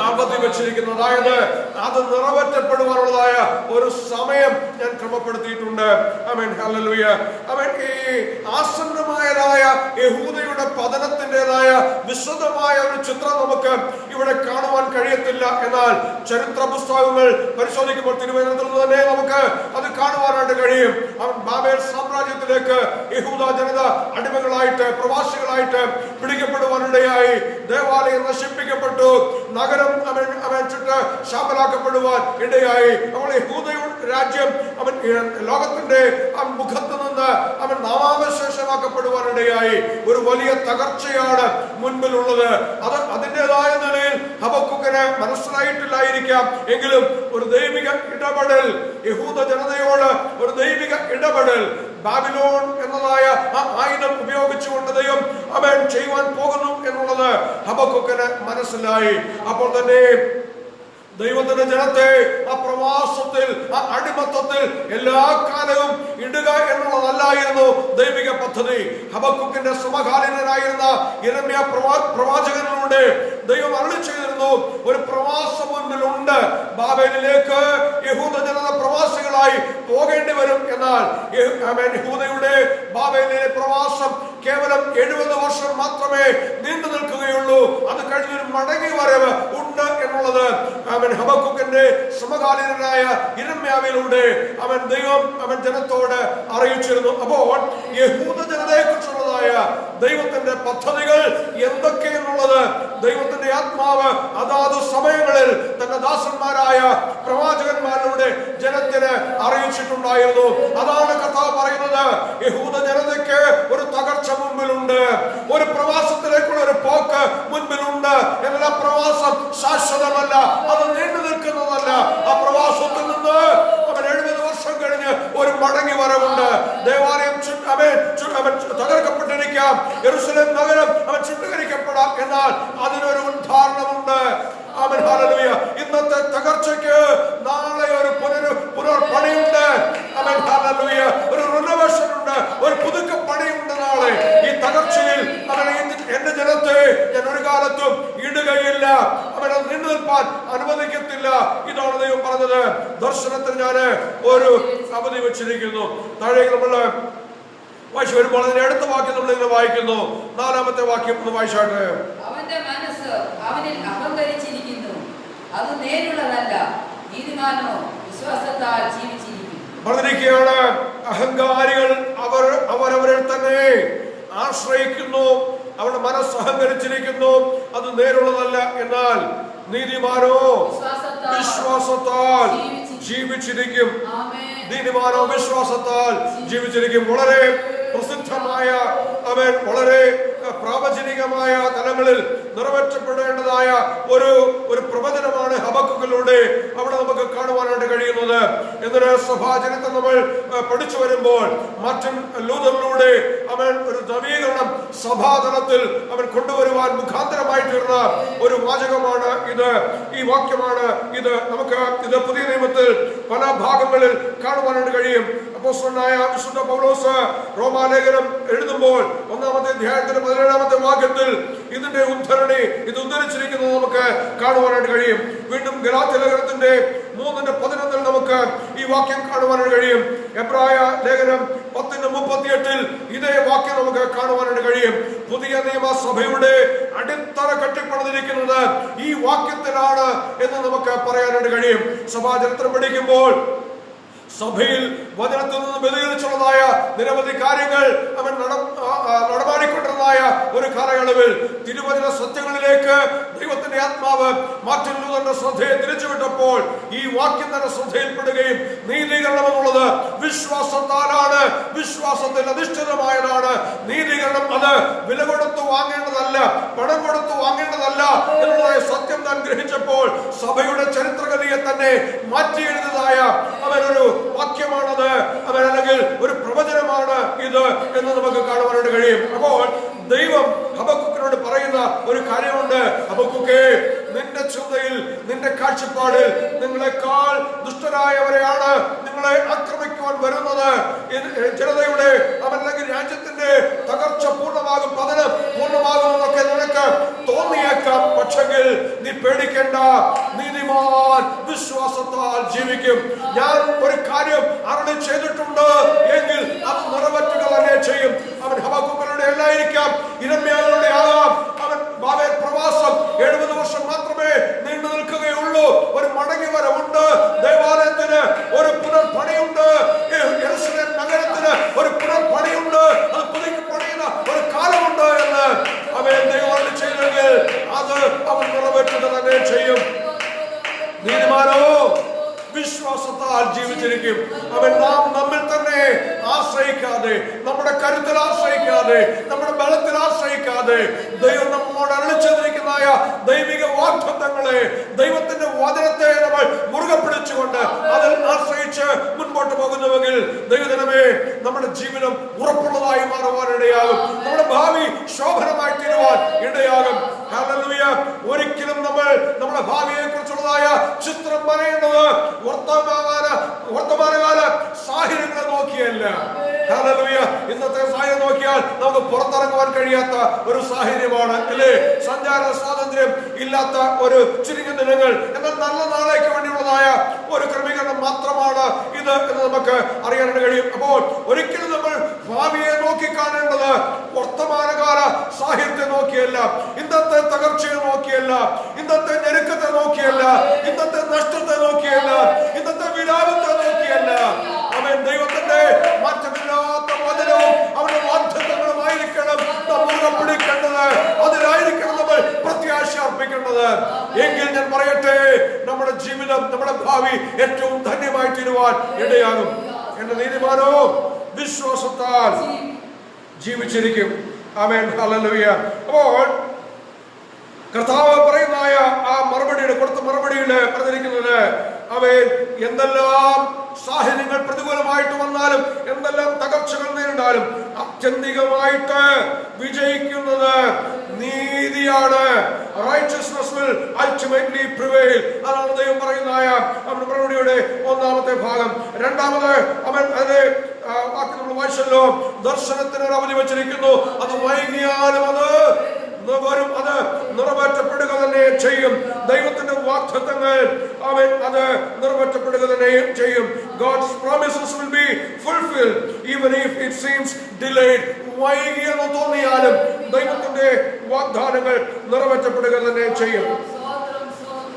അവധി വെച്ചിരിക്കുന്നു, അതായത് അത് നിറവേറ്റപ്പെടുവാനുള്ളതായ ഒരു സമയം ഞാൻ ക്രമപ്പെടുത്തിയിട്ടുണ്ട്. ആമേൻ, ഹല്ലേലൂയ. ആമേൻ. ഈ ആസന്നമായതായ യഹൂദയുടെ പതനത്തിൻ്റെതായ വിശദമായ ഒരു ചിത്രം നമുക്ക് ഇവിടെ കാണുവാൻ കഴിയത്തില്ല. എന്നാൽ ചരിത്ര പുസ്തകങ്ങൾ പരിശോധിക്കുമ്പോൾ തിരുവനന്തപുരത്ത് നിന്ന് തന്നെ നമുക്ക് അത് കാണുവാനായിട്ട് കഴിയും. അവൻ ബാബേൽ സാമ്രാജ്യത്തിലേക്ക് യഹൂദ ജനത അടിമകളായിട്ട്, പ്രവാസികളായിട്ട് പിടിക്കപ്പെടുവാനിടയായി. ദേവാലയം നശിപ്പിക്കപ്പെട്ടു, നഗരം അവൻ ചുറ്റ് ശാപലാക്കപ്പെടുവാൻ ഇടയായി. അവൾ യഹൂദയുടെ രാജ്യം അവൻ ലോകത്തിന്റെ മുഖത്ത് നിന്ന് അവൻ നാമാവശേഷമാക്കപ്പെടുവാൻ ഇടയായി. ഒരു വലിയ തകർച്ചയാണ് മുൻപിലുള്ളത്. അത് അതിൻ്റെതായ നിലയിൽ ഹബക്കൂക്കിന് മനസ്സിലായിട്ടില്ലായിരിക്കാം. എങ്കിലും ഒരു ദൈവിക ഇടപെടൽ, യഹൂദ ജനതയോട് ഒരു ദൈവിക ഇടപെടൽ ബാബിലോൺ എന്നതായ ആ ആയുധം ഉപയോഗിച്ചുകൊണ്ട് ദൈവം അവൻ ചെയ്യുവാൻ പോകുന്നു എന്നുള്ളത് ഹബക്കൂക്കിന് മനസ്സിലായി. അപ്പോൾ തന്നെ ദൈവത്തിന്റെ ജനത്തെ ആ പ്രവാസത്തിൽ, ആ അടിമത്തത്തിൽ എല്ലാ കാലവും ഇടുക എന്നുള്ളതല്ലായിരുന്നു ദൈവിക പദ്ധതി. ഹബക്കൂക്കിന്റെ സമകാലീനനായിരുന്ന യിരെമ്യാ പ്രവാചകനിലൂടെ ദൈവം അരുളി ചെയ്തിരുന്നു, ഒരു പ്രവാസം മുൻപിലുണ്ട്. ബാബേലിലേക്ക് യഹൂദ ജനത പ്രവാസികളായി പോകേണ്ടി വരും. എന്നാൽ യഹൂദയുടെ ബാബേലിലെ പ്രവാസം കേവലം 70 വർഷം മാത്രമേ നീണ്ടു നിൽക്കുകയുള്ളൂ. അത് കഴിഞ്ഞൊരു മടങ്ങി വരവ് ഉണ്ട് എന്നുള്ളത് ഹബക്കൂക്കിന്റെ സമകാലീനനായ യിരെമ്യാവിലൂടെ ദൈവം ജനത്തോട് അറിയിച്ചിരുന്നു. അപ്പോൾ യഹൂദ ജനതയെ കുറിച്ചുള്ളതായ ദൈവത്തിന്റെ പദ്ധതികൾ എന്തൊക്കെയെന്നുള്ളത് ദൈവത്തിന്റെ ആത്മാവ് അതാത് സമയങ്ങളിൽ തന്റെ ദാസന്മാരായ പ്രവാചകന്മാരിലൂടെ ജനത്തിന് അറിയിച്ചിട്ടുണ്ടായിരുന്നു. അതാണ് കർത്താവ് പറയുന്നത്, യഹൂദ ജനതയ്ക്ക് ഒരു തകർച്ച മുൻപിലുണ്ട്, ഒരു പ്രവാസത്തിലേക്കുള്ള ഒരു പോക്ക് മുൻപിലുണ്ട്. എന്നാൽ ആ പ്രവാസം ശാശ്വതമല്ല, അത് നീണ്ടു നിൽക്കുന്നതല്ല. ആ പ്രവാസത്തിൽ നിന്ന് അവൻ 70 വർഷം കഴിഞ്ഞ് ഒരു മടങ്ങി വരവുണ്ട്. ദേവാലയം തകർക്കപ്പെട്ടിരിക്കാം, യെരൂശലേം നഗരം അവൻ ചുട്ടുകരിക്കപ്പെടാം. എന്നാൽ അതിനൊരു ഉദാഹരണമുണ്ട്. ആമേൻ, ഹല്ലേലൂയ. ഇന്നത്തെ തകർച്ചയ്ക്ക് നാളെ ഒരു പുനർപണിയുണ്ട്. ആമേൻ, ഹല്ലേലൂയ. ഒരു റിനോവേഷൻ ഉണ്ട്, ഒരു പുതുക്കപ്പണിയുണ്ട് നാളെ. ഈ തകർച്ചയിൽ എന്റെ ജനത്തെ ഞാൻ ഒരു കാലത്തും ഇടുകയില്ല, അവനെ നീണ്ടു നിൽപ്പാൻ അനുവദിക്കത്തില്ല. ഇതാണ് ദൈവം പറഞ്ഞത്. ദർശനത്തിന് ഞാൻ ഒരു അവധി വെച്ചിരിക്കുന്നു. താഴേക്ക് നമ്മൾ വായിച്ചു വരുമ്പോൾ അതിന്റെ അടുത്ത വാക്യം നമ്മൾ ഇങ്ങനെ വായിക്കുന്നു. 4-ാമത്തെ വാക്യം ഒന്ന് വായിച്ചാട്ടെ.
അവന്റെ മനസ്സ് അവനിൽ അഹങ്കരിച്ചിരിക്കുന്നു, അത് നേരുള്ളതല്ല. നീതിമാനോ വിശ്വാസത്താൽ ജീവിച്ചിരിക്കും.
പറഞ്ഞിരിക്കുകയാണ്, അഹങ്കാരികൾ അവരവരിൽ തന്നെ ആശ്രയിക്കുന്നു, അവരുടെ മനസ്സ് അഹങ്കരിച്ചിരിക്കുന്നു, അത് നേരുള്ളതല്ല. എന്നാൽ നീതിമാനോ വിശ്വാസത്താൽ ജീവിച്ചിരിക്കും. നീതിമാനോ വിശ്വാസത്താൽ ജീവിച്ചിരിക്കും. വളരെ പ്രസിദ്ധമായ അവൻ വളരെ പ്രാവചനികമായ തലങ്ങളിൽ നിറവേറ്റപ്പെടേണ്ടതായ ഒരു പ്രവചനമാണ് ഹബക്കുക്കിലൂടെ അവിടെ നമുക്ക് കാണുവാനായിട്ട് കഴിയുന്നത്. എന്തിന് സഭാചരിത്രം നമ്മൾ പഠിച്ചു വരുമ്പോൾ മാർട്ടിൻ ലൂതറിലൂടെ അവൻ ഒരു നവീകരണം സഭാതലത്തിൽ അവൻ കൊണ്ടുവരുവാൻ മുഖാന്തരമായി തീർന്ന ഒരു വാചകമാണ് ഇത്, ഈ വാക്യമാണ് ഇത്. നമുക്ക് ഇത് പുതിയ നിയമത്തിൽ പല ഭാഗങ്ങളിൽ കാണുവാനായിട്ട് കഴിയും. അപ്പോസ്തലനായ വിശുദ്ധ പൗലോസ് റോമാലേഖനം എഴുതുമ്പോൾ 1-ാമത്തെ അധ്യായത്തിന്റെ 17-ാമത്തെ വാക്യത്തിൽ ഇതിന്റെ ഉദ്ധരണി ഇത് ഉദ്ധരിച്ചിരിക്കുന്നത് നമുക്ക് കാണുവാനായിട്ട് കഴിയും. വീണ്ടും ഗലാത്യ ലേഖനത്തിന്റെ 3:11 നമുക്ക് ഈ വാക്യം കാണുവാനായിട്ട് കഴിയും. എബ്രായ ലേഖനം 10:38 ഇതേ വാക്യം നമുക്ക് കാണുവാനായിട്ട് കഴിയും. പുതിയ നിയമസഭയുടെ അടിത്തറ കെട്ടിപ്പണിതിരിക്കുന്നത് ഈ വാക്യത്തിലാണ് എന്ന് നമുക്ക് പറയാനായിട്ട് കഴിയും. സഭാചരിത്രം പഠിക്കുമ്പോൾ സഭയിൽ വചനത്തിൽ നിന്ന് വ്യതിചലിച്ചുള്ളതായ നിരവധി കാര്യങ്ങൾ അവൻ നടമാടിക്കൊണ്ടിരുന്നതായ ഒരു കാലയളവിൽ തിരുവചന സത്യങ്ങളിലേക്ക് ദൈവത്തിന്റെ ആത്മാവ് മാർട്ടിൻ ലൂതറിന്റെ ശ്രദ്ധയെ തിരിച്ചുവിട്ടപ്പോൾ ഈ വാക്യം തന്നെ ശ്രദ്ധയിൽപ്പെടുകയും നീതീകരണം എന്നുള്ളത് വിശ്വാസത്താലാണ്, വിശ്വാസത്തിൽ അധിഷ്ഠിതമായതാണ്. നീതീകരണം അത് വില കൊടുത്തു വാങ്ങേണ്ടതല്ല, പണം കൊടുത്തു വാങ്ങേണ്ടതല്ല എന്നുള്ളതായ സത്യം താൻ ഗ്രഹിച്ചപ്പോൾ സഭയുടെ ചരിത്രഗതിയെ തന്നെ മാറ്റി എഴുതിയതായ അവനൊരു വാക്യമാണത്, അല്ലെങ്കിൽ ഒരു പ്രവചനമാണ് ഇത് എന്ന് നമുക്ക് കാണുവാനായിട്ട് കഴിയും. അപ്പോൾ ദൈവം ഹബക്കുക്കിനോട് പറയുന്ന ഒരു കാര്യമുണ്ട്. ഹബക്കുക്കേ, നിന്റെ ചിന്തയിൽ നിന്റെ കാഴ്ചപ്പാടിൽ നിങ്ങളെക്കാൾ ദുഷ്ടരായവരെയാണ് നിങ്ങളെ ആക്രമിക്കുവാൻ വരുന്നത്. ജനതയുടെ അല്ലെങ്കിൽ രാജ്യത്തിന്റെ തകർച്ച പൂർണ്ണമാകും, പതനം പൂർണ്ണമാകുമെന്നൊക്കെ നിനക്ക് തോന്നിയേക്കാം. പക്ഷെങ്കിൽ നീ പേടിക്കേണ്ട, നീതിമാൻ വിശ്വാസത്താൽ ജീവിക്കും. ഞാൻ ഒരു കാര്യം അരുളി ചെയ്തിട്ടുണ്ട് എങ്കിൽ അത് നിറവേറ്റുക തന്നെ ചെയ്യും. അവൻ ഹബക്കുക്കിലൂടെ അല്ലായിരിക്കാം, ഇരമ്യാവിലൂടെ ആകാം. അവൻ ബാബേൽ പ്രവാസം 70 വർഷം മാത്രമേ നീണ്ടു നിൽക്കുകയുള്ളൂ. ഒരു മടങ്ങി വരവുണ്ട്. ദേവാലയത്തിന് ഒരു പുനർപണിയുണ്ട്. യെരൂശലേം നഗരത്തിന് ഒരു പുനർപണിയുണ്ട്. അത് പുതുക്കി പണിയുന്ന ഒരു കാലമുണ്ട് എന്ന് അവൻ ദൈവം ചെയ്തെങ്കിൽ അത് അവൻ നിറവേറ്റുക തന്നെ ചെയ്യും. നീതിമാനോ വിശ്വാസത്താൽ ജീവിച്ചിരിക്കും. അവൻ നാം നമ്മിൽ തന്നെ ആശ്രയിക്കാതെ, നമ്മുടെ കരുത്തിൽ ആശ്രയിക്കാതെ, നമ്മുടെ ബലത്തിൽ ആശ്രയിക്കാതെ ദൈവം നമ്മോട് അരുളിച്ചെന്നിരിക്കുന്നതായ ദൈവിക വാഗ്ദത്തങ്ങളെ, ദൈവത്തിന്റെ വചനത്തെ നമ്മൾ മുറുകെ പിടിച്ചുകൊണ്ട് അതിൽ ആശ്രയിച്ച് മുൻപോട്ട് പോകുന്നുവെങ്കിൽ ദൈവജനമേ, നമ്മുടെ ജീവിതം ഉറപ്പുള്ളതായി മാറുവാനിടയാകും. നമ്മുടെ ഭാവി ശോഭനമായി തീരുവാൻ ഇടയാകും. ഹല്ലേലൂയ. ഒരിക്കലും നമ്മൾ നമ്മുടെ ഭാവിയെ കുറിച്ചുള്ളതായ ചിത്രം പറയേണ്ടത് വർത്തമാനകാല സാഹചര്യങ്ങളെ നോക്കിയല്ല. ഹല്ലേലൂയ. ഇന്നത്തെ സാഹചര്യം നോക്കിയാൽ നമുക്ക് പുറത്തിറങ്ങുവാൻ കഴിയാത്ത ഒരു സാഹചര്യമാണ്, അല്ലേ? സഞ്ചാര സ്വാതന്ത്ര്യം ഇല്ലാത്ത ഒരു ചുരുങ്ങിയ ദിനങ്ങൾ. എന്നാൽ നല്ല നാളേക്ക് വേണ്ടിയുള്ളതായ ഒരു ക്രമീകരണം മാത്രമാണ് ഇത് എന്ന് നമുക്ക് അറിയാനായിട്ട് കഴിയും. അപ്പോൾ ഒരിക്കലും നമ്മൾ ഭാവിയെ നോക്കിക്കാണേണ്ടത് വർത്തമാനകാല സാഹിത്യത്തെ നോക്കിയല്ല, ഇന്നത്തെ തകർച്ചയെ നോക്കിയല്ല, ഇന്നത്തെ ഞെരുക്കത്തെ നോക്കിയല്ല, ഇന്നത്തെ നഷ്ടത്തെ നോക്കിയല്ല, ഇന്നത്തെ വിലാപത്തെ നോക്കിയല്ല. അവൻ ദൈവത്തിന്റെ മാറ്റമില്ലാത്ത വചനവും അവന്റെ വാഗ്ദത്തങ്ങളുമായിരിക്കണം നമ്മൾ പിടിക്കേണ്ടത്. അതിലായിരിക്കണം നമ്മൾ പ്രത്യാശ അർപ്പിക്കേണ്ടത്. എങ്കിൽ ഞാൻ പറയട്ടെ, നമ്മുടെ ജീവിതം, നമ്മുടെ ഭാവി ഏറ്റവും ധന്യമായി തീരുവാൻ ഇടയാകും. എന്റെ നീതിമാനോ വിശ്വാസത്താൽ ജീവിച്ചിരിക്കും. ആമേൻ. ഹല്ലേലൂയ. അപ്പോൾ കർത്താവ് പറയുന്നതായ ആ മറുപടിയുടെ കൊടുത്ത മറുപടിയിൽ പറഞ്ഞിരിക്കുന്നത്, അവൻ എന്തെല്ലാം സാഹചര്യങ്ങൾ പ്രതികൂലമായിട്ട് വന്നാലും, എന്തെല്ലാം തകർച്ചകൾ നേരിടാലും ആത്യന്തികമായിട്ട് വിജയിക്കുന്നത് നീതിയാണ്. Righteousness will ultimately prevail. അതാണ് ദൈവം പറയുന്നതായ അവന്റെ മറുപടിയുടെ 1-ാമത്തെ ഭാഗം. രണ്ടാമത് അവൻ അതിനെ വാക്യം നമ്മൾ വായിച്ചല്ലോ, ദർശനത്തിന് ഒരു അവധി വെച്ചിരിക്കുന്നു. അത് വൈകിയാലും അത് വരും, അത് നിറവേറ്റപ്പെടുക തന്നെ ചെയ്യും. ദൈവത്തിന്റെ വാഗ്ദത്തങ്ങൾ അവൻ അത് നിറവേറ്റപ്പെടുക തന്നെ ചെയ്യും. God's promises will be fulfilled even if it seems delayed. വൈകിയെന്ന് തോന്നിയാലും ദൈവത്തിന്റെ വാഗ്ദാനങ്ങൾ നിറവേറ്റപ്പെടുക തന്നെ ചെയ്യും.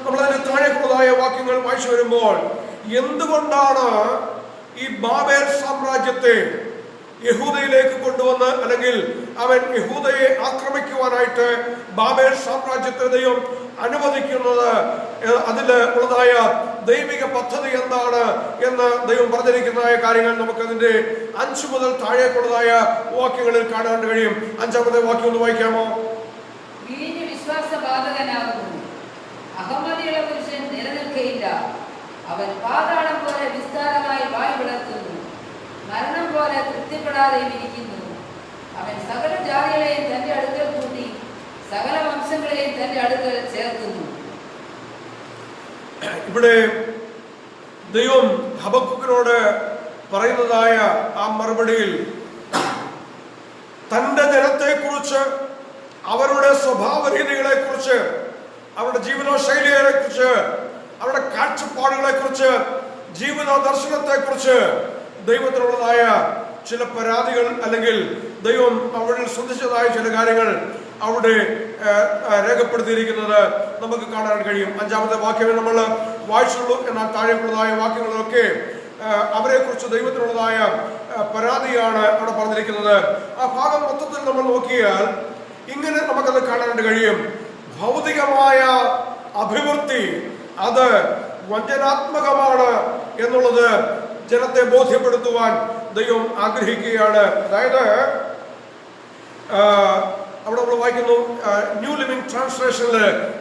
നമ്മളതിന് താഴേക്കുള്ളതായ വാക്യങ്ങൾ വായിച്ചു വരുമ്പോൾ എന്തുകൊണ്ടാണ് ഈ ബാബേൽ സാമ്രാജ്യത്തെ യഹൂദയിലേക്ക് കൊണ്ടുവന്ന്, അല്ലെങ്കിൽ അവൻ യഹൂദയെ ആക്രമിക്കുവാനായിട്ട് ബാബേൽ സാമ്രാജ്യത്തെ ദൈവം അനുവദിക്കുന്നത്? അതിൽ ഉള്ളതായ ദൈവിക പദ്ധതി എന്താണ് എന്ന് ദൈവം പറഞ്ഞിരിക്കുന്നതായ കാര്യങ്ങൾ നമുക്ക് അതിന്റെ 5 മുതൽ താഴേക്കുള്ളതായ വാക്യങ്ങളിൽ കാണാൻ കഴിയും. 5-ാമത്തെ വാക്യം ഒന്ന് വായിക്കാമോ?
വീഞ്ഞ് വിശ്വാസബാധകനാകുന്നു, അഹമ്മദിയുള്ള പുരുഷൻ നിലനിൽക്കയില്ല. അവൻ പാതാളം പോലെ വിസ്താരമായി വായ് വിളർത്തുന്നു, മരണം പോലെ തൃപ്തിപ്പെടാതെയും ഇരിക്കുന്നു. അവൻ സകല ജാതികളെയും തന്റെ അടുക്കൽ കൂട്ടി സകല വംശങ്ങളെയും തന്റെ അടുക്കൽ ചേർക്കുന്നു.
ഇവിടെ ദൈവം ഹബക്കുക്കിനോട് പറയുന്നതായ ആ മറുപടിയിൽ തന്റെ ജനത്തെക്കുറിച്ച്, അവരുടെ സ്വഭാവ രീതികളെ കുറിച്ച്, അവരുടെ ജീവിത ശൈലികളെ കുറിച്ച്, അവരുടെ കാഴ്ചപ്പാടുകളെ കുറിച്ച്, ജീവിത ദർശനത്തെ കുറിച്ച് ദൈവത്തിനുള്ളതായ ചില പരാതികൾ, അല്ലെങ്കിൽ ദൈവം അവരിൽ ശ്രദ്ധിച്ചതായ ചില കാര്യങ്ങൾ അവിടെ രേഖപ്പെടുത്തിയിരിക്കുന്നത് നമുക്ക് കാണാൻ കഴിയും. 5-ാമത്തെ വാക്യമേ നമ്മൾ വായിച്ചുള്ളൂ. എന്നാൽ താഴെക്കുള്ളതായ വാക്യങ്ങളിലൊക്കെ അവരെ കുറിച്ച് ദൈവത്തിനുള്ളതായ പരാതിയാണ് അവിടെ പറഞ്ഞിരിക്കുന്നത്. ആ ഭാഗം മൊത്തത്തിൽ നമ്മൾ നോക്കിയാൽ ഇങ്ങനെ നമുക്കത് കാണാനായിട്ട് കഴിയും. ഭൗതികമായ അഭിവൃദ്ധി അത് വഞ്ചനാത്മകമാണ് എന്നുള്ളത് ജനത്തെ ബോധ്യപ്പെടുത്തുവാൻ ദൈവം ആഗ്രഹിക്കുകയാണ്. അതായത് അവിടെ നമ്മൾ വായിക്കുന്നു, ന്യൂ ലിവിംഗ് ട്രാൻസ്ലേഷനിൽ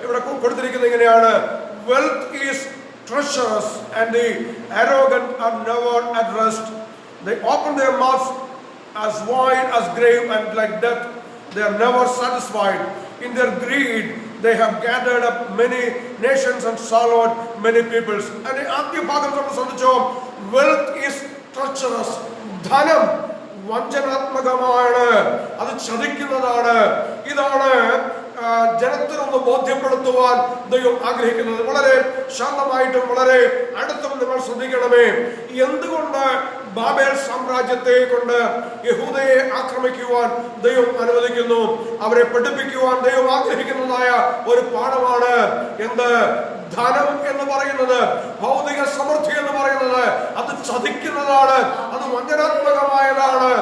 ഇവിടെ കൊടുത്തിരിക്കുന്നത് ഇങ്ങനെയാണ്: wealth is treasures and the arrogant are never at rest. They open their mouths as wide as grave, and like death they are never satisfied. In their greed they have gathered up many nations and swallowed many peoples. And ആദ്യ ഭാഗം നമ്മൾ ശ്രദ്ധിച്ചോ, wealth is treasures, ധനം വഞ്ചനാത്മകമാണ്, അത് ചതിക്കുന്നതാണ്. ഇതാണ് ജനത്തിനൊന്ന് ബോധ്യപ്പെടുത്തുവാൻ ദൈവം ആഗ്രഹിക്കുന്നത്. വളരെ ശാന്തമായിട്ടും വളരെ അടുത്തും നിങ്ങൾ ശ്രദ്ധിക്കണമേ. എന്തുകൊണ്ട് ബാബേൽ സാമ്രാജ്യത്തെ കൊണ്ട് യഹൂദയെ ആക്രമിക്കുവാൻ ദൈവം അനുവദിക്കുന്നു? അവരെ പഠിപ്പിക്കുവാൻ ദൈവം ആഗ്രഹിക്കുന്നതായ ഒരു പാഠമാണ് എന്ത്? ധനം എന്ന് പറയുന്നത്, ഭൗതിക സമൃദ്ധി എന്ന് പറയുന്നത് അത് ചതിക്കുന്നതാണ്, അത് വഞ്ചനാത്മകമായതാണ്.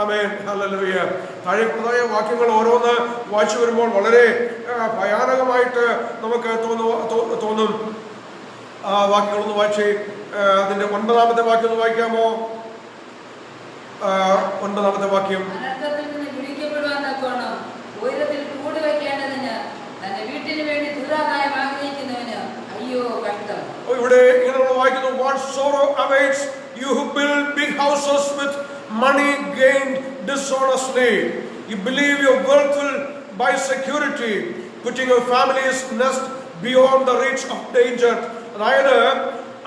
ആമേൻ, ഹല്ലേലൂയ. താഴെക്കുള്ളതായ വാക്യങ്ങൾ ഓരോന്ന് വായിച്ചു വരുമ്പോൾ വളരെ ഭയാനകമായിട്ട് നമുക്ക് തോന്നും. ആ വാക്യങ്ങളൊന്ന് വായിച്ച് അതിന്റെ 9-ാമത്തെ വാക്യം ഒന്ന് വായിക്കാമോ? 9-ാമത്തെ വാക്യം:
അനർത്ഥത്തിൽ നിന്ന് വിളിക്കപ്പെടുവാൻ തക്കോണം ഉയരത്തിൽ കൂടി വയ്ക്കേണ്ടതിന് തന്റെ വീട്ടിന് വേണ്ടി ദുരാദായം ആഗ്രഹിക്കുന്നവന് അയ്യോ കഷ്ടം.
ഇവിടെ ഇങ്ങനെ നമ്മൾ വായിക്കുന്നു: What sorrow awaits you who build big houses with money gained dishonestly. You believe your wealth will buy security, putting your family's nest beyond the reach of danger. അതായത്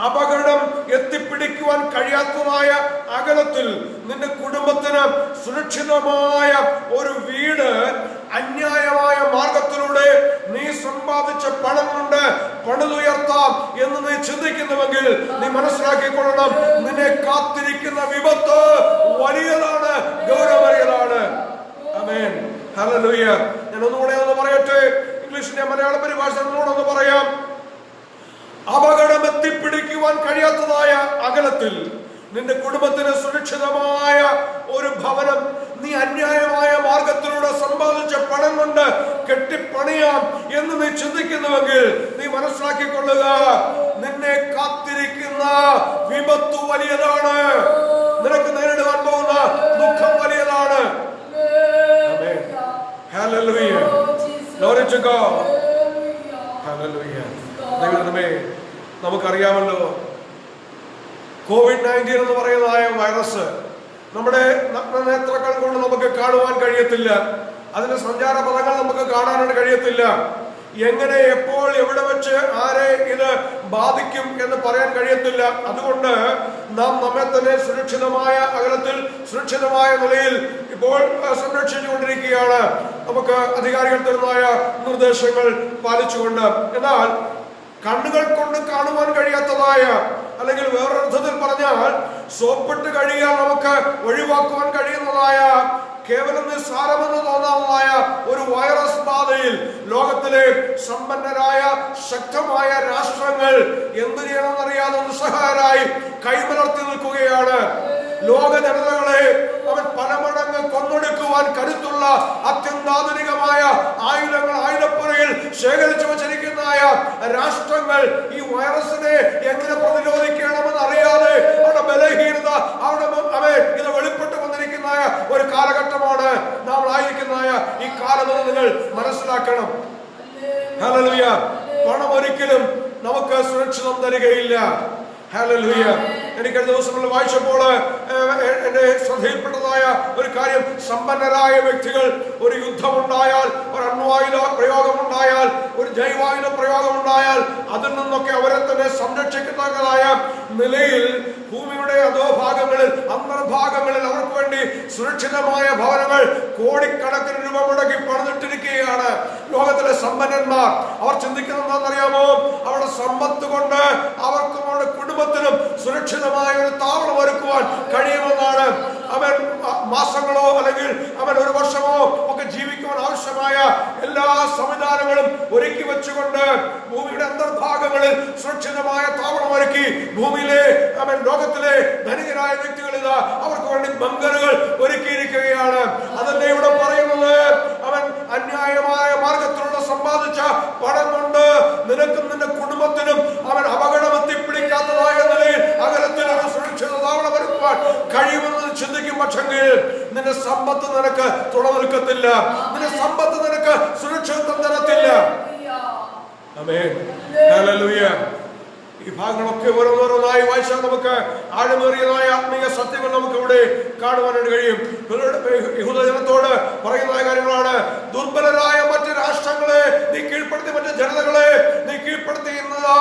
അപകടം എത്തിപ്പിടിക്കുവാൻ കഴിയാത്തതായ അകലത്തിൽ നിന്റെ കുടുംബത്തിന് സുരക്ഷിതമായ ഒരു വീട് അന്യായമായ മാർഗത്തിലൂടെ നീ സമ്പാദിച്ച പണം കൊണ്ട് പണിതുയർത്താം എന്ന് നീ ചിന്തിക്കുന്നുവെങ്കിൽ നീ മനസ്സിലാക്കിക്കൊള്ളണം, നിന്നെ കാത്തിരിക്കുന്ന വിപത്ത് വലിയതാണ്, ഗൗരവമേറിയതാണ്. ആമേൻ, ഹല്ലേലൂയ. ഞാൻ ഒന്നുകൂടെ ഒന്ന് പറയട്ടെ, ഇംഗ്ലീഷിന്റെ മലയാള പരിഭാഷ ഒന്നുകൂടെ പറയാം. അപകടം എത്തിപ്പിടിക്കുവാൻ കഴിയാത്തതായ അകലത്തിൽ നിന്റെ കുടുംബത്തിന് സുരക്ഷിതമായ ഒരു ഭവനം നീ അന്യായമായ മാർഗത്തിലൂടെ സമ്പാദിച്ച പണം കൊണ്ട് കെട്ടിപ്പണിയാം എന്ന് നീ ചിന്തിക്കുന്നുവെങ്കിൽ നീ മനസ്സിലാക്കിക്കൊള്ളുക, നിന്നെ കാത്തിരിക്കുന്ന വിപത്ത് വലിയതാണ്, നിനക്ക് നേരിടുവാൻ പോകുന്ന ദുഃഖം വലിയതാണ്. ഹല്ലേലൂയ, ഗ്ലോറി ടു ഗോഡ്, ഹല്ലേലൂയ. ദൈവമേ, നമുക്കറിയാമല്ലോ കോവിഡ്-19 എന്ന് പറയുന്നതായ വൈറസ് നമ്മുടെ നഗ്നനേത്രങ്ങൾ കൊണ്ട് നമുക്ക് കാണുവാൻ കഴിയത്തില്ല. അതിന്റെ സഞ്ചാര പദങ്ങൾ നമുക്ക് കാണാനായിട്ട് കഴിയത്തില്ല. എങ്ങനെ, എപ്പോൾ, എവിടെ വെച്ച് ആരെ ഇത് ബാധിക്കും എന്ന് പറയാൻ കഴിയത്തില്ല. അതുകൊണ്ട് നാം നമ്മെ തന്നെ സുരക്ഷിതമായ അകലത്തിൽ, സുരക്ഷിതമായ നിലയിൽ ഇപ്പോൾ സംരക്ഷിച്ചുകൊണ്ടിരിക്കുകയാണ്, നമുക്ക് അധികാരികൾ തരുന്നതായ നിർദ്ദേശങ്ങൾ പാലിച്ചുകൊണ്ട്. എന്നാൽ കണ്ണുകൾ കൊണ്ട് കാണുവാൻ കഴിയാത്തതായ, അല്ലെങ്കിൽ വേറൊരർത്ഥത്തിൽ പറഞ്ഞാൽ സോപ്പിട്ട് കഴിയാൻ നമുക്ക് ഒഴിവാക്കുവാൻ കഴിയുന്നതായ കേവലം നിസ്സാരമെന്ന് തോന്നാവുന്നതായ ഒരു വൈറസ് ബാധയിൽ ലോകത്തിലെ സമ്പന്നരായ ശക്തമായ രാഷ്ട്രങ്ങൾ എന്ത് ചെയ്യണമെന്നറിയാതെ നിസ്സഹായരായി കൈമലർത്തി നിൽക്കുകയാണ്. ലോക ജനതകളെ അവൻ പല മടങ്ങ് കൊന്നൊടുക്കുവാൻ കരുത്തുള്ള അത്യന്താധുനികമായ ആയുധങ്ങൾ ആയുധപ്പുരയിൽ ശേഖരിച്ചു വച്ചിരിക്കുന്നതായ രാഷ്ട്രങ്ങൾ ഈ വൈറസിനെ എങ്ങനെ പ്രതിരോധിക്കണമെന്ന് അറിയാതെ അവരുടെ ബലഹീനത അവൻ ഇത് വെളിപ്പെട്ടു വന്നിരിക്കുന്ന ഒരു കാലഘട്ടമാണ് നാം ആയിരിക്കുന്നതായ ഈ കാലമെന്ന് നിങ്ങൾ മനസ്സിലാക്കണം. ഹല്ലേലൂയ. പണം ഒരിക്കലും നമുക്ക് സുരക്ഷിതം തരികയില്ല. ഹല്ലേലൂയ. എനിക്ക് കഴിഞ്ഞ ദിവസങ്ങളിൽ വായിച്ചപ്പോൾ എന്റെ ശ്രദ്ധയിൽപ്പെട്ടതായ ഒരു കാര്യം, സമ്പന്നരായ വ്യക്തികൾ ഒരു യുദ്ധമുണ്ടായാൽ, ഒരു അണ്വായുധ പ്രയോഗമുണ്ടായാൽ, ഒരു ജൈവായുധ പ്രയോഗമുണ്ടായാൽ അതിൽ നിന്നൊക്കെ അവരെ തന്നെ സംരക്ഷിക്കുന്നതായ നിലയിൽ ഭൂമിയുടെ അധോഭാഗങ്ങളിൽ അന്തർഭാഗങ്ങളിൽ അവർക്ക് വേണ്ടി സുരക്ഷിതമായ ഭവനങ്ങൾ കോടിക്കണക്കിന് രൂപ മുടക്കി പണിതിട്ടിരിക്കുകയാണ് ലോകത്തിലെ സമ്പന്നന്മാർ. അവർ ചിന്തിക്കുന്നത് എന്താണെന്നറിയാമോ? അവരുടെ സമ്പത്ത് കൊണ്ട് അവർക്കും അവരുടെ കുടുംബത്തിനും സുരക്ഷിതമായ ഒരു താവളം ഒരുക്കുവാൻ കഴിയുമെന്നാണ്. അവൻ മാസങ്ങളോ അല്ലെങ്കിൽ അവൻ ഒരു വർഷമോ ഒക്കെ ജീവിക്കുവാൻ ആവശ്യമായ എല്ലാ സംവിധാനങ്ങളും ഒരുക്കി വെച്ചുകൊണ്ട് ഭൂമിയുടെ അന്തർഭാഗങ്ങളിൽ സുരക്ഷിതമായ താവളം ഒരുക്കി ഭൂമിയിലെ അവൻ ലോകത്തിലെ ധനികരായ വ്യക്തികൾ ഇതാ അവർക്ക് വേണ്ടി ബങ്കറുകൾ ഒരുക്കിയിരിക്കുകയാണ്. അതല്ലേ ഇവിടെ പറയുന്നത്, അവൻ അന്യായമായ മാർഗത്തിലൂടെ സമ്പാദിച്ച പണം കൊണ്ട് നിനക്കും നിന്റെ കുടുംബത്തിനും അവൻ അപകടം എത്തിപ്പിടിക്കാത്തതായ നിലയിൽ അകലത്തിലൊരു സുരക്ഷിത താവളം ഒരുക്കുവാൻ കഴിയുമെന്ന് ചിന്തിക്കും. പക്ഷെങ്കിൽ നിന്റെ സമ്പത്ത് നിനക്ക് തുണ നിൽക്കത്തില്ല, നിന്റെ സമ്പത്ത് നിനക്ക് സുരക്ഷിതത്വം തരത്തില്ല. ആമേൻ. ഹല്ലേലൂയ. ഈ ഭാഗങ്ങളൊക്കെ ഓരോന്നോരോന്നായി വായിച്ചാൽ നമുക്ക് ആഴമേറിയതായ ആത്മീയ സത്യങ്ങൾ നമുക്ക് ഇവിടെ കാണുവാനായിട്ട് കഴിയും. യഹൂദജനത്തോട് പറയുന്ന കാര്യങ്ങളാണ്, ദുർബലരായ മറ്റ് രാഷ്ട്രങ്ങളെ നീ കീഴ്പ്പെടുത്തി, മറ്റ് ജനതകളെ നീ കീഴ്പ്പെടുത്തിയിരുന്നതാ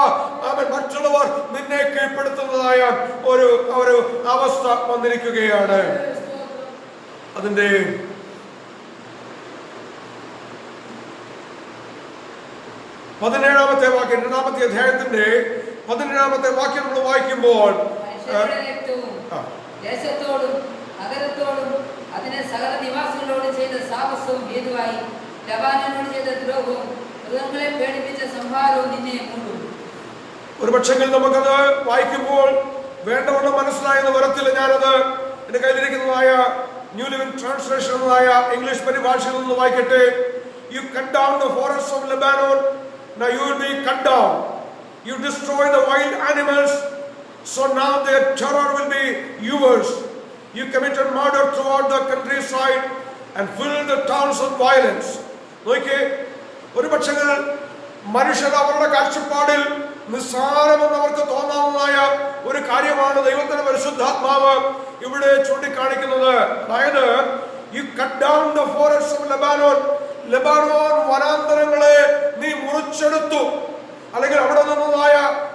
മറ്റുള്ളവർ നിന്നെ കീഴ്പ്പെടുത്തുന്നതായ ഒരു അവസ്ഥ വന്നിരിക്കുകയാണ്. അതിന്റെ 17-ാമത്തെ വാക്യം, 2-ാമത്തെ അധ്യായത്തിന്റെ 17-ാമത്തെ വാക്യം നമ്മൾ വായിക്കുമ്പോൾ
ദേശത്തോടും നഗരത്തോടും അതിനെ സകല നിവാസികളോട് ചെയ്ത സാഹസവും ഹേതുവായി ലബാനോട് ചെയ്ത ദ്രോഹവും മൃഗങ്ങളെ പേടിപ്പിച്ച സംഹാരവും നിന്നെ മൂടും.
ഒരു പക്ഷെങ്കിൽ നമുക്കത് വായിക്കുമ്പോൾ വേണ്ടവണ്ണം മനസ്സിലായെന്ന് വരത്തില്ല. ഞാനത് എന്റെ കയ്യിലിരിക്കുന്നതായ ന്യൂ ലിവിംഗ് ട്രാൻസ്ലേഷൻ എന്നതായ ഇംഗ്ലീഷ് പരിഭാഷയിൽ നിന്ന് വായിക്കട്ടെ. You cut down the forests of Lebanon, now you will be cut down. You destroy the wild animals, so now their terror will be yours. You committed murder throughout the countryside and filled the towns with violence. നോക്കിയേ, ഒരു പക്ഷേ മനുഷ്യർ അവരുടെ കാഴ്ചപ്പാടിൽ നിസ്സാരമെന്ന് അവർക്ക് തോന്നാവുന്നതായ ഒരു കാര്യമാണ് ദൈവത്തിന്റെ പരിശുദ്ധാത്മാവ് ഇവിടെ ചൂണ്ടിക്കാണിക്കുന്നത്. അതായത്, you cut down the forests of Lebanon, Lebanon വനാന്തരങ്ങളെ നീ മുറിച്ചെടുത്തു, അല്ലെങ്കിൽ അവിടെ നിന്നതായ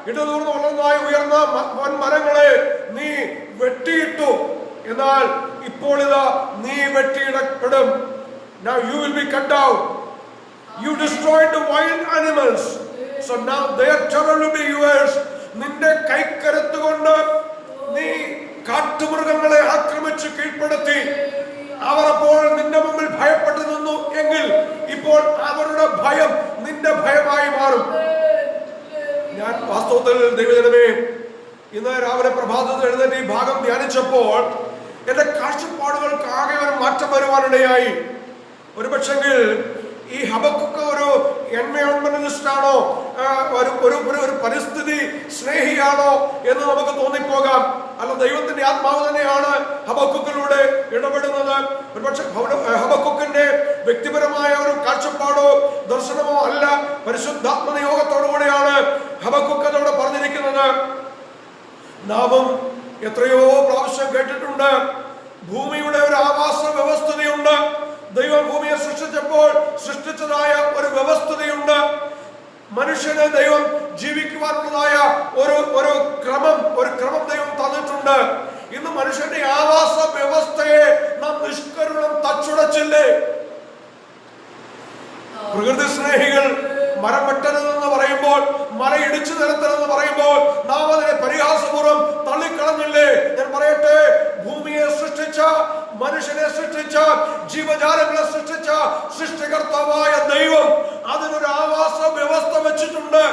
ഇടതൂർന്ന് വളർന്നതായ ഉയർന്ന വൻമരങ്ങളെ നീ വെട്ടിയിട്ടു. എന്നാൽ ഇപ്പോൾ ഇതാ നീ വെട്ടിയിടപ്പെടും. Now you will be cut down. You destroyed the wild animals, so now their terror will be yours. നിന്റെ കൈക്കരുത്ത് കൊണ്ട് നീ കാട്ടുമൃഗങ്ങളെ ആക്രമിച്ച് കീഴ്പ്പെടുത്തി. അവർ അപ്പോൾ നിന്റെ മുമ്പിൽ ഭയപ്പെട്ടു നിന്നു എങ്കിൽ ഇപ്പോൾ അവരുടെ ഭയം നിന്റെ ഭയമായി മാറും. ഞാൻ വാസ്തവത്തിൽ ദൈവജനമേ ഇന്ന് രാവിലെ പ്രഭാതത്തിൽ എഴുന്നേറ്റ് ഈ ഭാഗം ധ്യാനിച്ചപ്പോൾ എന്റെ കാഴ്ചപ്പാടുകൾക്ക് ആകെ ഒരു മാറ്റം വരുവാനിടയായി. ഒരു പക്ഷെങ്കിൽ ഈ ഹബക്കുക്ക് ഒരു എൻവയോൺമെന്റലിസ്റ്റ് ആണോ, ഒരു പരിസ്ഥിതി സ്നേഹിയാണോ എന്ന് നമുക്ക് തോന്നിപ്പോകാം. അല്ല, ദൈവത്തിന്റെ ആത്മാവ് തന്നെയാണ് ഹബക്കുക്കിലൂടെ ഇടപെടുന്നത്. ഒരുപക്ഷെ ഹബക്കുക്കിന്റെ വ്യക്തിപരമായ ഒരു കാഴ്ചപ്പാടോ ദർശനമോ അല്ല, പരിശുദ്ധാത്മ നിയോഗത്തോടു കൂടിയാണ് ഹബക്കുക്ക് അതോടെ പറഞ്ഞിരിക്കുന്നത്. നാമും എത്രയോ പ്രാവശ്യം കേട്ടിട്ടുണ്ട്, ഭൂമിയുടെ ഒരു ആവാസ വ്യവസ്ഥതയുണ്ട്. ദൈവം ഭൂമിയെ സൃഷ്ടിച്ചപ്പോൾ സൃഷ്ടിച്ചതായ ഒരു വ്യവസ്ഥതയുണ്ട്. മനുഷ്യന് ദൈവം ജീവിക്കുവാനുള്ളതായ ഒരു ക്രമം ദൈവം തന്നിട്ടുണ്ട്. ഇന്ന് മനുഷ്യന്റെ ആവാസ വ്യവസ്ഥയെ നാം നിഷ്കരുണം തച്ചുടച്ചില്ലേ? പ്രകൃതി സ്നേഹികൾ മരം വെട്ടരുതെന്ന് പറയുമ്പോൾ, മല ഇടിച്ചു നിരത്തരുതെന്ന് പറയുമ്പോൾ നാം അതിനെ പരിഹാസപൂർവ്വം തള്ളിക്കളഞ്ഞില്ലേ? ഞാൻ പറയട്ടെ, ഭൂമിയെ സൃഷ്ടിച്ച, മനുഷ്യനെ സൃഷ്ടിച്ച ജീവജാലങ്ങളെ സൃഷ്ടിച്ച സൃഷ്ടികർത്താവായ ദൈവം അതിനൊരു ആവാസ വ്യവസ്ഥ വെച്ചിട്ടുണ്ട്.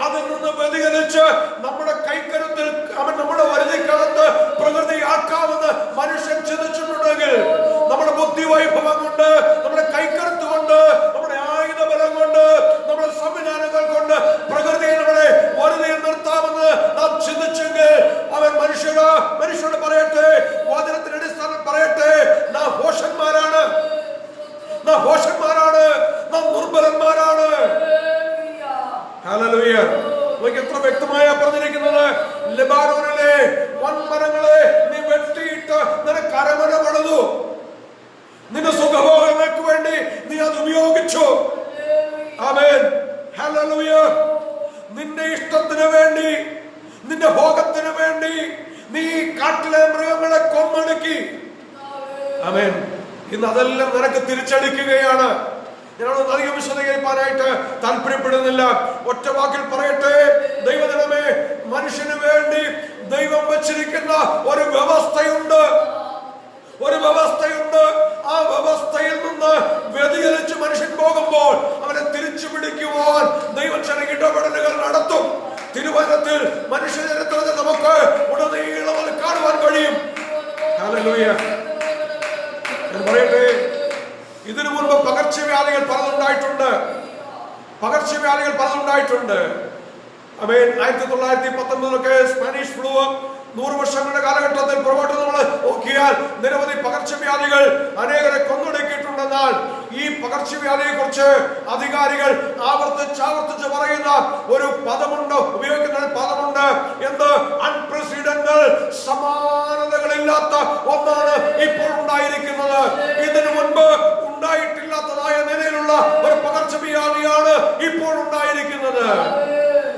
അതിൽ നിന്ന് വ്യതിചലിച്ച് നമ്മുടെ കൈക്കരുത്തിൽ അവൻ നമ്മുടെ വരുതിക്കകത്ത് പ്രകൃതിയാക്കാമെന്ന് മനുഷ്യൻ ചിന്തിച്ചിട്ടുണ്ടെങ്കിൽ, നമ്മുടെ ബുദ്ധി വൈഭവം കൊണ്ട്, നമ്മുടെ കൈക്കരുത്ത് കൊണ്ട്, നമ്മുടെ ആയുധ ബലം കൊണ്ട്, നമ്മുടെ സംവിധാനങ്ങൾ കൊണ്ട് പ്രകൃതിയെ നമ്മളെ വരുതിയിൽ നിർത്താമെന്ന് നാം ചിന്തിച്ചെങ്കിൽ, അവൻ മനുഷ്യരോട് പറയട്ടെ, വചനത്തിന്റെ അടിസ്ഥാനം പറയട്ടെ, നാം ഭോഷന്മാരാണ്, നാം ദുർബലന്മാരാണ്. ഹല്ലേലൂയ. എത്ര വ്യക്തമായ പറഞ്ഞിരിക്കുന്നത്. ലെബാനോനിലെ വൻമരങ്ങളെ നീ വെട്ടിയിട്ട് നിനക്ക് അരമന പണിതു, നിന്റെ സുഖഭോഗങ്ങൾക്ക് വേണ്ടി നീ അത് ഉപയോഗിച്ചു. ആമേൻ. ഹല്ലേലൂയ. നിന്റെ ഇഷ്ടത്തിന് വേണ്ടി, നിന്റെ ഭോഗത്തിന് വേണ്ടി നീ കാട്ടിലെ മൃഗങ്ങളെ കൊന്നൊടുക്കി. ആമേൻ. ഇന്ന് അതെല്ലാം നിനക്ക് തിരിച്ചടിക്കുകയാണ്. ഞാനത് അധികം വിശദീകരിക്കാനായിട്ട് താല്പര്യപ്പെടുന്നില്ല. ഒറ്റ വാക്കിൽ പറയട്ടെ, ദൈവജനമേ, മനുഷ്യന് വേണ്ടി ദൈവം വെച്ചിരിക്കുന്ന ഒരു വ്യവസ്ഥയുണ്ട്. ആ വ്യവസ്ഥയിൽ നിന്ന് വ്യതിചലിച്ച് മനുഷ്യൻ പോകുമ്പോൾ അവനെ തിരിച്ചു പിടിക്കുവാൻ ദൈവം ചില ഇടപെടലുകൾ നടത്തും. തിരുവചനത്തിൽ മനുഷ്യ ചരിത്രത്തിൽ നമുക്ക് ഉടനീളം അത് കാണുവാൻ കഴിയും. ഹല്ലേലൂയ. ഞാൻ പറയട്ടെ, ഇതിനു മുൻപ് പകർച്ചവ്യാധികൾ പലതുണ്ടായിട്ടുണ്ട്. ആമേൻ. 1919 സ്പാനിഷ് ഫ്ലൂ, 100 വർഷങ്ങളുടെ കാലഘട്ടത്തിൽ പുറകോട്ട് നമ്മൾ നോക്കിയാൽ നിരവധി പകർച്ചവ്യാധികൾ അനേകരെ കൊന്നൊടുക്കിയിട്ടുണ്ടെന്നാൽ ഈ പകർച്ചവ്യാധിയെ കുറിച്ച് അധികാരികൾ ആവർത്തിച്ച് പറയുന്ന ഒരു പദമുണ്ട്, ഉപയോഗിക്കുന്ന ഒരു പദമുണ്ട്. എന്ത്? അൺപ്രസിഡന്റഡ്, സമാനതകളില്ലാത്ത ഒന്നാണ് ഇപ്പോൾ ഉണ്ടായിരിക്കുന്നത്. ഇതിനു മുൻപ് ഉണ്ടായിട്ടില്ലാത്തതായ നിലയിലുള്ള ഒരു പകർച്ചവ്യാധിയാണ് ഇപ്പോൾ ഉണ്ടായിരിക്കുന്നത്.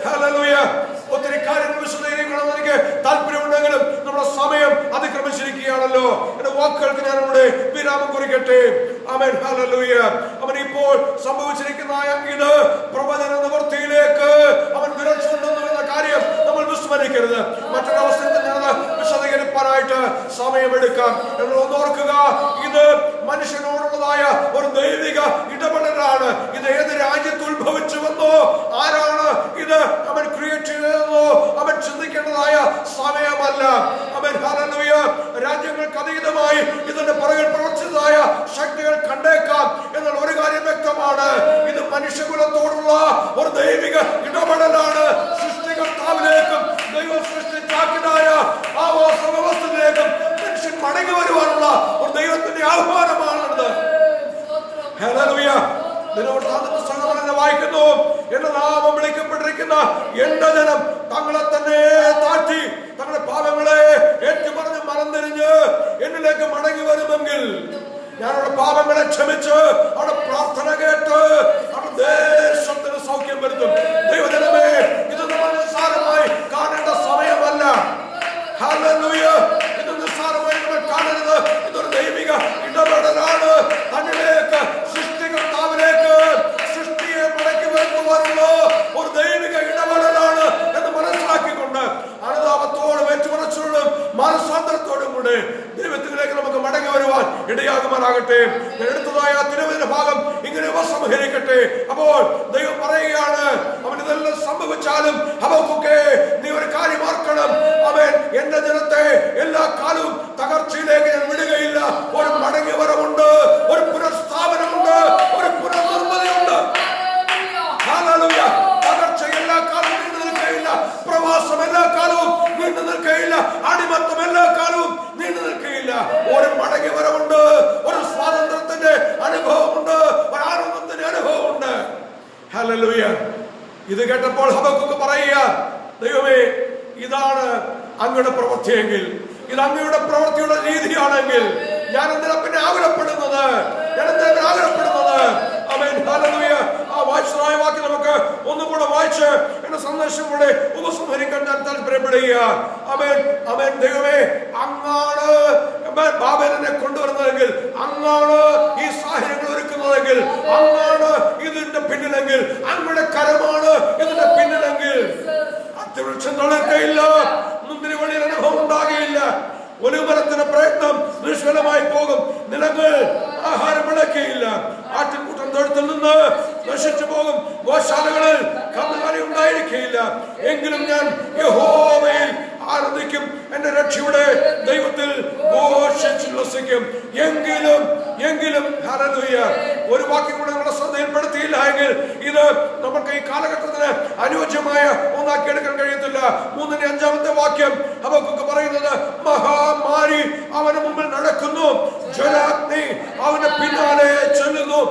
ഹല്ലേലൂയ. ഒത്തിരി കാര്യങ്ങൾ വിശദീകരിക്കണമെന്ന് എനിക്ക് താല്പര്യമുണ്ടെങ്കിലും നമ്മുടെ സമയം അതിക്രമിച്ചിരിക്കുകയാണല്ലോ. എന്റെ വാക്കുകൾക്ക് ഞാൻ ഇവിടെ വിരാമം കുറിക്കട്ടെ. ആമേൻ. ഹല്ലേലൂയ. അവൻ ഇപ്പോൾ സംഭവിച്ചിരിക്കുന്ന ഇത് പ്രവചന നിവൃത്തിയിലേക്ക് അവൻ വിരൽ ചൂണ്ടുന്ന കാര്യം നമ്മൾ വിസ്മരിക്കരുത്. മറ്റൊരവസരത്തിൽ ഞാനത് വിശദീകരിക്കാനായിട്ട് സമയമെടുക്കാം. നിങ്ങൾ ഓർക്കുക, ഇത് മനുഷ്യനോടുള്ളതായ ഒരു ദൈവിക ഇടപെടലാണ്. ഇത് ഏത് രാജ്യത്ത് ഉത്ഭവിച്ചുവെന്നോ, ആരാണ് ഇത് അവൻ ക്രിയേറ്റ് ചെയ്തതെന്നോ അവൻ ചിന്തിക്കേണ്ടതായ സമയമല്ല. അവൻ ഹല്ലേലൂയ. രാജ്യങ്ങൾക്ക് അതീതമായി ഇതിന്റെ പുറകിൽ പ്രവർത്തിച്ചതായ ശക്തികൾ കണ്ടേക്കാം. എന്നാൽ ഒരു കാര്യം വ്യക്തമാണ്, ഇത് മനുഷ്യകുലത്തോടുള്ള ഒരു ദൈവിക ഇടപെടലാണ്. സൃഷ്ടികർത്താവിലേക്കും ദൈവം സൃഷ്ടിച്ചാക്കിയതായ ആവാസ വ്യവസ്ഥയിലേക്കും മനുഷ്യൻ മടങ്ങി വരുവാനുള്ള ഒരു ദൈവത്തിന്റെ ആഹ്വാനമാണത്. ഹല്ലേലൂയ. വായിക്കുന്നു, എന്റെ നാമം വിളിക്കപ്പെട്ടിരിക്കുന്ന എന്റെ ജനം തങ്ങളെ തന്നെ താഴ്ത്തി തങ്ങളുടെ പാപങ്ങളെ ഏറ്റുപറഞ്ഞ് മറന്നിരിഞ്ഞ് എന്നിലേക്ക് മടങ്ങി വരുമെങ്കിൽ ഞാൻ അവരുടെ പാപങ്ങളെ ക്ഷമിച്ച് അവരുടെ പ്രാർത്ഥന കേട്ട് അവരുടെ ദേശത്തിന് സൗഖ്യം വരുത്തും. ദൈവജനമേ, ഇത് നമ്മൾ നിസ്സാരമായി കാണേണ്ട സമയമല്ല. ഹല്ലേലൂയ. ഇത് നിസ്സാരമായി നമ്മൾ കാണരുത്. ഇതൊരു ദൈവിക ഇടപെടലാണ്. തന്നിലേക്ക്, സൃഷ്ടികർത്താവിലേക്ക്, സൃഷ്ടിയെ മടക്കി വരുത്തുവാനുള്ള ഒരു ദൈവിക ഇടപെടലാണ് എന്ന് മനസ്സിലാക്കിക്കൊണ്ട് അനുതാപത്തോടും ഏറ്റുപറച്ചിലോടും മാനസാന്തരത്തോടും കൂടെ ദൈവത്തിലേക്ക് നമുക്ക് മടങ്ങി വരുവാൻ ഇടയാകുമാറാകട്ടെ. എടുത്തതായ തിരുവചന ഭാഗം ഇങ്ങനെ ഉപസംഹരിക്കട്ടെ. അപ്പോൾ ദൈവം പറയുകയാണ്, അവൻ ഇതെല്ലാം സംഭവിച്ചാലും ഹബക്കൂക്കേ, നീ ഒരു കാര്യം ഓർക്കണം, അവൻ എന്റെ ജനത്തെ എല്ലാ കാലവും തകർച്ചയിലേക്ക് ഞാൻ വിടുകയില്ല. ഒരു മടങ്ങി വരവുണ്ട്, ഒരു പുനഃസ്ഥാപനമുണ്ട്, ഒരു പുനർനിർമ്മിതിയുണ്ട്. ഹല്ലേലൂയ. തകർച്ച എല്ലാ കാലവും നീണ്ടു നിൽക്കുകയില്ല. പ്രവാസം എല്ലാ കാലവും നീണ്ടു നിൽക്കുകയില്ല. അടിമത്തം എല്ലാ കാലവും നീണ്ടു നിൽക്കുകയില്ല. ഒരു മടങ്ങി വരവുണ്ട്, ഒരു സ്വാതന്ത്ര്യത്തിന്റെ അനുഭവമുണ്ട്, ഒരു ആനന്ദത്തിന്റെ അനുഭവമുണ്ട്. ഹല്ലേലൂയ. ഇത് കേട്ടപ്പോൾ ഹബക്കൂക്ക് പറയുക, ദൈവമേ, ഇതാണ് അങ്ങയുടെ പ്രവൃത്തിയെങ്കിൽ, ഇത് അങ്ങയുടെ പ്രവൃത്തിയുടെ രീതിയാണെങ്കിൽ ഞാൻ എന്തിനാ പിന്നെ ആകുലപ്പെടുന്നത്? ആമേൻ. ഹല്ലേലൂയ. ആ വായിച്ചതായ വാക്യം നമുക്ക് ഒന്നുകൂടെ വായിച്ച് എന്റെ സന്ദേശം കൂടെ ഉപസംഹരിക്കാൻ ഞാൻ താല്പര്യപ്പെടുക. ആമേൻ. ആമേൻ. ദൈവമേ, അങ്ങാണ് ബാബേലിനെ കൊണ്ടുവരുന്നതെങ്കിൽ, അങ്ങാണ് ഈ സാഹചര്യങ്ങൾ ഒരുക്കുന്നതെങ്കിൽ, അങ്ങാണ് ഇതിന്റെ പിന്നിലെങ്കിൽ, അങ്ങയുടെ കരമാണ് ഇതിന്റെ പിന്നിലെങ്കിൽ അത്യവൃക്ഷം തളിർക്കയില്ല, മുന്തിരി വഴിയിൽ അനുഭവം ഉണ്ടാകുകയില്ല, ഒലിവ് മരത്തിന്റെ പ്രയത്നം നിഷ്ഫലമായി പോകും, നിലങ്ങൾ ആഹാരം വിളക്കിയില്ല. ആട്ടിൻകൂട്ടം തൊഴുത്തിൽ നിന്ന് നശിച്ചു പോകും. ഗോശാലകളിൽ കന്നുകാലി ഉണ്ടായിരിക്കുകയില്ല. എങ്കിലും ഞാൻ യഹോവയിൽ ആനന്ദിക്കും, എന്റെ രക്ഷയുടെ ദൈവത്തിൽ ഘോഷിച്ചുല്ലസിക്കും. എങ്കിലും ഹല്ലേലൂയ. ഒരു വാക്യം കൂടെ നമ്മുടെ ശ്രദ്ധയിൽപ്പെടുത്തിയില്ല എങ്കിൽ ഇത് നമുക്ക് ഈ കാലഘട്ടത്തിന് അനുയോജ്യമായ ഒന്നാക്കി എടുക്കാൻ കഴിയത്തില്ല. 3-5 വാക്യം ഹബക്കൂക്ക് പറയുന്നത്, മഹാമാരി അവന് മുമ്പിൽ നടക്കുന്നു, ജ്വലാഗ്നി അവന് പിന്നാലെ ചെല്ലുന്നു.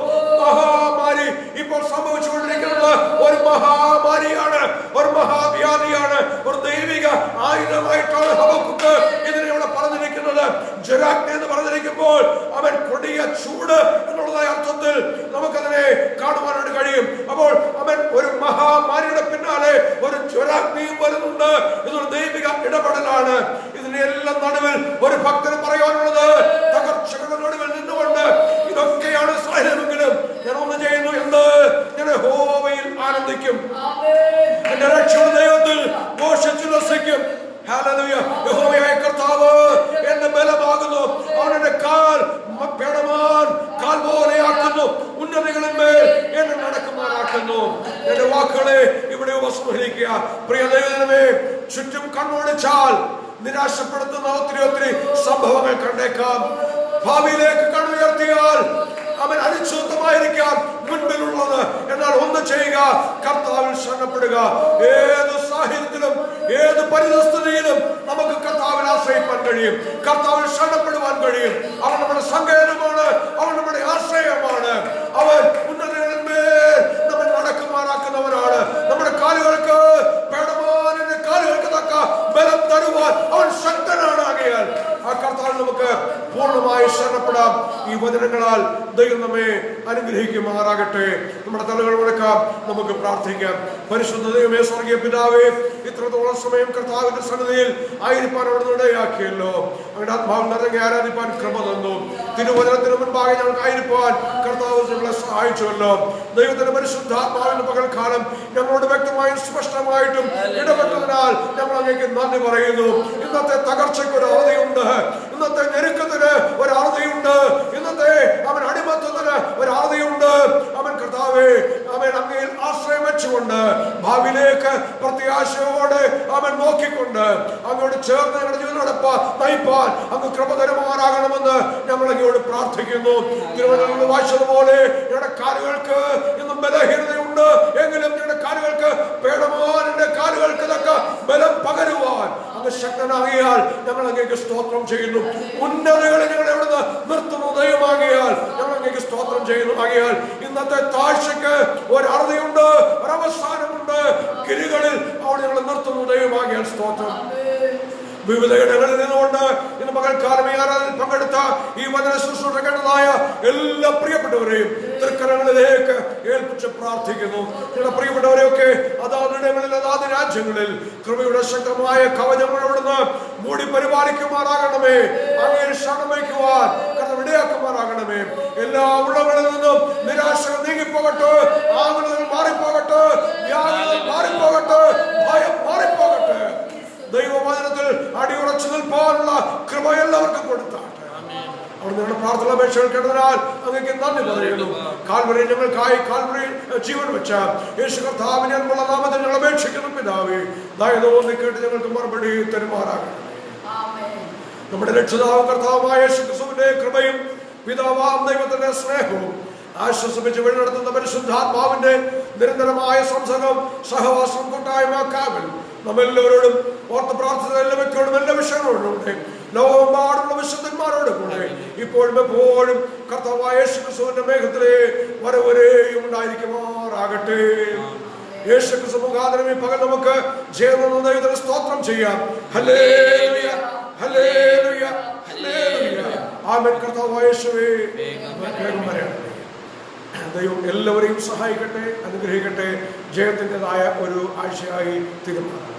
മഹാമാരി ഇപ്പോൾ സംഭവിച്ചുകൊണ്ടിരിക്കുന്നത് ഒരു മഹാമാരിയാണ്, ഒരു മഹാവ്യാധിയാണ്, ഒരു ദൈവിക ആയുധമായിട്ടാണ് ഹബക്കൂക്ക് ഇതിനെ ഇവിടെ പറഞ്ഞിരിക്കുന്നത്. ജ്വലാഗ്നി എന്ന് പറഞ്ഞിരിക്കുമ്പോൾ അവൻ കൊടിയ ചൂട് എന്നുള്ളതായ അർത്ഥത്തിൽ നമുക്കതിനെ കാണുവാനായിട്ട് കഴിയും. അപ്പോൾ അവൻ ഒരു മഹാമാരിയുടെ പിന്നാലെ ഒരു ജ്വലാഗ്നിയും വരുന്നുണ്ട്. ഇതൊരു ദൈവിക ഇടപെടലാണ്. ഇതിന്റെ എല്ലാം നടുവിൽ ഒരു ഭക്തന് പറയാനുള്ളത്, തകർച്ചകളുടെ നടുവിൽ നിന്നുകൊണ്ട് ഇതൊക്കെയാണ് സാഹചര്യമെങ്കിലും ഞാൻ ഒന്ന് ചെയ്യുന്നു, എന്ത്? ഞാൻ യഹോവയിൽ ആനന്ദിക്കും, എന്റെ രക്ഷയുടെ ദൈവത്തിൽ ഘോഷിച്ചുല്ലസിക്കും. ഹല്ലേലൂയ. യഹോവയായ കർത്താവ് എന്റെ ബലമാകുന്നു, അവൻ എന്റെ കാൽ പോലെയാക്കുന്നു, ഉന്നതികളിന്മേൽ എന്നെ നടക്കുമാറാക്കുന്നു. എന്റെ വാക്കുകളെ ഇവിടെ ഉപസ്മരിക്കുക. പ്രിയ ദൈവമേ, ചുറ്റും കണ്ണോടിച്ചാൽ നിരാശപ്പെടുത്തുന്ന ഒത്തിരി സംഭവങ്ങൾ കണ്ടേക്കാം. ഭാവിയിലേക്ക് കണ്ണുയർത്തിയാൽ അവൻ അനിശ്ചിതമായിരിക്കാം മുൻപിലുള്ളത്. എന്നാൽ ഒന്ന് ചെയ്യുക, കർത്താവിൽ ശരണപ്പെടുക. ഏത് സാഹചര്യത്തിലും ഏത് പരിതസ്ഥിതിയിലും നമുക്ക് കർത്താവിൽ ആശ്രയിക്കാൻ കഴിയും, കർത്താവിൽ ശരണപ്പെടുവാൻ കഴിയും. അവൻ നമ്മുടെ സങ്കേതമാണ്, അവൻ നമ്മുടെ ആശ്രയമാണ്. അവൻ ഉന്നതങ്ങളിന്മേൽ നമ്മൾ നടക്കുമാറാക്കുന്നവനാണ്. നമ്മുടെ കാലുകൾക്ക് പേടമാനിന്റെ കാലുകൾക്ക് തക്ക ബലം തരുവാൻ അവൻ ശക്തനാണ്. ആകയാൽ ആ കർത്താവിൽ നമുക്ക് പൂർണ്ണമായി ശരണപ്പെടാം. ഈ വചനങ്ങളാൽ ദൈവം നമ്മെ അനുഗ്രഹിക്കുമാറാകട്ടെ. നമ്മുടെ തലകൾ മുടക്കാം, നമുക്ക് പ്രാർത്ഥിക്കാം. പരിശുദ്ധ ദൈവമേ, സ്വർഗീയ പിതാവേ, ഇത്രത്തോളം സമയം കർത്താവിന്റെ സന്നിധിയിൽ ആയിരിക്കാൻ അവിടുന്ന് ഇടയാക്കിയല്ലോ. അങ്ങയുടെ ആത്മാവിൽ നിറങ്ങി ആരാധിപ്പാൻ കൃപ തന്നു. തിരുവചനത്തിന് മുൻപാകെ ഞങ്ങൾക്ക് ആയിരിക്കാൻ കർത്താവ് ഞങ്ങളെ സഹായിച്ചുവല്ലോ. ദൈവത്തിന്റെ പരിശുദ്ധാത്മാവിന്റെ പകൽക്കാലം ഞങ്ങളോട് വ്യക്തമായും സ്പഷ്ടമായിട്ടും ഇടപെട്ടതിനാൽ ഞങ്ങൾ അങ്ങേക്ക് നന്ദി പറയുന്നു. ഇന്നത്തെ തകർച്ചയ്ക്ക് ഒരു അവധിയുണ്ട്, ഇന്നത്തെ ഞെരുക്കത്തിന് ഒരു അവധിയുണ്ട്, ഇന്നത്തെ അവൻ അടിമത്തത്തിന് ഒരു അവധിയുണ്ട്. അവൻ കർത്താവേ, അവൻ അങ്ങയിൽ ആശ്രയം വെച്ചുകൊണ്ട് ഭാവിയിലേക്ക് പ്രത്യാശയോടെ അവൻ നോക്കിക്കൊണ്ട് അങ്ങോട്ട് ചേർന്ന് ഞങ്ങളുടെ ജീവിതം നയിപ്പാൻ അങ്ങ് കൃപ തരുമാറാകണമെന്ന് ഞങ്ങൾ അങ്ങയോട് പ്രാർത്ഥിക്കുന്നു. തിരുവചനങ്ങളിൽ വായിച്ചതുപോലെ ഞങ്ങളുടെ കാലുകൾക്ക് ഇന്നും ബലഹീനതയുണ്ട്, എങ്കിലും ഞങ്ങളുടെ കാലുകൾക്ക് പേടമാനിന്റെ കാലുകൾക്ക് തക്ക ബലം പകരുവാൻ അങ്ങ് ശക്തനാകിയാൽ ഞങ്ങൾ അങ്ങേക്ക് സ്തോത്രം ചെയ്യുന്നു. ഉന്നതകളെ ഞങ്ങൾ എവിടുന്ന് നിർത്തുന്നു ദൈവമാകിയാൽ ഞങ്ങൾ അങ്ങേക്ക് സ്തോത്രം ചെയ്യുന്നു. ആകിയാൽ ഇന്നത്തെ താഴ്ചയ്ക്ക് ഒരറുതിയുണ്ട്, ഒരവസാനമുണ്ട്. ഗിരികളിൽ അവിടെ ഞങ്ങൾ നിർത്തുന്നു ദൈവമാകിയാൽ സ്തോത്രം. വിവിധ ഇടങ്ങളിൽ നിന്നുകൊണ്ട് ഇന്ന് പകൽക്കാലം ഈ ആരാധനയിൽ പങ്കെടുത്ത ഈ വചന ശുശ്രൂഷ കേട്ടതായ എല്ലാ പ്രിയപ്പെട്ടവരെയും തൃക്കരങ്ങളിലേക്ക് ഏൽപ്പിച്ച് പ്രാർത്ഥിക്കുന്നു. ഞങ്ങളുടെ പ്രിയപ്പെട്ടവരെയൊക്കെ അതാത് ഇടങ്ങളിൽ അതാത് രാജ്യങ്ങളിൽ കൃപയുടെ ശക്തമായ കവചങ്ങൾ അവിടുന്ന് മൂടി പരിപാലിക്കുമാറാകണമേ. അങ്ങയെ ശരണം വയ്ക്കുവാൻ ഇടയാക്കുമാറാകണമേ. എല്ലാ ഉള്ളകളിൽ നിന്നും നിരാശകൾ നീങ്ങിപ്പോകട്ടെ, ആകുലതകൾ മാറിപ്പോകട്ടെ, വ്യാകുലതകൾ മാറിപ്പോകട്ടെ, ഭയം മാറിപ്പോകട്ടെ. ദൈവവചനത്തിൽ അടിയുറച്ചു നിൽപ്പാനുള്ള കൃപ എല്ലാവർക്കും കൊടുത്താട്ടെ. അവിടെ നിങ്ങളുടെ പ്രാർത്ഥന അപേക്ഷകൾ കേട്ടതിനാൽ അങ്ങേക്ക് നന്ദി പറയുന്നു. കാൽവരി ഞങ്ങൾക്കായി കാൽവരി ജീവൻ വെച്ച യേശു കർത്താവിനെ അൻപുള്ള നാമത്തിൽ ഞങ്ങൾ അപേക്ഷിക്കുന്നു പിതാവേ. ദയതോന്നി കേട്ട് ഞങ്ങൾക്ക് മറുപടി തരുമാറാകണം. നമ്മുടെ രക്ഷിതാവ് കർത്താവായ യേശു ക്രിസ്തുവിന്റെ കൃപയും പിതാവാം ദൈവത്തിന്റെ സ്നേഹവും ആശ്വസിപ്പിച്ച് വഴി നടത്തുന്ന പരിശുദ്ധാത്മാവിന്റെ നിരന്തരമായ സംസർഗം, സഹവാസം, കൂട്ടായ്മ, കാവൽ നമ്മെല്ലാവരോടും ഓർത്ത് പ്രാർത്ഥന എല്ലാ വ്യക്തിയോടും എല്ലാ വിഷയങ്ങളോടും ലോകമെമ്പാടുള്ള വിശുദ്ധന്മാരോടും കൂടെ ഇപ്പോഴും എപ്പോഴും കർത്താവായ യേശു ക്രിസ്തുവിന്റെ മേഘത്തിലെ വരവരെയും ഉണ്ടായിരിക്കുമാറാകട്ടെ. യേശു ക്രിസ്തു മുഖാന്തരം ഈ പകൽ നമുക്ക് ജയമെന്ന ദൈവത്തിന് സ്തോത്രം ചെയ്യാം. ഹല്ലേലൂയ, ഹല്ലേലൂയ, ഹല്ലേലൂയ. ആമേൻ. കർത്താവായ യേശുവേ, വേഗം വരണമേ. ദൈവം എല്ലാവരെയും സഹായിക്കട്ടെ, അനുഗ്രഹിക്കട്ടെ. ജയത്തിൻ്റെതായ ഒരു ആഴ്ചയായി തീരുമാനം.